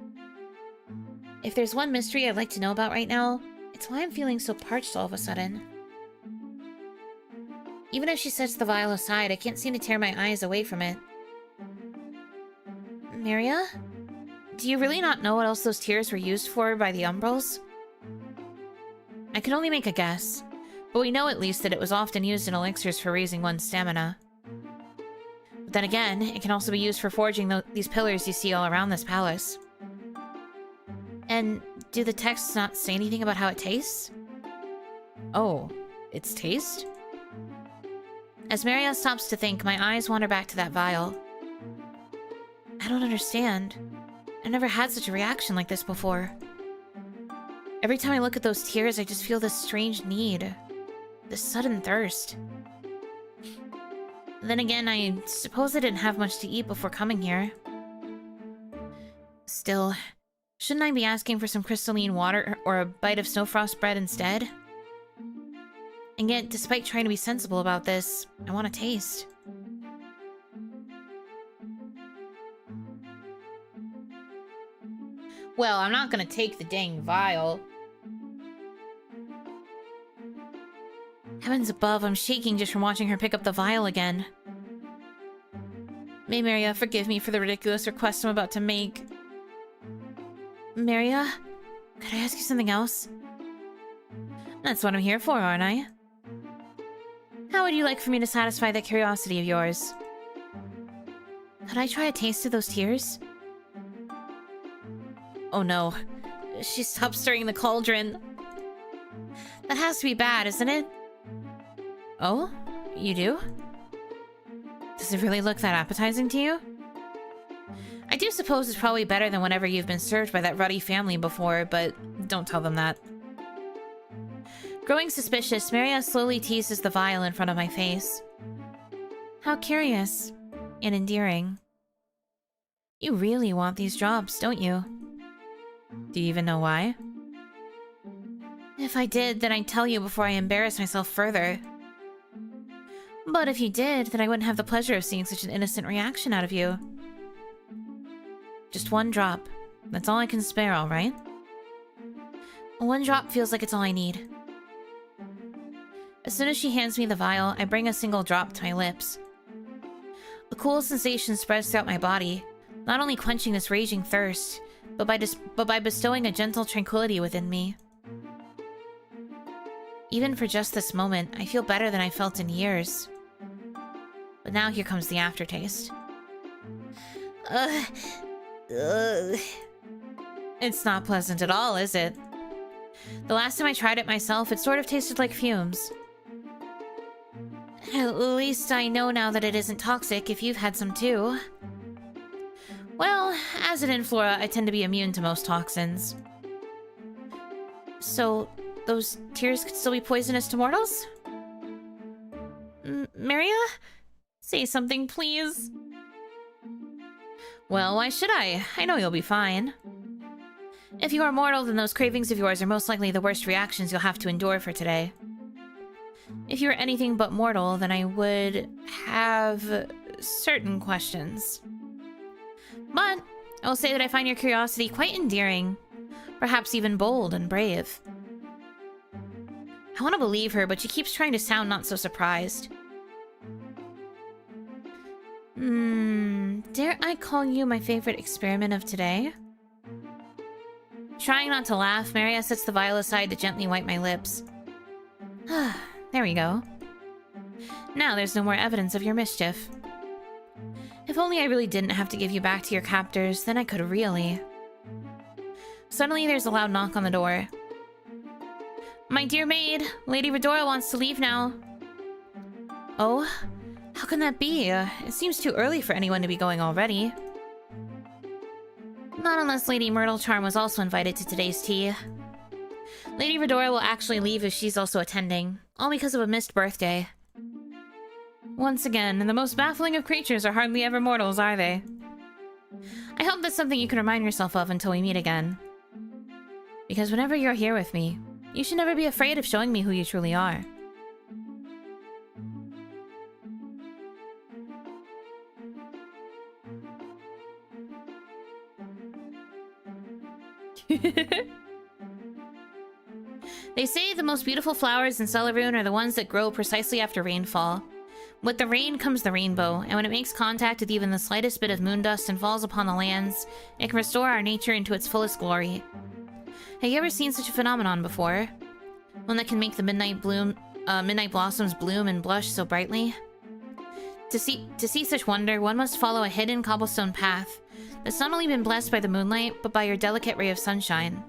If there's one mystery I'd like to know about right now, it's why I'm feeling so parched all of a sudden. Even if she sets the vial aside, I can't seem to tear my eyes away from it. Maria? Do you really not know what else those tears were used for by the Umbrals? I can only make a guess, but we know at least that it was often used in elixirs for raising one's stamina. But then again, it can also be used for forging these pillars you see all around this palace. And do the texts not say anything about how it tastes? Oh, its taste? As Maria stops to think, my eyes wander back to that vial. I don't understand. I've never had such a reaction like this before. Every time I look at those tears, I just feel this strange need. This sudden thirst. Then again, I suppose I didn't have much to eat before coming here. Still, shouldn't I be asking for some crystalline water or a bite of snowfrost bread instead? And yet, despite trying to be sensible about this, I want to taste. Well, I'm not gonna take the dang vial. Heavens above, I'm shaking just from watching her pick up the vial again. May Maria forgive me for the ridiculous request I'm about to make. Maria? Could I ask you something else? That's what I'm here for, aren't I? How would you like for me to satisfy that curiosity of yours? Could I try a taste of those tears? Oh no. She stopped stirring the cauldron. That has to be bad, isn't it? Oh? You do? Does it really look that appetizing to you? I do suppose it's probably better than whatever you've been served by that ruddy family before, but don't tell them that. Growing suspicious, Maria slowly teases the vial in front of my face. How curious. And endearing. You really want these drops, don't you? Do you even know why? If I did, then I'd tell you before I embarrass myself further. But if you did, then I wouldn't have the pleasure of seeing such an innocent reaction out of you. Just one drop. That's all I can spare, all right? One drop feels like it's all I need. As soon as she hands me the vial, I bring a single drop to my lips. A cool sensation spreads throughout my body, not only quenching this raging thirst, but by bestowing a gentle tranquility within me. Even for just this moment, I feel better than I felt in years. But now here comes the aftertaste. It's not pleasant at all, is it? The last time I tried it myself, it sort of tasted like fumes. At least I know now that it isn't toxic if you've had some too. Well, as an Inflora, I tend to be immune to most toxins. So, those tears could still be poisonous to mortals? Maria? Say something, please. Well, why should I? I know you'll be fine. If you are mortal, then those cravings of yours are most likely the worst reactions you'll have to endure for today. If you were anything but mortal, then I would have certain questions. But I will say that I find your curiosity quite endearing, perhaps even bold and brave. I want to believe her, but she keeps trying to sound not so surprised. Dare I call you my favorite experiment of today? Trying not to laugh, Maria sets the vial aside to gently wipe my lips. There we go. Now there's no more evidence of your mischief. If only I really didn't have to give you back to your captors, then I could really. Suddenly there's a loud knock on the door. My dear maid, Lady Redora wants to leave now. Oh? How can that be? It seems too early for anyone to be going already. Not unless Lady Myrtle Charm was also invited to today's tea. Lady Redora will actually leave if she's also attending, all because of a missed birthday. Once again, the most baffling of creatures are hardly ever mortals, are they? I hope that's something you can remind yourself of until we meet again. Because whenever you're here with me, you should never be afraid of showing me who you truly are. They say the most beautiful flowers in Celarune are the ones that grow precisely after rainfall. With the rain comes the rainbow, and when it makes contact with even the slightest bit of moondust and falls upon the lands, it can restore our nature into its fullest glory. Have you ever seen such a phenomenon before? One that can make the midnight blossoms bloom and blush so brightly? To see such wonder, one must follow a hidden cobblestone path that's not only been blessed by the moonlight, but by your delicate ray of sunshine.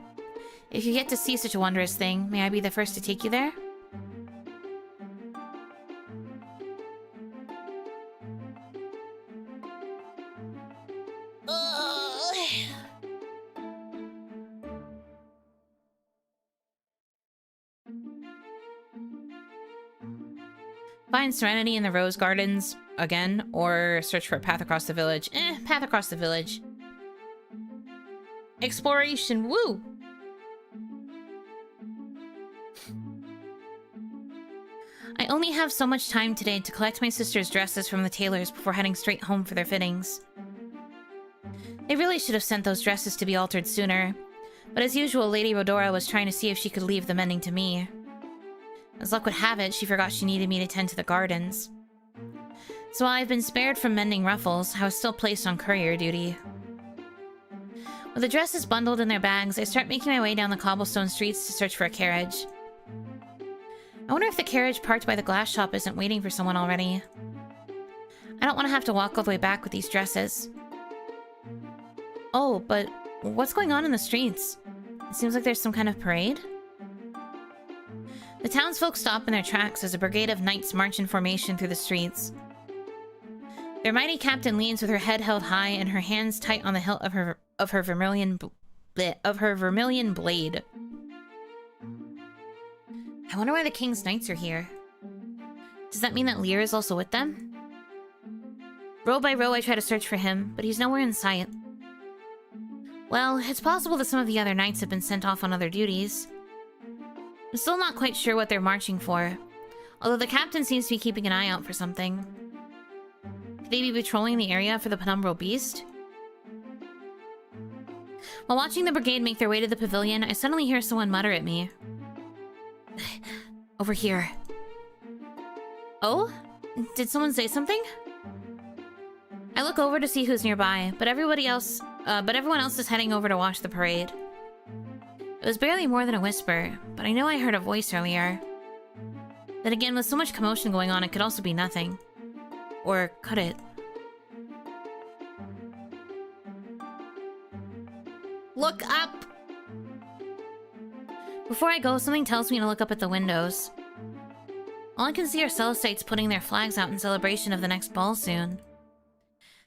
If you get to see such a wondrous thing, may I be the first to take you there? Find serenity in the rose gardens again, or search for a path across the village. Path across the village. Exploration, woo! I only have so much time today to collect my sister's dresses from the tailors before heading straight home for their fittings. They really should have sent those dresses to be altered sooner, but as usual, Lady Redora was trying to see if she could leave the mending to me. As luck would have it, she forgot she needed me to tend to the gardens. So while I've been spared from mending ruffles, I was still placed on courier duty. With the dresses bundled in their bags, I start making my way down the cobblestone streets to search for a carriage. I wonder if the carriage parked by the glass shop isn't waiting for someone already. I don't want to have to walk all the way back with these dresses. Oh, but what's going on in the streets? It seems like there's some kind of parade. The townsfolk stop in their tracks as a brigade of knights march in formation through the streets. Their mighty captain leans with her head held high and her hands tight on the hilt of her vermilion blade. I wonder why the king's knights are here. Does that mean that Lear is also with them? Row by row I try to search for him, but he's nowhere in sight. Well, it's possible that some of the other knights have been sent off on other duties. I'm still not quite sure what they're marching for, although the captain seems to be keeping an eye out for something. Could they be patrolling the area for the penumbral beast? While watching the brigade make their way to the pavilion, I suddenly hear someone mutter at me. Over here. Oh? Did someone say something? I look over to see who's nearby, but everyone else is heading over to watch the parade. It was barely more than a whisper, but I know I heard a voice earlier. Then again, with so much commotion going on, it could also be nothing. Or could it? Look up! Before I go, something tells me to look up at the windows. All I can see are Celestites putting their flags out in celebration of the next ball soon.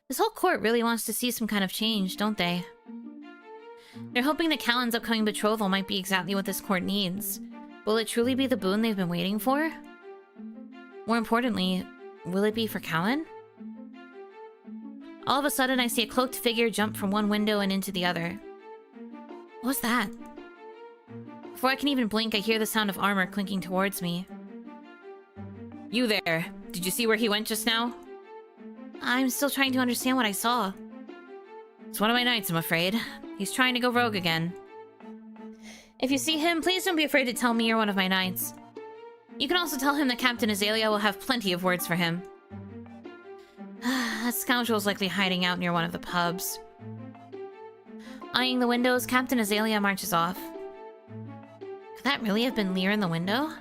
This whole court really wants to see some kind of change, don't they? They're hoping that Callan's upcoming betrothal might be exactly what this court needs. Will it truly be the boon they've been waiting for? More importantly, will it be for Callan? All of a sudden, I see a cloaked figure jump from one window and into the other. What was that? Before I can even blink, I hear the sound of armor clinking towards me. You there. Did you see where he went just now? I'm still trying to understand what I saw. It's one of my knights, I'm afraid. He's trying to go rogue again. If you see him, please don't be afraid to tell me you're one of my knights. You can also tell him that Captain Azalea will have plenty of words for him. That scoundrel's likely hiding out near one of the pubs. Eyeing the windows, Captain Azalea marches off. Could that really have been Lear in the window?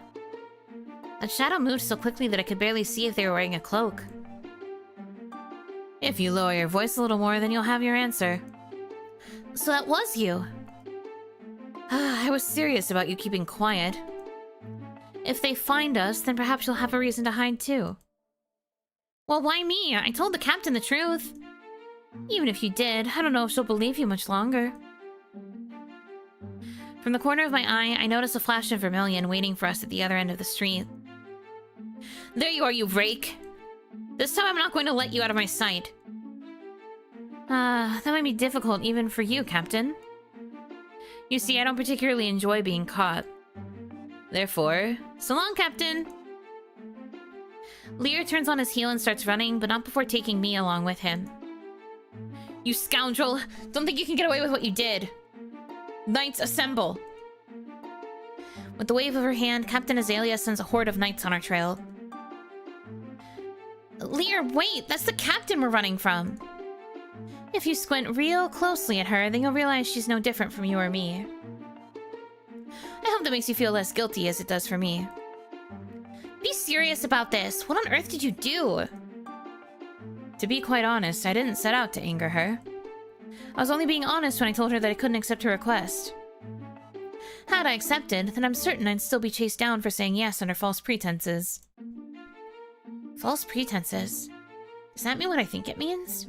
That shadow moved so quickly that I could barely see if they were wearing a cloak. If you lower your voice a little more, then you'll have your answer. So that was you. I was serious about you keeping quiet. If they find us, then perhaps you'll have a reason to hide too. Well, why me? I told the captain the truth. Even if you did, I don't know if she'll believe you much longer. From the corner of my eye, I notice a flash of vermilion waiting for us at the other end of the street. There you are, you rake! This time I'm not going to let you out of my sight. That might be difficult even for you, Captain. You see, I don't particularly enjoy being caught. Therefore, so long, Captain! Lear turns on his heel and starts running, but not before taking me along with him. You scoundrel! Don't think you can get away with what you did! Knights, assemble! With the wave of her hand, Captain Azalea sends a horde of knights on our trail. Lear, wait! That's the captain we're running from! If you squint real closely at her, then you'll realize she's no different from you or me. I hope that makes you feel less guilty as it does for me. Be serious about this! What on earth did you do? To be quite honest, I didn't set out to anger her. I was only being honest when I told her that I couldn't accept her request. Had I accepted, then I'm certain I'd still be chased down for saying yes under false pretenses. False pretenses? Does that mean what I think it means?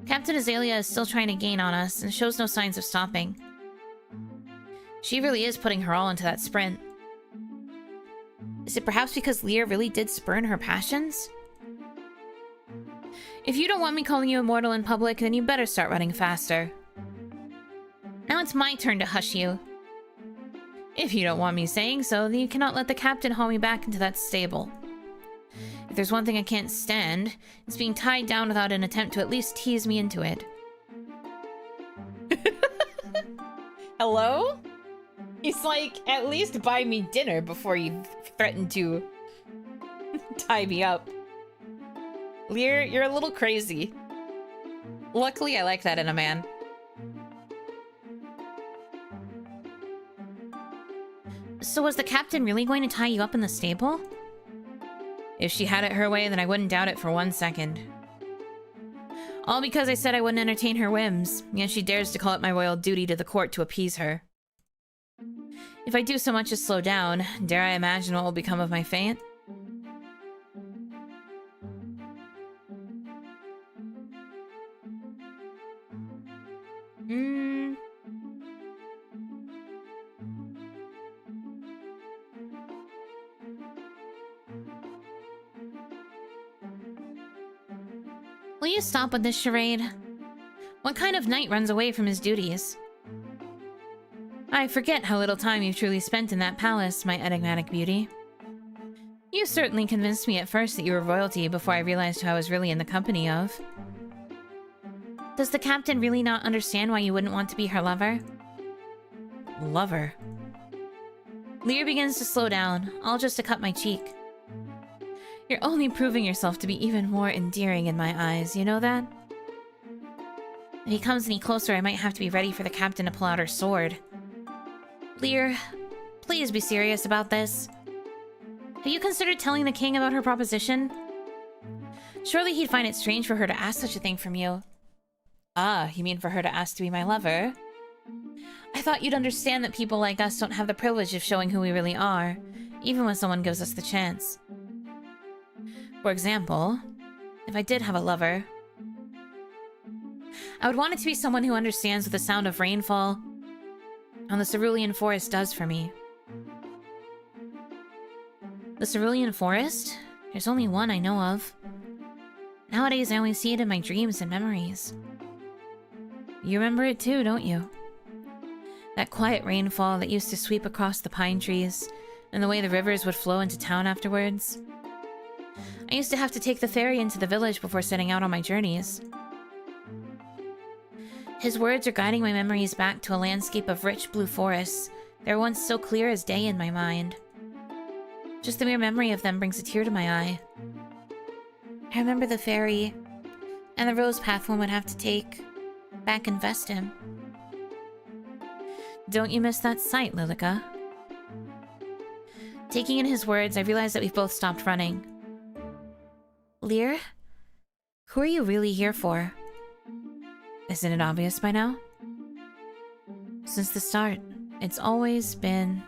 Captain Azalea is still trying to gain on us and shows no signs of stopping. She really is putting her all into that sprint. Is it perhaps because Lear really did spurn her passions? If you don't want me calling you immortal in public, then you better start running faster. Now it's my turn to hush you. If you don't want me saying so, then you cannot let the captain haul me back into that stable. If there's one thing I can't stand, it's being tied down without an attempt to at least tease me into it. Hello? He's like, at least buy me dinner before you threaten to tie me up. Lear, you're a little crazy. Luckily, I like that in a man. So was the captain really going to tie you up in the stable? If she had it her way, then I wouldn't doubt it for 1 second. All because I said I wouldn't entertain her whims, yet she dares to call it my royal duty to the court to appease her. If I do so much as slow down, dare I imagine what will become of my fate? Will you stop with this charade? What kind of knight runs away from his duties? I forget how little time you've truly spent in that palace, my enigmatic beauty. You certainly convinced me at first that you were royalty before I realized who I was really in the company of. Does the captain really not understand why you wouldn't want to be her lover? Lover? Lear begins to slow down, all just to cut my cheek. You're only proving yourself to be even more endearing in my eyes, you know that? If he comes any closer, I might have to be ready for the captain to pull out her sword. Lear, please be serious about this. Have you considered telling the king about her proposition? Surely he'd find it strange for her to ask such a thing from you. Ah, you mean for her to ask to be my lover? I thought you'd understand that people like us don't have the privilege of showing who we really are, even when someone gives us the chance. For example, if I did have a lover, I would want it to be someone who understands what the sound of rainfall on the cerulean forest does for me. The cerulean forest? There's only one I know of. It Nowadays, I only see it in my dreams and memories. You remember it too, don't you? That quiet rainfall that used to sweep across the pine trees, and the way the rivers would flow into town afterwards. I used to have to take the ferry into the village before setting out on my journeys. His words are guiding my memories back to a landscape of rich blue forests. They were once so clear as day in my mind. Just the mere memory of them brings a tear to my eye. I remember the ferry, and the rose path one would have to take back in Vestim. Don't you miss that sight, Lilica? Taking in his words, I realized that we've both stopped running. Lear? Who are you really here for? Isn't it obvious by now? Since the start, it's always been...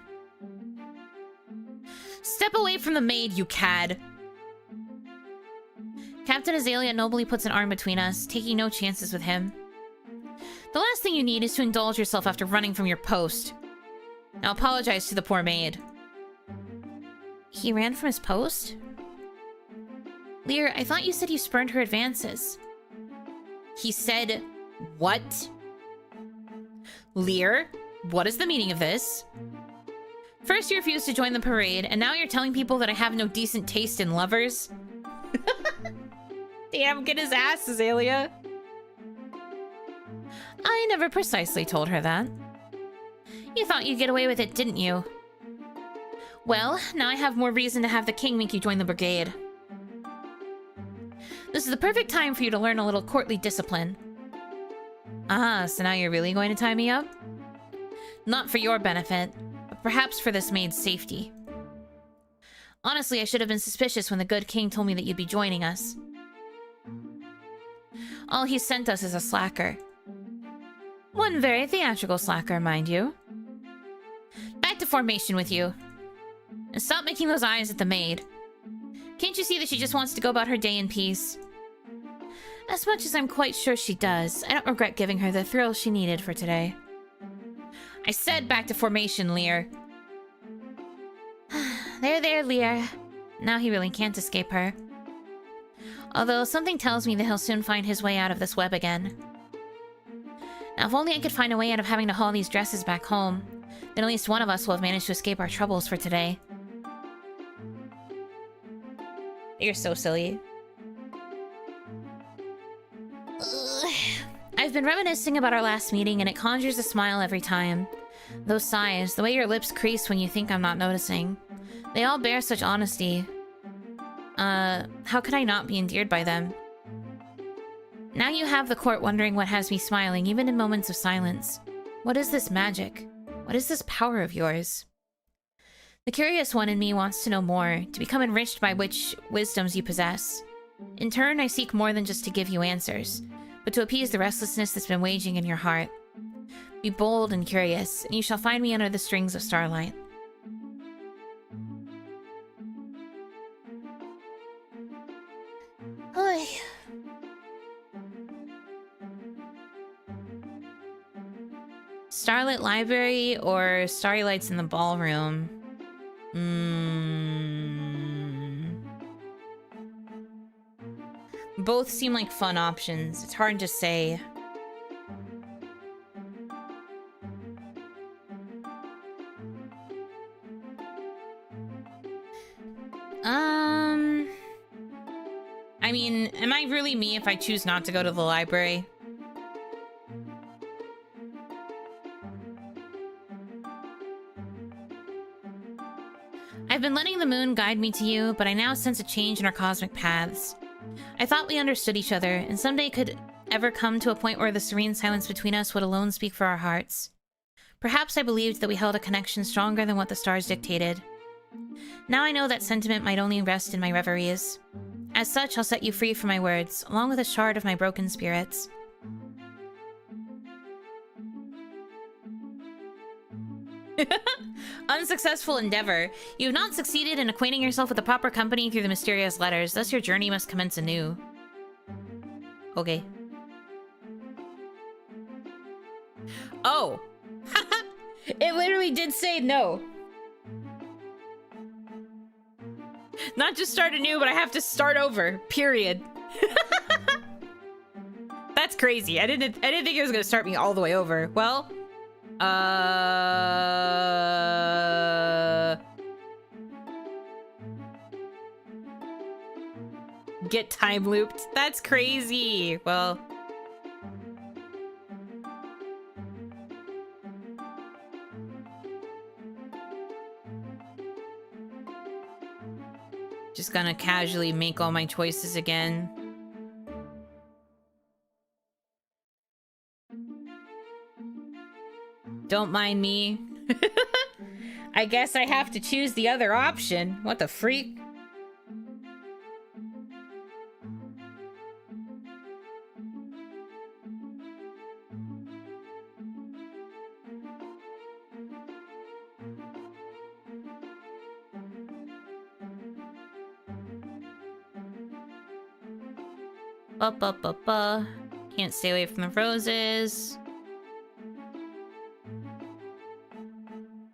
Step away from the maid, you cad! Captain Azalea nobly puts an arm between us, taking no chances with him. The last thing you need is to indulge yourself after running from your post. Now apologize to the poor maid. He ran from his post? Lear, I thought you said you spurned her advances. He said... what? Lear, what is the meaning of this? First you refused to join the parade, and now you're telling people that I have no decent taste in lovers? Damn, get his ass, Azalea. I never precisely told her that. You thought you'd get away with it, didn't you? Well, now I have more reason to have the king make you join the brigade. This is the perfect time for you to learn a little courtly discipline. Ah, so now you're really going to tie me up? Not for your benefit, but perhaps for this maid's safety. Honestly, I should have been suspicious when the good king told me that you'd be joining us. All he sent us is a slacker. One very theatrical slacker, mind you. Back to formation with you. And stop making those eyes at the maid. Can't you see that she just wants to go about her day in peace? As much as I'm quite sure she does, I don't regret giving her the thrill she needed for today. I said back to formation, Lear. There, Lear. Now he really can't escape her. Although something tells me that he'll soon find his way out of this web again. Now, if only I could find a way out of having to haul these dresses back home, then at least one of us will have managed to escape our troubles for today. You're so silly. Ugh. I've been reminiscing about our last meeting, and it conjures a smile every time. Those sighs, the way your lips crease when you think I'm not noticing. They all bear such honesty. How could I not be endeared by them? Now you have the court wondering what has me smiling, even in moments of silence. What is this magic? What is this power of yours? The curious one in me wants to know more, to become enriched by which wisdoms you possess. In turn, I seek more than just to give you answers, but to appease the restlessness that's been waging in your heart. Be bold and curious, and you shall find me under the strings of starlight. Oy. Starlit Library or Starry Lights in the Ballroom? Both seem like fun options. It's hard to say. I mean, am I really me if I choose not to go to the library? I've been letting the moon guide me to you, but I now sense a change in our cosmic paths. I thought we understood each other, and someday could ever come to a point where the serene silence between us would alone speak for our hearts. Perhaps I believed that we held a connection stronger than what the stars dictated. Now I know that sentiment might only rest in my reveries. As such, I'll set you free from my words, along with a shard of my broken spirits. Unsuccessful endeavor. You have not succeeded in acquainting yourself with the proper company through the mysterious letters, thus your journey must commence anew. Okay. Oh! It literally did say no. Not just start anew, but I have to start over. Period. That's crazy. I didn't think it was gonna start me all the way over. Well, get time looped. That's crazy. Well, just gonna casually make all my choices again. Don't mind me. I guess I have to choose the other option. What the freak? Can't stay away from the roses.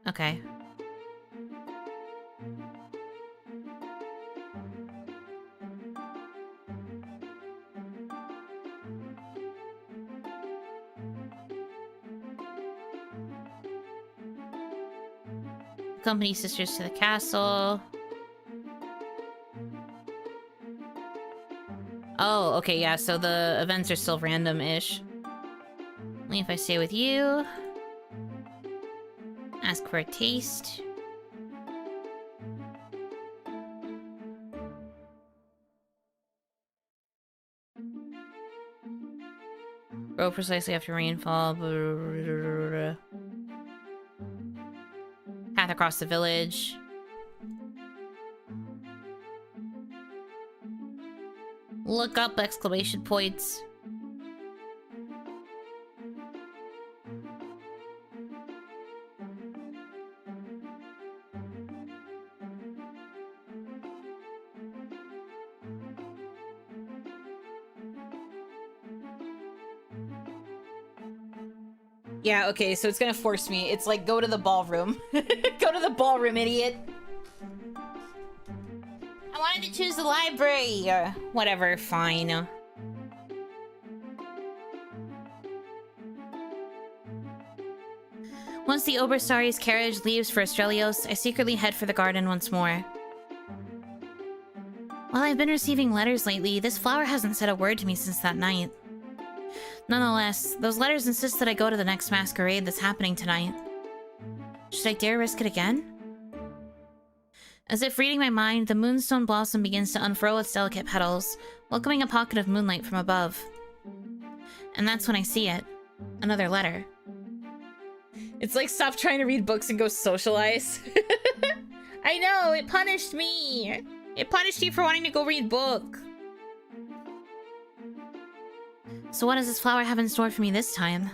Okay. Accompany sisters to the castle. Oh, okay, yeah, so the events are still random-ish. Only if I stay with you. Ask for a taste. Grow precisely after rainfall. Path across the village. Look up! Exclamation points. Yeah, okay, so it's gonna force me. It's like, go to the ballroom. Go to the ballroom, idiot. I wanted to choose the library. Whatever, fine. Once the Obersari's carriage leaves for Astrelios, I secretly head for the garden once more. While I've been receiving letters lately, this flower hasn't said a word to me since that night. Nonetheless, those letters insist that I go to the next masquerade that's happening tonight. Should I dare risk it again? As if reading my mind, the moonstone blossom begins to unfurl its delicate petals, welcoming a pocket of moonlight from above. And that's when I see it. Another letter. It's like, stop trying to read books and go socialize. I know, it punished me! It punished you for wanting to go read book. So what does this flower have in store for me this time?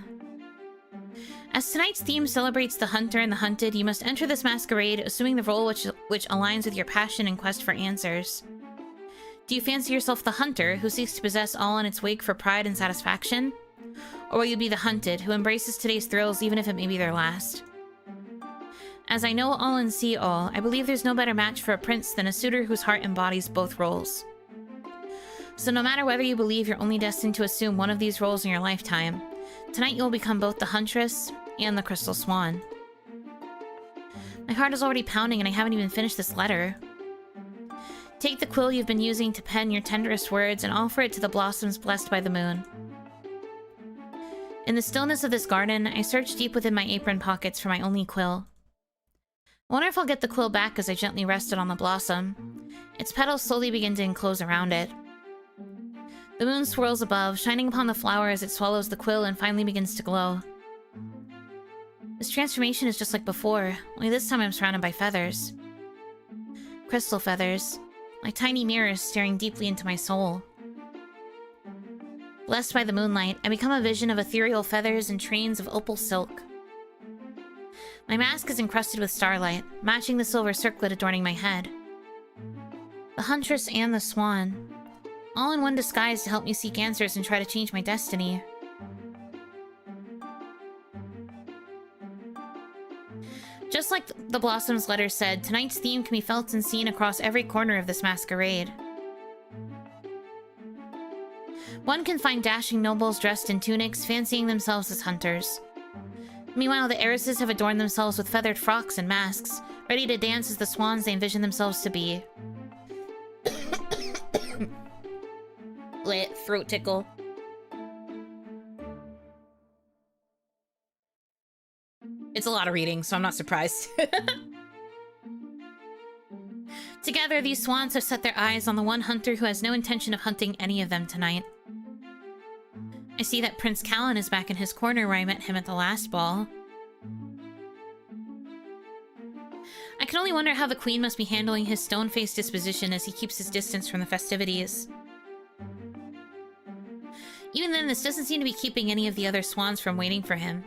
As tonight's theme celebrates the hunter and the hunted, you must enter this masquerade assuming the role which aligns with your passion and quest for answers. Do you fancy yourself the hunter, who seeks to possess all in its wake for pride and satisfaction? Or will you be the hunted, who embraces today's thrills even if it may be their last? As I know all and see all, I believe there's no better match for a prince than a suitor whose heart embodies both roles. So no matter whether you believe you're only destined to assume one of these roles in your lifetime, tonight you'll become both the huntress and the crystal swan. My heart is already pounding and I haven't even finished this letter. Take the quill you've been using to pen your tenderest words and offer it to the blossoms blessed by the moon. In the stillness of this garden, I search deep within my apron pockets for my only quill. I wonder if I'll get the quill back as I gently rest it on the blossom. Its petals slowly begin to enclose around it. The moon swirls above, shining upon the flower as it swallows the quill and finally begins to glow. This transformation is just like before, only this time I'm surrounded by feathers. Crystal feathers, like tiny mirrors staring deeply into my soul. Blessed by the moonlight, I become a vision of ethereal feathers and trains of opal silk. My mask is encrusted with starlight, matching the silver circlet adorning my head. The huntress and the swan, all in one disguise to help me seek answers and try to change my destiny. Just like the Blossom's letter said, tonight's theme can be felt and seen across every corner of this masquerade. One can find dashing nobles dressed in tunics, fancying themselves as hunters. Meanwhile, the heiresses have adorned themselves with feathered frocks and masks, ready to dance as the swans they envision themselves to be. Lit, throat tickle. It's a lot of reading, so I'm not surprised. Together, these swans have set their eyes on the one hunter who has no intention of hunting any of them tonight. I see that Prince Callan is back in his corner where I met him at the last ball. I can only wonder how the Queen must be handling his stone-faced disposition as he keeps his distance from the festivities. Even then, this doesn't seem to be keeping any of the other swans from waiting for him.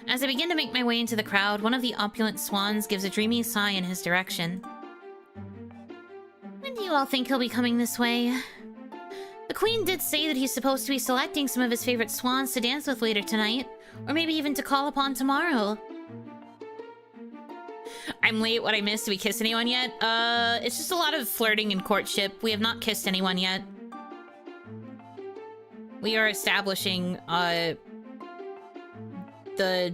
As I begin to make my way into the crowd, one of the opulent swans gives a dreamy sigh in his direction. When do you all think he'll be coming this way? The Queen did say that he's supposed to be selecting some of his favorite swans to dance with later tonight, or maybe even to call upon tomorrow. I'm late. What I missed? Did we kiss anyone yet? It's just a lot of flirting and courtship. We have not kissed anyone yet. We are establishing, the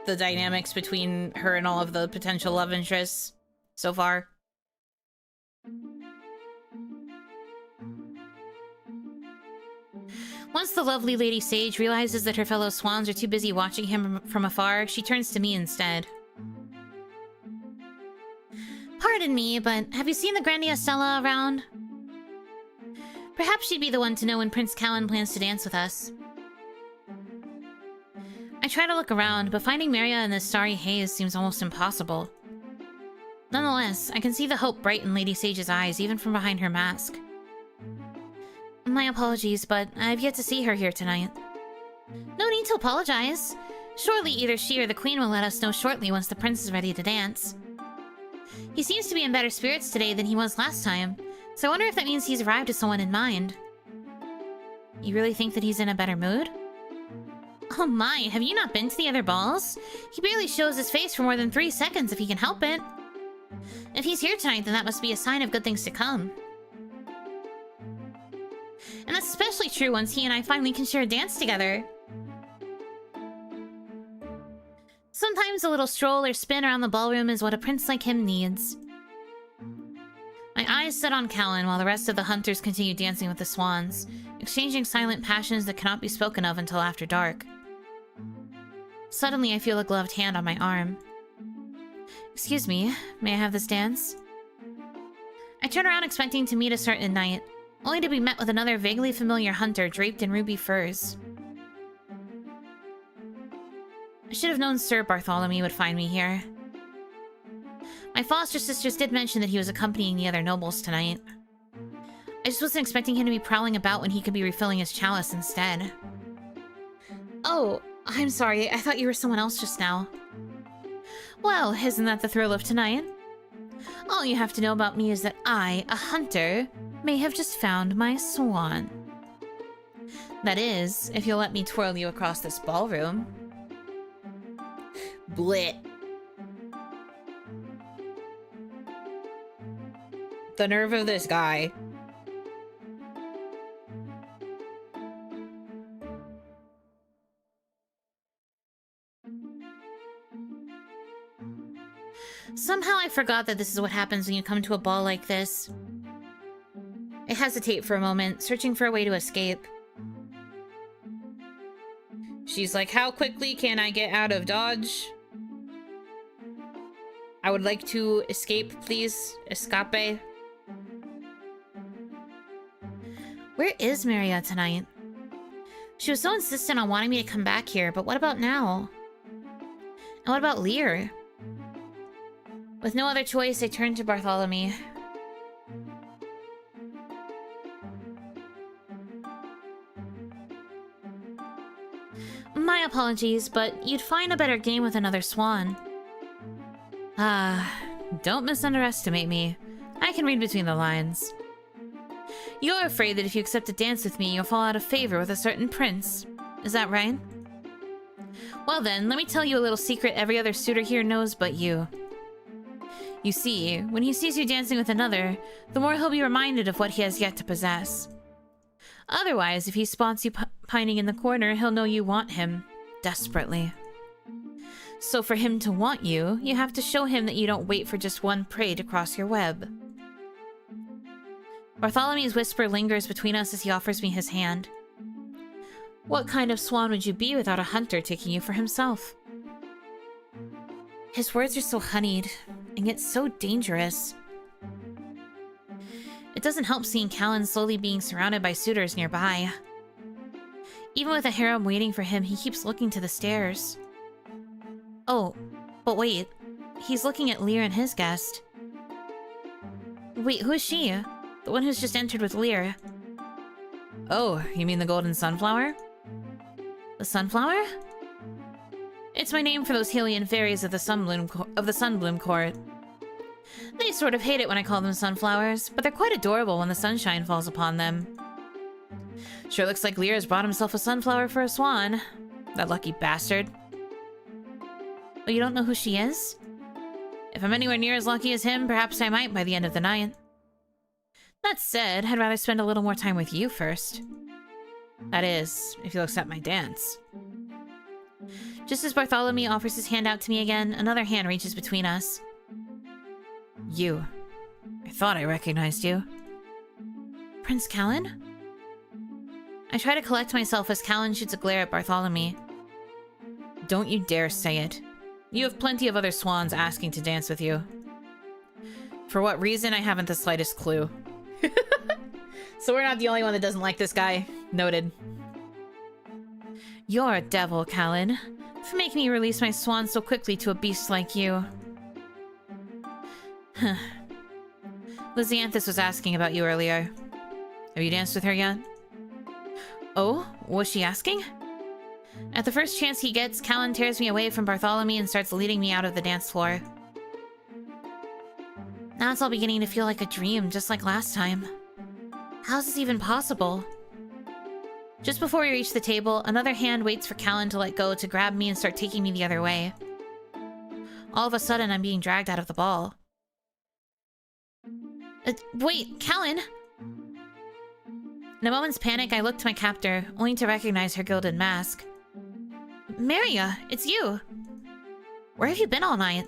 dynamics between her and all of the potential love interests so far. Once the lovely Lady Sage realizes that her fellow swans are too busy watching him from afar, she turns to me instead. Pardon me, but have you seen the Grandi Estella around? Perhaps she'd be the one to know when Prince Callan plans to dance with us. I try to look around, but finding Maria in this starry haze seems almost impossible. Nonetheless, I can see the hope bright in Lady Sage's eyes, even from behind her mask. My apologies, but I've yet to see her here tonight. No need to apologize. Surely either she or the Queen will let us know shortly once the prince is ready to dance. He seems to be in better spirits today than he was last time, so I wonder if that means he's arrived with someone in mind. You really think that he's in a better mood? Oh my, have you not been to the other balls? He barely shows his face for more than 3 seconds if he can help it. If he's here tonight, then that must be a sign of good things to come. And that's especially true once he and I finally can share a dance together. Sometimes a little stroll or spin around the ballroom is what a prince like him needs. My eyes set on Callan while the rest of the hunters continue dancing with the swans, exchanging silent passions that cannot be spoken of until after dark. Suddenly, I feel a gloved hand on my arm. Excuse me, may I have this dance? I turn around expecting to meet a certain knight, only to be met with another vaguely familiar hunter draped in ruby furs. I should have known Sir Bartholomew would find me here. My foster sisters did mention that he was accompanying the other nobles tonight. I just wasn't expecting him to be prowling about when he could be refilling his chalice instead. Oh, I'm sorry, I thought you were someone else just now. Well, isn't that the thrill of tonight? All you have to know about me is that I, a hunter, may have just found my swan. That is, if you'll let me twirl you across this ballroom. Blit. The nerve of this guy. Somehow I forgot that this is what happens when you come to a ball like this. I hesitate for a moment, searching for a way to escape. She's like, how quickly can I get out of Dodge? I would like to escape, please. Escape. Where is Maria tonight? She was so insistent on wanting me to come back here, but what about now? And what about Lear? With no other choice, I turned to Bartholomew. My apologies, but you'd find a better game with another swan. Don't misunderestimate me. I can read between the lines. You're afraid that if you accept a dance with me, you'll fall out of favor with a certain prince. Is that right? Well then, let me tell you a little secret every other suitor here knows but you. You see, when he sees you dancing with another, the more he'll be reminded of what he has yet to possess. Otherwise, if he spots you pining in the corner, he'll know you want him. Desperately. So for him to want you, you have to show him that you don't wait for just one prey to cross your web. Bartholomew's whisper lingers between us as he offers me his hand. What kind of swan would you be without a hunter taking you for himself? His words are so honeyed, and yet so dangerous. It doesn't help seeing Callan slowly being surrounded by suitors nearby. Even with a harem waiting for him, he keeps looking to the stairs. Oh, but wait. He's looking at Lear and his guest. Wait, who is she? The one who's just entered with Lear. Oh, you mean the golden sunflower? The sunflower? It's my name for those Hylian fairies of the Sunbloom Court. They sort of hate it when I call them sunflowers, but they're quite adorable when the sunshine falls upon them. Sure looks like Lear has brought himself a sunflower for a swan. That lucky bastard. Oh, you don't know who she is? If I'm anywhere near as lucky as him, perhaps I might by the end of the night. That said, I'd rather spend a little more time with you first. That is, if you'll accept my dance. Just as Bartholomew offers his hand out to me again, another hand reaches between us. You. I thought I recognized you. Prince Callan? I try to collect myself as Callan shoots a glare at Bartholomew. Don't you dare say it. You have plenty of other swans asking to dance with you. For what reason, I haven't the slightest clue. So we're not the only one that doesn't like this guy. Noted. You're a devil, Callan, for making me release my swan so quickly to a beast like you. Lysianthus was asking about you earlier. Have you danced with her yet? Oh, was she asking? At the first chance he gets, Callan tears me away from Bartholomew and starts leading me out of the dance floor. Now it's all beginning to feel like a dream, just like last time. How's this even possible? Just before we reach the table, another hand waits for Callan to let go to grab me and start taking me the other way. All of a sudden, I'm being dragged out of the ball. Wait, Callan! In a moment's panic, I look to my captor, only to recognize her gilded mask. Maria, it's you! Where have you been all night?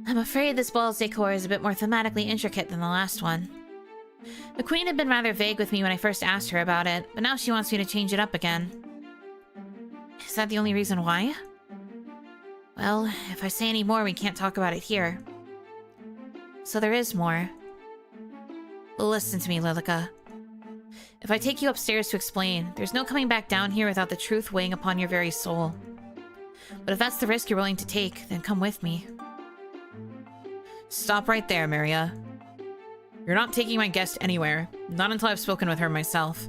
I'm afraid this ball's decor is a bit more thematically intricate than the last one. The queen had been rather vague with me when I first asked her about it, but now she wants me to change it up again. Is that the only reason why? Well, if I say any more, we can't talk about it here. So there is more. Listen to me, Lilica. If I take you upstairs to explain, there's no coming back down here without the truth weighing upon your very soul. But if that's the risk you're willing to take, then come with me. Stop right there, Maria. You're not taking my guest anywhere. Not until I've spoken with her myself.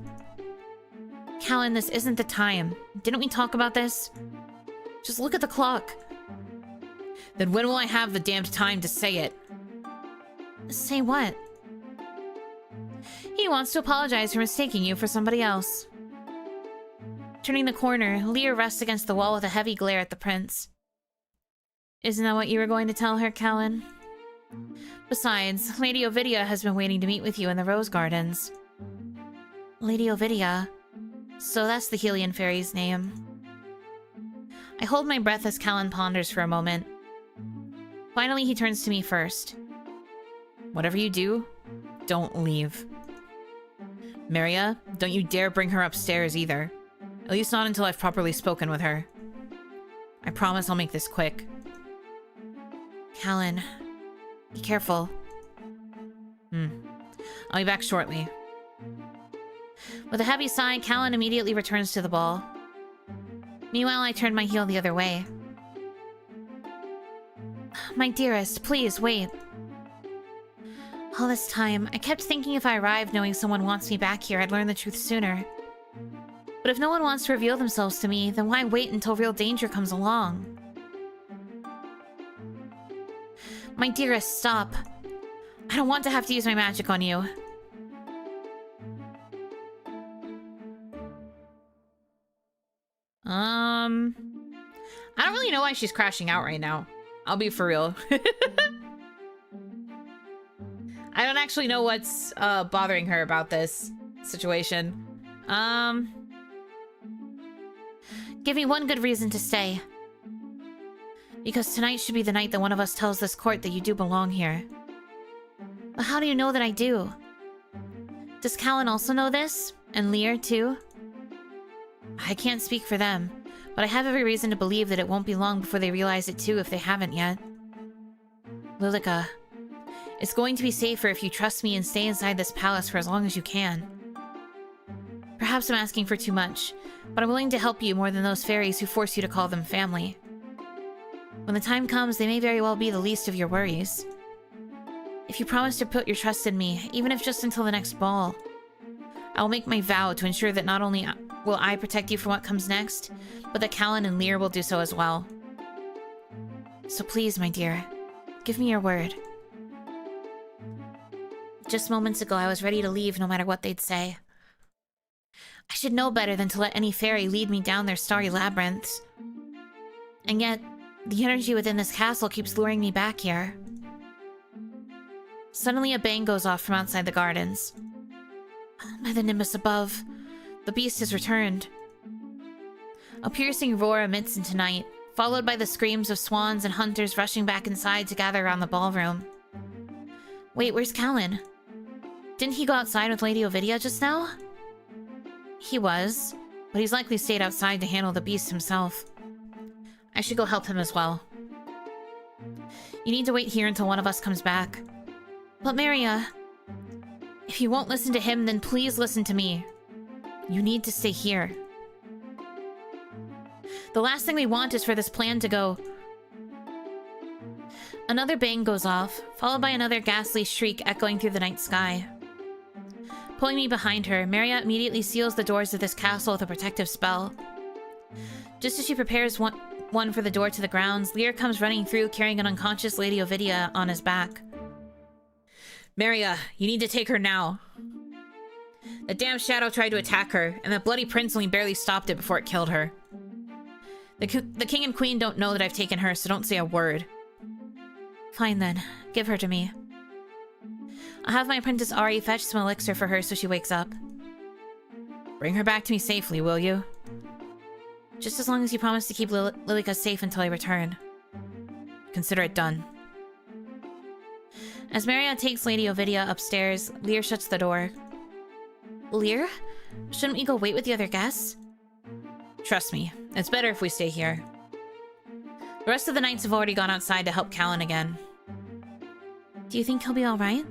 Callan, this isn't the time. Didn't we talk about this? Just look at the clock. Then when will I have the damned time to say it? Say what? He wants to apologize for mistaking you for somebody else. Turning the corner, Lear rests against the wall with a heavy glare at the prince. Isn't that what you were going to tell her, Callan? Besides, Lady Ovidia has been waiting to meet with you in the Rose Gardens. Lady Ovidia? So that's the Hylian fairy's name. I hold my breath as Callan ponders for a moment. Finally, he turns to me first. Whatever you do, don't leave. Maria, don't you dare bring her upstairs either. At least not until I've properly spoken with her. I promise I'll make this quick. Callan, be careful. I'll be back shortly. With a heavy sigh, Callan immediately returns to the ball. Meanwhile, I turn my heel the other way. My dearest, please wait. All this time, I kept thinking if I arrived knowing someone wants me back here, I'd learn the truth sooner. But if no one wants to reveal themselves to me, then why wait until real danger comes along? My dearest, stop. I don't want to have to use my magic on you. I don't really know why she's crashing out right now. I'll be for real. actually know what's bothering her about this situation. Give me one good reason to stay. Because tonight should be the night that one of us tells this court that you do belong here. But how do you know that I do? Does Callan also know this? And Lear, too? I can't speak for them, but I have every reason to believe that it won't be long before they realize it too if they haven't yet. Lilica, it's going to be safer if you trust me and stay inside this palace for as long as you can. Perhaps I'm asking for too much, but I'm willing to help you more than those fairies who force you to call them family. When the time comes, they may very well be the least of your worries. If you promise to put your trust in me, even if just until the next ball, I will make my vow to ensure that not only will I protect you from what comes next, but that Callan and Lear will do so as well. So please, my dear, give me your word. Just moments ago, I was ready to leave no matter what they'd say. I should know better than to let any fairy lead me down their starry labyrinths. And yet, the energy within this castle keeps luring me back here. Suddenly a bang goes off from outside the gardens. By the nimbus above, the beast has returned. A piercing roar emits into night, followed by the screams of swans and hunters rushing back inside to gather around the ballroom. Wait, where's Callan? Didn't he go outside with Lady Ovidia just now? He was, but he's likely stayed outside to handle the beast himself. I should go help him as well. You need to wait here until one of us comes back. But Maria, if you won't listen to him, then please listen to me. You need to stay here. The last thing we want is for this plan to go... Another bang goes off, followed by another ghastly shriek echoing through the night sky. Pulling me behind her, Maria immediately seals the doors of this castle with a protective spell. Just as she prepares one for the door to the grounds, Lear comes running through carrying an unconscious Lady Ovidia on his back. Maria, you need to take her now. The damn shadow tried to attack her, and the bloody prince only barely stopped it before it killed her. The king and queen don't know that I've taken her, so don't say a word. Fine then, give her to me. I'll have my apprentice Ari fetch some elixir for her so she wakes up. Bring her back to me safely, will you? Just as long as you promise to keep Lilica safe until I return. Consider it done. As Maria takes Lady Ovidia upstairs, Lear shuts the door. Lear? Shouldn't we go wait with the other guests? Trust me, it's better if we stay here. The rest of the knights have already gone outside to help Callan again. Do you think he'll be alright?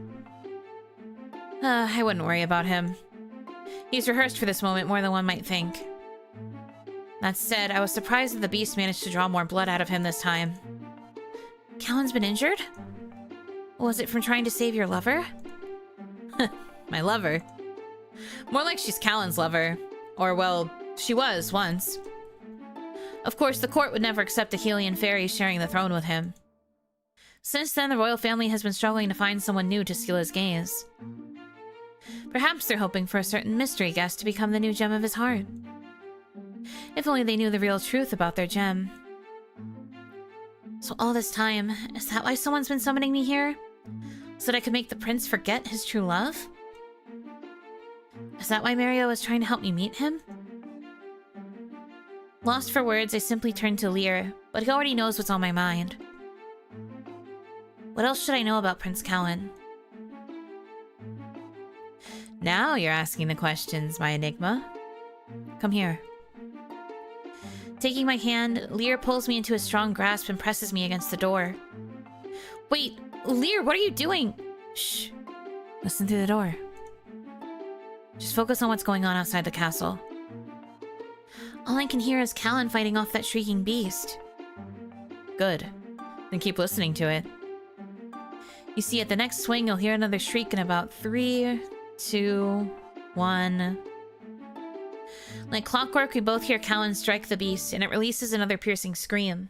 I wouldn't worry about him. He's rehearsed for this moment more than one might think. That said, I was surprised that the beast managed to draw more blood out of him this time. Callan's been injured? Was it from trying to save your lover? My lover? More like she's Callan's lover. Or, well, she was once. Of course, the court would never accept a Helian fairy sharing the throne with him. Since then, the royal family has been struggling to find someone new to steal his gaze. Perhaps they're hoping for a certain mystery guest to become the new gem of his heart. If only they knew the real truth about their gem. So all this time, is that why someone's been summoning me here? So that I could make the prince forget his true love? Is that why Mario was trying to help me meet him? Lost for words, I simply turned to Lear, but he already knows what's on my mind. What else should I know about Prince Callan? Now you're asking the questions, my enigma. Come here. Taking my hand, Lear pulls me into a strong grasp and presses me against the door. Wait, Lear, what are you doing? Shh. Listen through the door. Just focus on what's going on outside the castle. All I can hear is Callan fighting off that shrieking beast. Good. Then keep listening to it. You see, at the next swing, you'll hear another shriek in about 3, 2, 1... Like clockwork, we both hear Callan strike the beast, and it releases another piercing scream.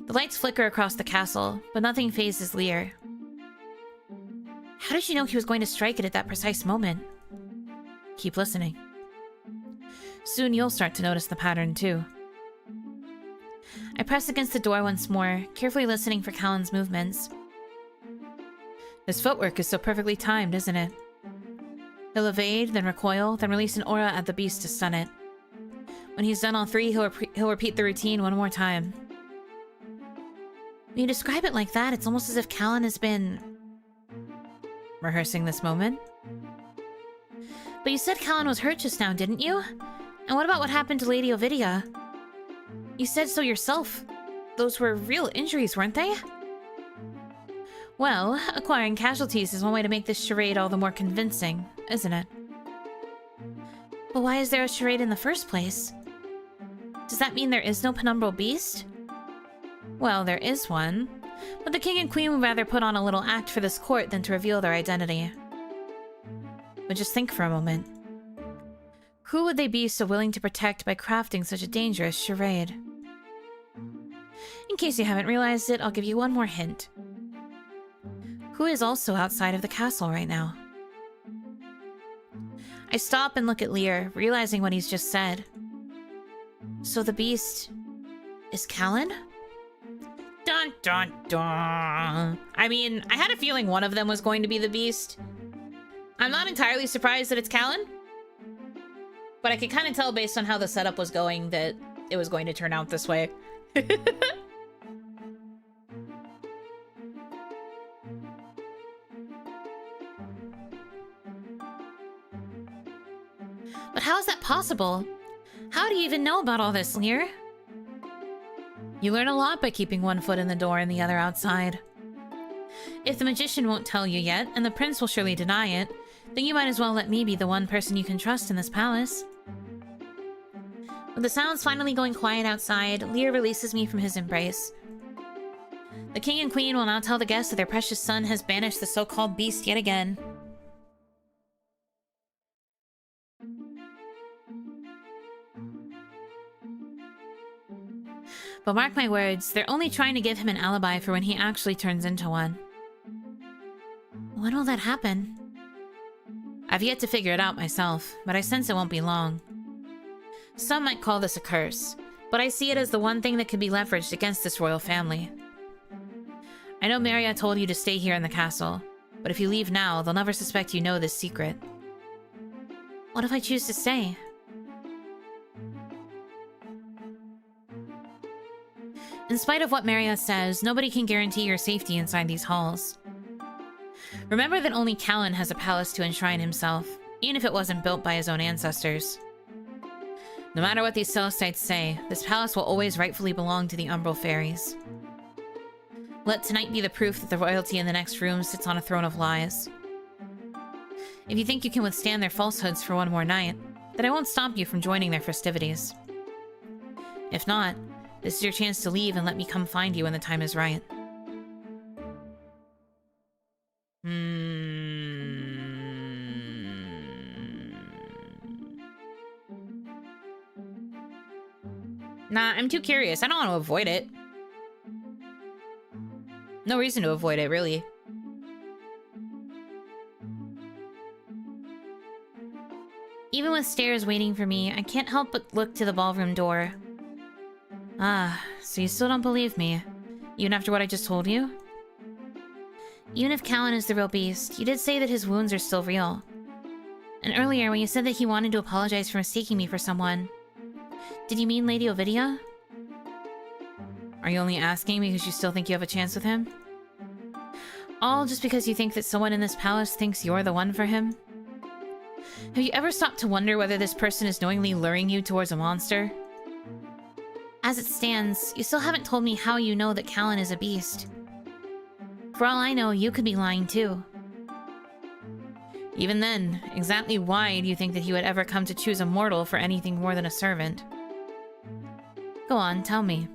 The lights flicker across the castle, but nothing phases Lear. How did you know he was going to strike it at that precise moment? Keep listening. Soon you'll start to notice the pattern, too. I press against the door once more, carefully listening for Callan's movements. His footwork is so perfectly timed, isn't it? He'll evade, then recoil, then release an aura at the beast to stun it. When he's done all three, he'll repeat the routine one more time. When you describe it like that, it's almost as if Callan has been... rehearsing this moment. But you said Callan was hurt just now, didn't you? And what about what happened to Lady Ovidia? You said so yourself. Those were real injuries, weren't they? Well, acquiring casualties is one way to make this charade all the more convincing, isn't it? But why is there a charade in the first place? Does that mean there is no penumbral beast? Well, there is one, but the king and queen would rather put on a little act for this court than to reveal their identity. But just think for a moment. Who would they be so willing to protect by crafting such a dangerous charade? In case you haven't realized it, I'll give you one more hint. Who is also outside of the castle right now? I stop and look at Lear, realizing what he's just said. So the beast is Callan? Dun dun dun. I mean, I had a feeling one of them was going to be the beast. I'm not entirely surprised that it's Callan, but I could kind of tell based on how the setup was going that it was going to turn out this way. But how is that possible? How do you even know about all this, Lear? You learn a lot by keeping one foot in the door and the other outside. If the magician won't tell you yet, and the prince will surely deny it, then you might as well let me be the one person you can trust in this palace. With the sounds finally going quiet outside, Lear releases me from his embrace. The king and queen will now tell the guests that their precious son has banished the so-called beast yet again. But mark my words, they're only trying to give him an alibi for when he actually turns into one. When will that happen? I've yet to figure it out myself, but I sense it won't be long. Some might call this a curse, but I see it as the one thing that can be leveraged against this royal family. I know Maria told you to stay here in the castle, but if you leave now, they'll never suspect you know this secret. What if I choose to stay? In spite of what Maria says, nobody can guarantee your safety inside these halls. Remember that only Callan has a palace to enshrine himself, even if it wasn't built by his own ancestors. No matter what these Celestites say, this palace will always rightfully belong to the Umbral Fairies. Let tonight be the proof that the royalty in the next room sits on a throne of lies. If you think you can withstand their falsehoods for one more night, then I won't stop you from joining their festivities. If not, this is your chance to leave and let me come find you when the time is right. Nah, I'm too curious. I don't want to avoid it. No reason to avoid it, really. Even with stairs waiting for me, I can't help but look to the ballroom door. Ah, so you still don't believe me, even after what I just told you? Even if Callan is the real beast, you did say that his wounds are still real. And earlier, when you said that he wanted to apologize for mistaking me for someone, did you mean Lady Ovidia? Are you only asking because you still think you have a chance with him? All just because you think that someone in this palace thinks you're the one for him? Have you ever stopped to wonder whether this person is knowingly luring you towards a monster? As it stands, you still haven't told me how you know that Callan is a beast. For all I know, you could be lying too. Even then, exactly why do you think that he would ever come to choose a mortal for anything more than a servant? Go on, tell me.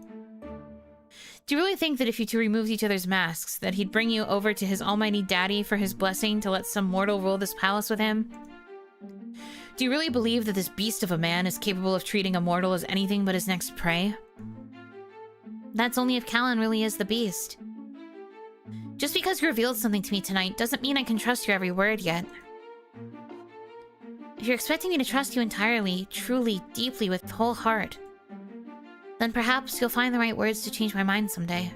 Do you really think that if you two removed each other's masks, that he'd bring you over to his almighty daddy for his blessing to let some mortal rule this palace with him? Do you really believe that this beast of a man is capable of treating a mortal as anything but his next prey? That's only if Callan really is the beast. Just because you revealed something to me tonight doesn't mean I can trust your every word yet. If you're expecting me to trust you entirely, truly, deeply, with whole heart, then perhaps you'll find the right words to change my mind someday.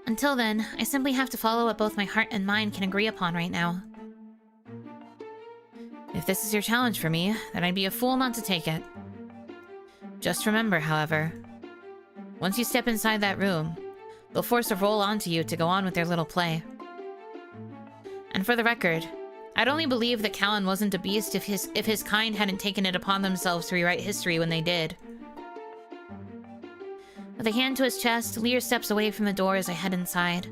Until then, I simply have to follow what both my heart and mind can agree upon right now. If this is your challenge for me, then I'd be a fool not to take it. Just remember, however, once you step inside that room, they'll force a roll onto you to go on with their little play. And for the record, I'd only believe that Callan wasn't a beast if his kind hadn't taken it upon themselves to rewrite history when they did. With a hand to his chest, Lear steps away from the door as I head inside.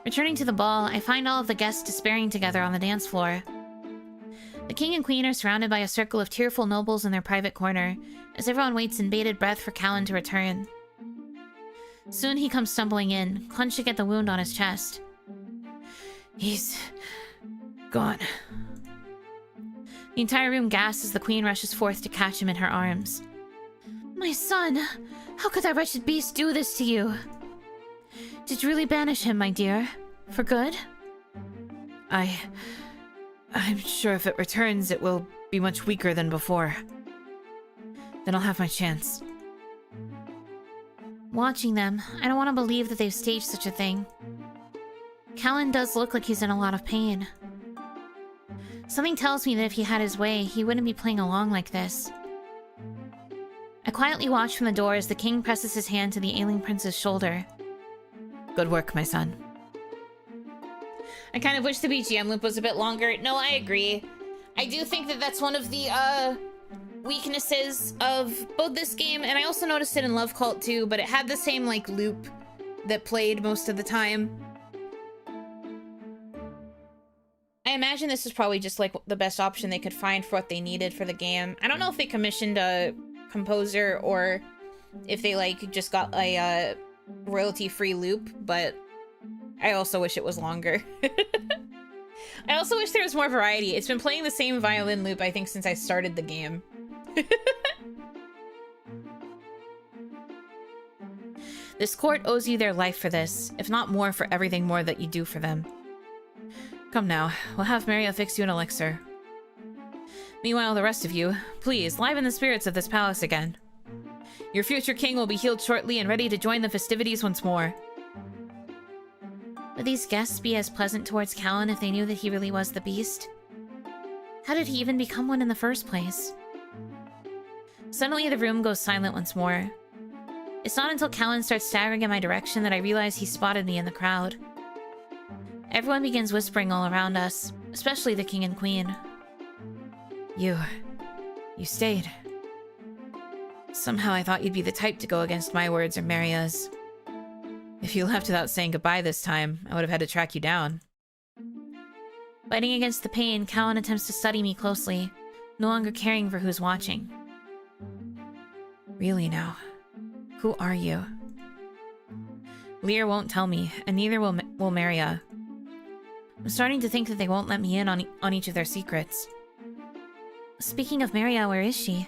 Returning to the ball, I find all of the guests despairing together on the dance floor. The king and queen are surrounded by a circle of tearful nobles in their private corner, as everyone waits in bated breath for Callan to return. Soon he comes stumbling in, clenching at the wound on his chest. He's gone. The entire room gasps as the queen rushes forth to catch him in her arms. My son! How could that wretched beast do this to you? Did you really banish him, my dear? For good? I'm sure if it returns, it will be much weaker than before. Then I'll have my chance. Watching them, I don't want to believe that they've staged such a thing. Callan does look like he's in a lot of pain. Something tells me that if he had his way, he wouldn't be playing along like this. I quietly watch from the door as the king presses his hand to the ailing prince's shoulder. Good work, my son. I kind of wish the BGM loop was a bit longer. No, I agree. I do think that that's one of the weaknesses of both this game, and I also noticed it in Love Cult too, but it had the same like loop that played most of the time. I imagine this is probably just like the best option they could find for what they needed for the game. I don't know if they commissioned a composer or if they like just got a royalty-free loop, but I also wish it was longer. I also wish there was more variety. It's been playing the same violin loop, I think, since I started the game. This court owes you their life for this, if not more for everything more that you do for them. Come now, we'll have Maria fix you an elixir. Meanwhile, the rest of you, please, liven the spirits of this palace again. Your future king will be healed shortly and ready to join the festivities once more. Would these guests be as pleasant towards Callan if they knew that he really was the beast? How did he even become one in the first place? Suddenly, the room goes silent once more. It's not until Callan starts staggering in my direction that I realize he spotted me in the crowd. Everyone begins whispering all around us, especially the king and queen. You stayed. Somehow I thought you'd be the type to go against my words or Maria's. If you left without saying goodbye this time, I would have had to track you down. Fighting against the pain, Callan attempts to study me closely, no longer caring for who's watching. Really now, who are you? Lear won't tell me, and neither will Maria. I'm starting to think that they won't let me in on each of their secrets. Speaking of Maria, where is she?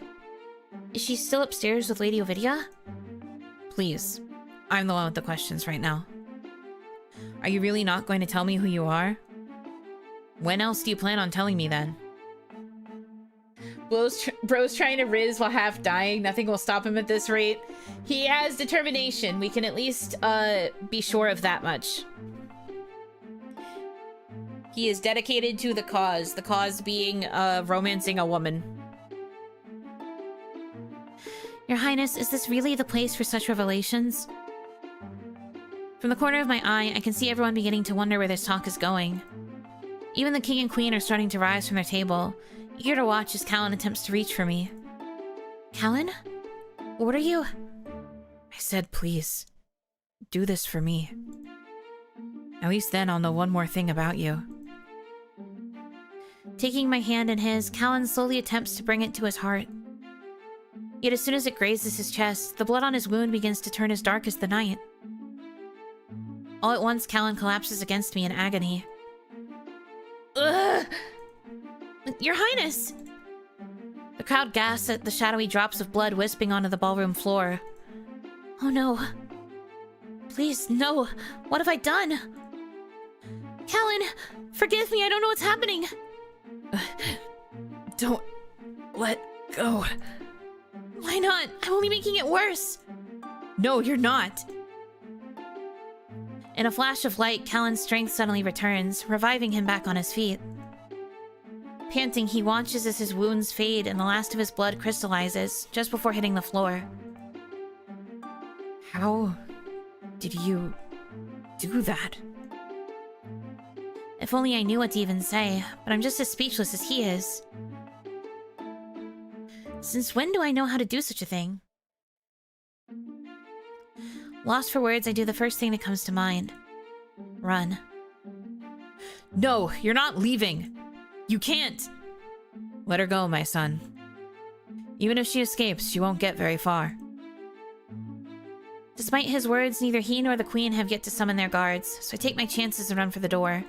Is she still upstairs with Lady Ovidia? Please, I'm the one with the questions right now. Are you really not going to tell me who you are? When else do you plan on telling me then? Bro's trying to Riz while half dying. Nothing will stop him at this rate. He has determination. We can at least be sure of that much. He is dedicated to the cause being romancing a woman. Your Highness, is this really the place for such revelations? From the corner of my eye, I can see everyone beginning to wonder where this talk is going. Even the king and queen are starting to rise from their table, eager to watch as Callan attempts to reach for me. Callan? What are you? I said please. Do this for me. At least then I'll know one more thing about you. Taking my hand in his, Callan slowly attempts to bring it to his heart. Yet as soon as it grazes his chest, the blood on his wound begins to turn as dark as the night. All at once, Callan collapses against me in agony. Ugh! Your Highness! The crowd gasps at the shadowy drops of blood wisping onto the ballroom floor. Oh no. Please, no. What have I done? Callan! Forgive me, I don't know what's happening! Don't let go. Why not? I'm only making it worse. No, you're not. In a flash of light, Callan's strength suddenly returns, reviving him back on his feet. Panting, he watches as his wounds fade and the last of his blood crystallizes, just before hitting the floor. How did you do that? If only I knew what to even say, but I'm just as speechless as he is. Since when do I know how to do such a thing? Lost for words, I do the first thing that comes to mind. Run. No, you're not leaving. You can't. Let her go, my son. Even if she escapes, she won't get very far. Despite his words, neither he nor the queen have yet to summon their guards, so I take my chances and run for the door.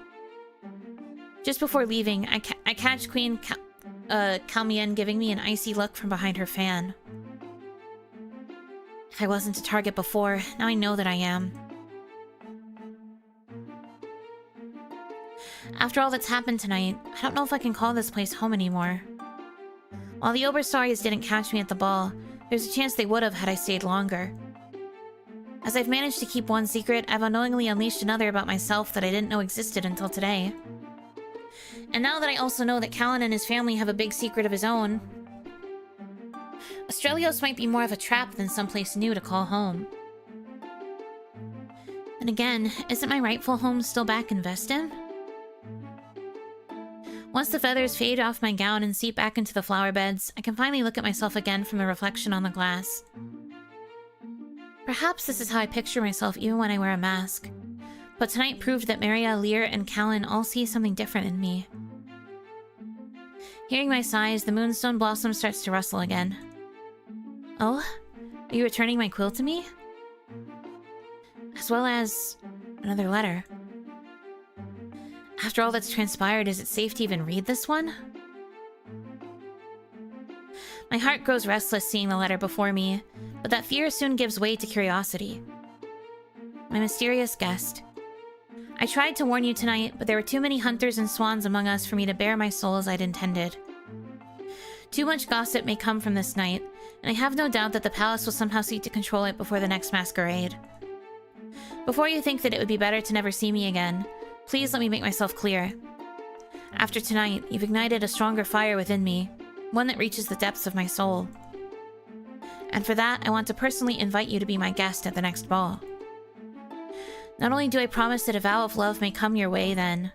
Just before leaving, I catch Queen Calmienne giving me an icy look from behind her fan. If I wasn't a target before, now I know that I am. After all that's happened tonight, I don't know if I can call this place home anymore. While the Oberstars didn't catch me at the ball, there's a chance they would have had I stayed longer. As I've managed to keep one secret, I've unknowingly unleashed another about myself that I didn't know existed until today. And now that I also know that Callan and his family have a big secret of his own, Australios might be more of a trap than someplace new to call home. And again, isn't my rightful home still back in Vestin? Once the feathers fade off my gown and seep back into the flower beds, I can finally look at myself again from the reflection on the glass. Perhaps this is how I picture myself even when I wear a mask. But tonight proved that Maria, Lear, and Callan all see something different in me. Hearing my sighs, the moonstone blossom starts to rustle again. Oh? Are you returning my quill to me? As well as another letter. After all that's transpired, is it safe to even read this one? My heart grows restless seeing the letter before me, but that fear soon gives way to curiosity. My mysterious guest. I tried to warn you tonight, but there were too many hunters and swans among us for me to bare my soul as I'd intended. Too much gossip may come from this night, and I have no doubt that the palace will somehow seek to control it before the next masquerade. Before you think that it would be better to never see me again, please let me make myself clear. After tonight, you've ignited a stronger fire within me, one that reaches the depths of my soul. And for that, I want to personally invite you to be my guest at the next ball. Not only do I promise that a vow of love may come your way then,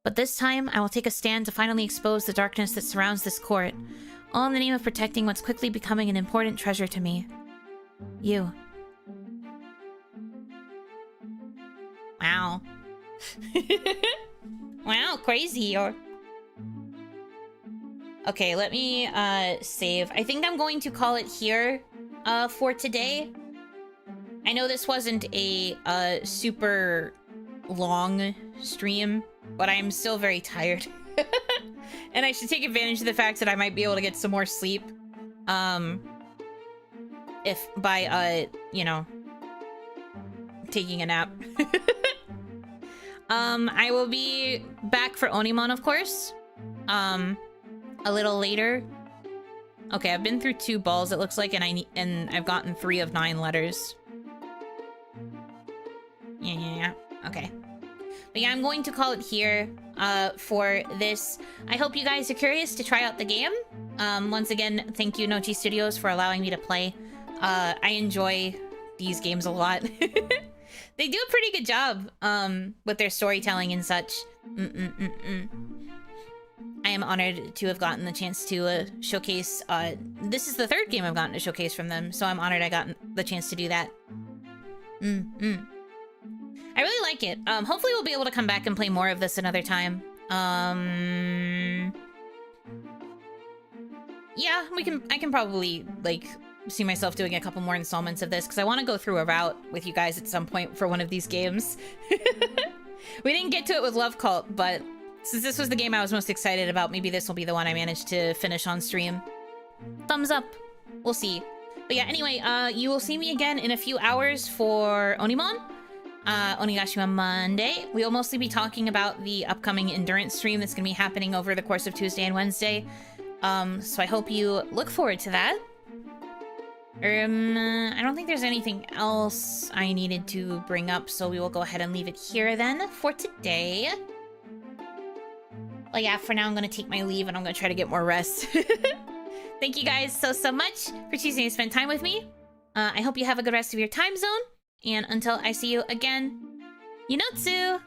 but this time I will take a stand to finally expose the darkness that surrounds this court, all in the name of protecting what's quickly becoming an important treasure to me. You. Wow. Wow, crazy. Or okay, let me save. I think I'm going to call it here for today. I know this wasn't a super long stream, but I'm still very tired. And I should take advantage of the fact that I might be able to get some more sleep. If by you know, taking a nap. I will be back for Onimon, of course. A little later. Okay, I've been through 2 balls, it looks like, and I've gotten 3 of 9 letters. Yeah. Okay. But yeah, I'm going to call it here for this. I hope you guys are curious to try out the game. Once again, thank you, Nochi Studios, for allowing me to play. I enjoy these games a lot. They do a pretty good job with their storytelling and such. I am honored to have gotten the chance to showcase. This is the 3rd game I've gotten to showcase from them, so I'm honored I got the chance to do that. I really like it. Hopefully we'll be able to come back and play more of this another time. Yeah, I can probably, like, see myself doing a couple more installments of this, because I want to go through a route with you guys at some point for one of these games. We didn't get to it with Love Cult, but since this was the game I was most excited about, maybe this will be the one I managed to finish on stream. Thumbs up. We'll see. But yeah, anyway, you will see me again in a few hours for Onimon. Onigashima Monday. We will mostly be talking about the upcoming endurance stream that's going to be happening over the course of Tuesday and Wednesday. So I hope you look forward to that. I don't think there's anything else I needed to bring up, so we will go ahead and leave it here then for today. Well, yeah, for now I'm gonna take my leave and I'm gonna try to get more rest. Thank you guys so much for choosing to spend time with me. I hope you have a good rest of your time zone, and until I see you again, Yunotsu!